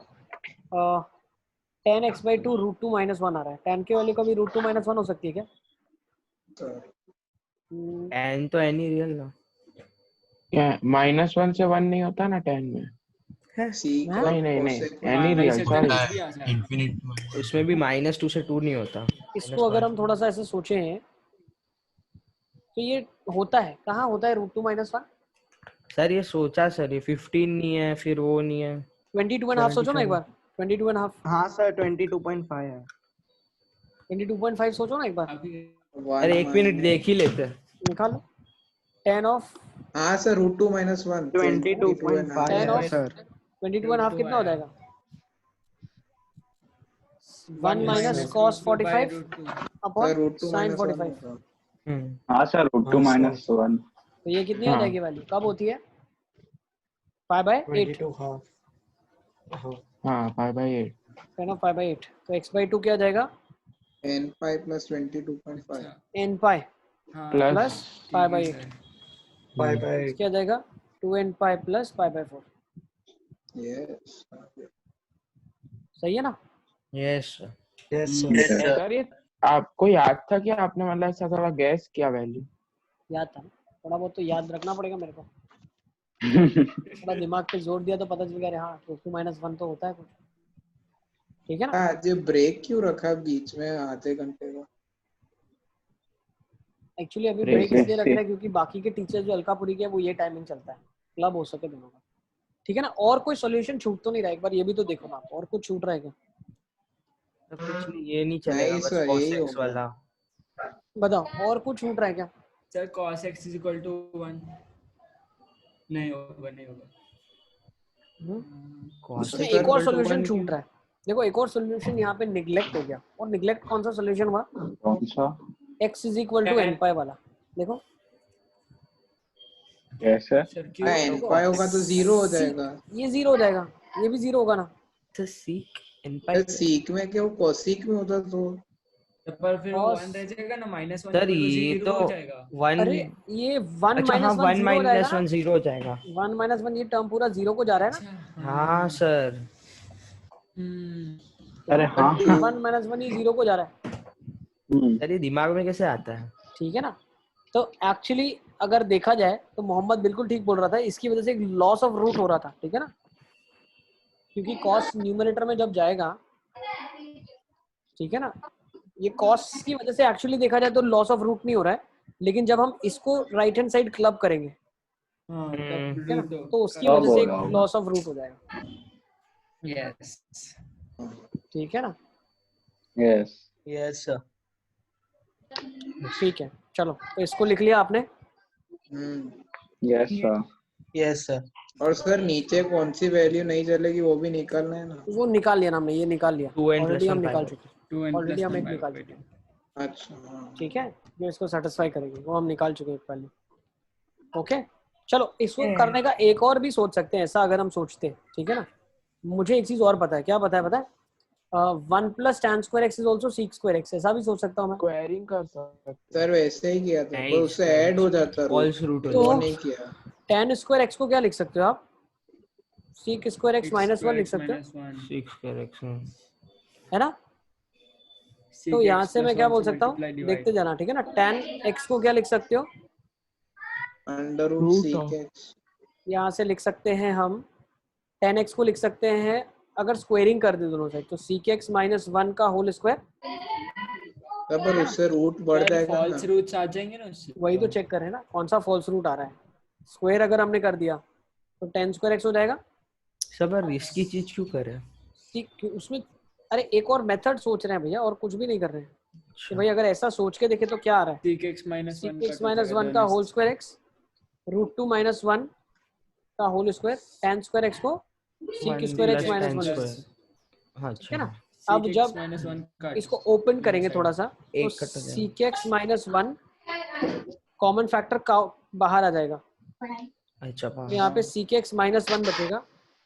Speaker 2: tan x/2 √2 - 1 आ रहा है, tan के वैल्यू कभी √2 - 1 हो सकती है क्या?
Speaker 4: tan तो एनी रियल ना।
Speaker 8: क्या -1 से 1 नहीं होता ना tan में?
Speaker 1: Sec और
Speaker 8: नहीं नहीं नहीं
Speaker 1: cosec
Speaker 8: any real sorry
Speaker 7: infinite
Speaker 4: उसमें भी -2 से 2 नहीं होता।
Speaker 2: इसको अगर हम थोड़ा सा ऐसे सोचें तो ये होता है कहाँ होता है √2 - 1?
Speaker 4: सर ये सोचा सर, ये 15 नहीं है, फिर वो नहीं है
Speaker 2: 22.5 सोचो ना एक बार। 22.5।
Speaker 5: हाँ सर 22.5 है।
Speaker 2: 22.5 सोचो ना एक बार।
Speaker 4: अरे एक मिनट देख ही लेते हैं।
Speaker 2: निकालो। 10 ऑफ
Speaker 1: हाँ सर √2 - 1
Speaker 5: 22.5
Speaker 2: 10
Speaker 5: है
Speaker 2: ऑफ
Speaker 5: सर।
Speaker 2: 22.5 कितना हो जाएगा? 1 माइनस cos 45 अपॉन sin 45।
Speaker 13: हाँ सर √2 - 1
Speaker 2: तो ये कितनी आ जाएगी वैल्यू? कब होती है? π/8।
Speaker 8: हाँ 5/8
Speaker 2: 10 ऑफ 5/8 तो x/2 क्या आ जाएगा?
Speaker 1: nπ + 22.5
Speaker 2: nπ
Speaker 8: प्लस
Speaker 2: प्लस π/8 क्या आ जाएगा? 2nπ plus π/4।
Speaker 1: यस
Speaker 2: सही है ना?
Speaker 4: यस
Speaker 8: सर ये आपको याद था कि आपने मतलब ऐसा थोड़ा गैस किया वैल्यू?
Speaker 2: याद था ना? थोड़ा बहुत तो याद रखना पड़ेगा मेरे को। थोड़ा दिमाग पे जोर दिया तो पता चल गया। हाँ √2 - 1 तो होता है कुछ। ठीक है ना?
Speaker 1: आज ये ब्रेक क्यों रखा बीच में आधे घंटे का?
Speaker 2: एक्चुअली अभी ब्रेक इसलिए रख रहे हैं क्योंकि बाकी के टीचर जो अलकापुरी के वो ये टाइमिंग चलता है, क्लब हो सके दोनों का। ठीक है ना? और कोई सॉल्यूशन छूट तो नहीं रहा? एक बार ये भी तो देखो ना, और कुछ छूट रहा है क्या?
Speaker 4: कुछ नहीं, ये नहीं चलेगा बस cos x वाला।
Speaker 2: बताओ और कुछ छूट रहा है क्या?
Speaker 6: सर cos x = 1 नहीं होगा, नहीं होगा।
Speaker 2: उसमें एक और सॉल्यूशन छूट रहा है। देखो एक और सॉल्यूशन यहाँ पे निगलेक्ट हो गया। और निगलेक्ट कौन सा सॉल्यूशन हुआ?
Speaker 13: कौन सा?
Speaker 2: x = nπ वाला। देखो
Speaker 13: कैसे?
Speaker 1: nπ होगा तो 0 हो जाएगा।
Speaker 2: ये 0 हो जाएगा, ये भी 0 होगा ना?
Speaker 4: तो sec nπ
Speaker 1: सीक में क्या cosec में होता तो
Speaker 6: पर फिर वो 1 रह जाएगा ना, -1
Speaker 4: सर ये
Speaker 6: 0
Speaker 4: तो
Speaker 6: हो जाएगा।
Speaker 4: 1
Speaker 2: अरे ये 1
Speaker 4: अच्छा हाँ 1
Speaker 2: - 1
Speaker 4: 0 हो जाएगा।
Speaker 2: 1 - 1 ये टर्म पूरा 0 को जा रहा है ना?
Speaker 4: हाँ सर।
Speaker 13: अरे हाँ
Speaker 2: 1 - 1 ये 0 को जा रहा है।
Speaker 4: सर ये दिमाग में कैसे आता है?
Speaker 2: ठीक है ना? तो एक्चुअली अगर देखा जाए तो मोहम्मद बिल्कुल ठीक बोल रहा था। इसकी वजह से एक लॉस ऑफ रूट हो रहा था। ठीक है ना? क्योंकि कॉस न्यूमरेटर में जब जाएगा, ठीक है ना, ये कॉस की वजह से एक्चुअली देखा जाए तो लॉस ऑफ रूट नहीं हो रहा है। लेकिन जब हम इसको राइट हैंड साइड क्लब करेंगे, ठीक है ना, तो उसकी वजह से एक लॉस ऑफ रूट हो जाएगा।
Speaker 6: यस
Speaker 2: ठीक है ना?
Speaker 13: Yes
Speaker 3: yes sir.
Speaker 2: ठीक है चलो, तो इसको लिख लिया आपने?
Speaker 13: Yes sir.
Speaker 3: Yes sir.
Speaker 1: और सर नीचे कौन सी वैल्यू नहीं चलेगी वो भी निकालना है ना?
Speaker 2: वो निकाल लिया ना हमने, ये निकाल लिया
Speaker 4: 2n
Speaker 2: ऑलरेडी, हम
Speaker 4: + 1
Speaker 2: निकाल चुके हैं ऑलरेडी, हम एक
Speaker 6: +1
Speaker 2: निकाल चुके हैं।
Speaker 1: अच्छा हाँ।
Speaker 2: ठीक है, जो इसको सेटिस्फाई करेगी वो हम निकाल चुके हैं पहले। ओके चलो, इसको करने का एक और भी सोच सकते हैं ऐसा, अगर हम सोचते हैं। ठीक है ना? मुझे एक चीज और पता है। क्या पता है? पता है 1 + tan² x = sec² x। ऐसा भी सोच सकता हूँ मैं।
Speaker 8: स्क्वायरिंग कर सकते
Speaker 1: सर वैसे ही किया था, पर उससे ऐड हो जाता
Speaker 4: फॉल्स रूट हो
Speaker 1: तो
Speaker 4: जाएगा।
Speaker 1: नहीं किया।
Speaker 2: tan² x को क्या लिख सकते हो आप? sec² x - 1 लिख सकते हो,
Speaker 4: sec² x
Speaker 2: है ना? तो यहाँ से मैं क्या बोल सकता हूँ, देखते जाना। ठीक है ना? tan x को क्या लिख सकते हो?
Speaker 1: √sec x।
Speaker 2: यहाँ से लिख सकते हैं हम tan x को लिख सकते हैं, अगर स्क्वायरिंग कर दे दोनों साइड, तो sec x - 1 का होल स्क्वायर।
Speaker 1: पर उससे रूट बढ़ जाएगा ना।
Speaker 6: फॉल्स रूट्स आ जाएंगे ना उससे।
Speaker 2: वही तो चेक करें ना कौन सा फॉल्स रूट आ रहा है। स्क्वायर अगर हमने कर दिया तो tan² x हो जाएगा।
Speaker 4: सब रिस्की चीज क्यों कर रहे हैं?
Speaker 2: ठीक, उसमें अरे एक और मेथड सोच रहे हैं भैया, और कुछ भी नहीं कर रहे हैं। कि भाई अगर ऐसा सोच के देखे तो क्या आ रहा है?
Speaker 6: sec x - 1
Speaker 2: sec x - 1 का होल स्क्वायर x, √2 - 1 का होल स्क्वायर, tan² x को sec² x - 1।
Speaker 4: हाँ
Speaker 2: ठीक है ना? अब जब इसको ओपन करेंगे थोड़ा सा, तो sec x - 1 कॉमन फैक्टर का बाहर आ जाएगा।
Speaker 4: अच्छा
Speaker 2: तो यहाँ पे sec x - 1 बचेगा,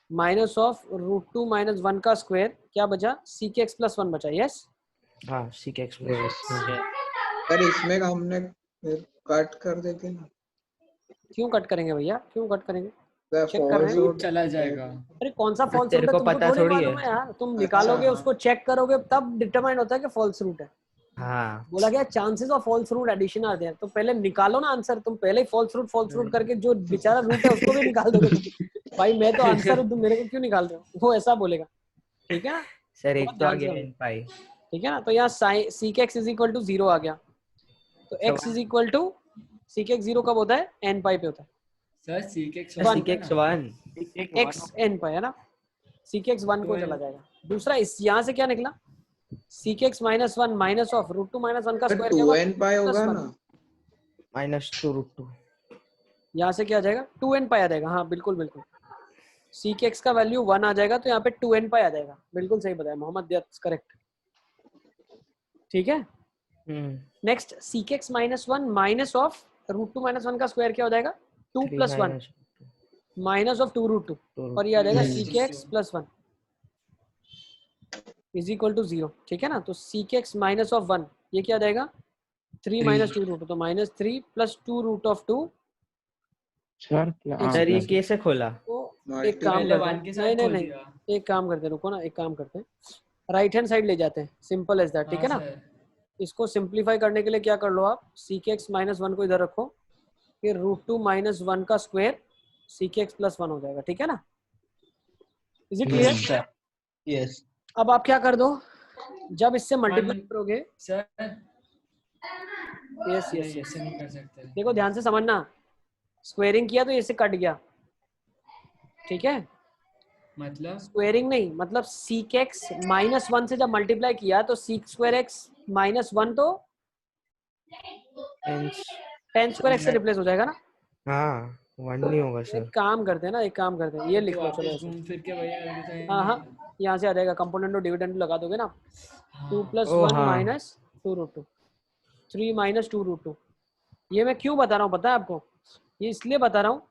Speaker 2: माइनस ऑफ √2 - 1 का स्क्वायर, क्या बचा? sec x + 1 बचा। यस
Speaker 4: हाँ sec x + 1।
Speaker 1: पर इसमें हमने कट कर देते ना।
Speaker 2: क्यों कट करेंगे भैया? क्यों कट करेंगे? चेक कर
Speaker 1: फॉल्स
Speaker 2: रहे हैं।
Speaker 1: रूट
Speaker 6: चला जाएगा।
Speaker 2: अरे कौन सा फॉल्स रूट
Speaker 4: तेरे
Speaker 2: है
Speaker 4: को
Speaker 2: तुमको
Speaker 4: पता
Speaker 2: थोड़ी
Speaker 4: थोड़ी
Speaker 2: मालूम
Speaker 4: है।
Speaker 2: है यार। तुम निकालोगे उसको, चेक करोगे, तब डिटरमाइन होता है कि फॉल्स रूट है।
Speaker 4: हाँ
Speaker 2: बोला गया chances of false root addition are there. तो पहले निकालो ना आंसर। तुम पहले ही फॉल्स रूट करके जो बेचारा रूट है उसको भी निकाल दोगे तुम। भाई मैं तो आंसर तुम मेरे को क्यों निकाल रहे हो? वो ऐसा बोलेगा, ठीक है ना?
Speaker 4: सर एक
Speaker 2: बहुत
Speaker 4: तो आ
Speaker 2: ध्यान से
Speaker 4: गया
Speaker 2: समझो।
Speaker 4: n पाई।
Speaker 2: ठीक है ना? तो यहाँ sec x is equal to 0 आ गया, तो x is equal to sec x 0 कब होता है? n पाई पे होता है।
Speaker 6: Sir sec
Speaker 2: One.
Speaker 4: sec x 1
Speaker 2: x n pi है ना, sec x 1 को चला जाएगा। दूसरा इस यहाँ से क्या निकला? sec x minus 1 minus of root 2 minus 1 का
Speaker 1: तो
Speaker 2: स्क्वायर क्या होगा?
Speaker 1: 2n पाई होगा
Speaker 2: +1।
Speaker 1: ना,
Speaker 4: -2√2।
Speaker 2: यहाँ से क्या आ जाएगा? 2n पाई आ जाएगा। हाँ बिल्कुल बिल्कुल, sec x का वैल्यू 1 आ जाएगा, तो यहाँ पे 2n पाई आ जाएगा। बिल्कुल सही बताया मोहम्मद, दैट्स करेक्ट। ठीक है, next sec x minus 1 minus of root 2 minus 1 का स्क्वायर क्या हो जाएगा? 2 + 1 माइनस ऑफ 2√2, और ये आ जाएगा sec x + 1 is equal to 0। ठीक है ना? तो sec x माइनस ऑफ 1 ये क्या आ जाएगा? 3 माइनस 2√2, तो -3 + 2√2।
Speaker 8: सर क्या
Speaker 4: सर ये कैसे खोला?
Speaker 2: तो एक काम करते हैं, नहीं एक काम करते हैं, रुको ना, एक काम करते हैं, राइट हैंड साइड ले जाते हैं, सिंपल एज दैट। ठीक है ना? इसको सिंप्लीफाई करने के लिए क्या कर लो आप, sec x माइनस 1 को इधर रखो, फिर √2 माइनस 1 का स्क्वायर sec x + 1 हो जाएगा। ठीक है ना? Is it clear?
Speaker 3: यस।
Speaker 2: अब आप क्या कर दो, जब इससे मल्टीप्लाई करोगे
Speaker 6: सर
Speaker 2: यस यस
Speaker 6: नहीं,
Speaker 2: यस,
Speaker 6: ऐसे नहीं कर सकते।
Speaker 2: देखो ध्यान से समझना, स्क्वेयरिंग किया तो ये से कट गया। ठीक है,
Speaker 6: मतलब
Speaker 2: स्क्वेयरिंग नहीं, मतलब sec x माइनस 1 से जब मल्टीप्लाई किया तो sec² x माइनस 1 तो tan² x से रिप्लेस हो जाएगा ना।
Speaker 4: हाँ 1 नहीं होगा सर।
Speaker 2: एक काम करते हैं ना, एक काम करते हैं, ये लिख लो चलो ऐसे।
Speaker 6: घूम फिर के वही आ गया था।
Speaker 2: हाँ हाँ, यहाँ से आ जाएगा, कंपोनेंट और डिविडेंड लगा दोगे ना, 2 + 1 माइनस 2√2, 3 माइनस 2√2। ये मैं क्यों बता रहा हूँ पता है आपको? ये इसलिए बता रहा हूँ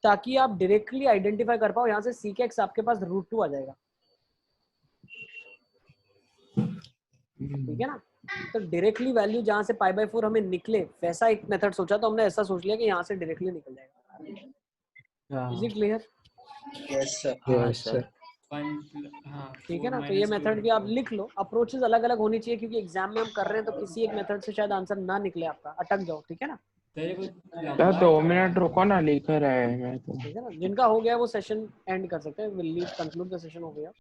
Speaker 2: ताकि आप डायरेक्टली आइडेंटिफाई कर पाओ। यहाँ से sec x आपके पास √2 आ जाएगा। ठीक है ना? तो डायरेक्टली वैल्यू जहाँ से π/4 हमें निकले, वैसा एक मेथड सोचा, तो हमने ऐसा सोच लिया कि यहाँ से डायरेक्टली निकल जाएगा। Is it clear?
Speaker 3: Yes sir.
Speaker 11: Yes sir.
Speaker 2: ठीक है ना? तो ये मेथड भी आप लिख लो। अप्रोचेस अलग अलग होनी चाहिए, क्योंकि एग्जाम में हम कर रहे हैं तो किसी एक मेथड से शायद आंसर ना निकले, आपका अटक जाओ। ठीक है ना?
Speaker 8: सर 2 मिनट रुको ना, लिख रहे हैं मैं तो।
Speaker 2: ठीक है ना? जिनका हो गया वो सेशन एंड कर सकते हैं, will leave conclude the session. हो गया।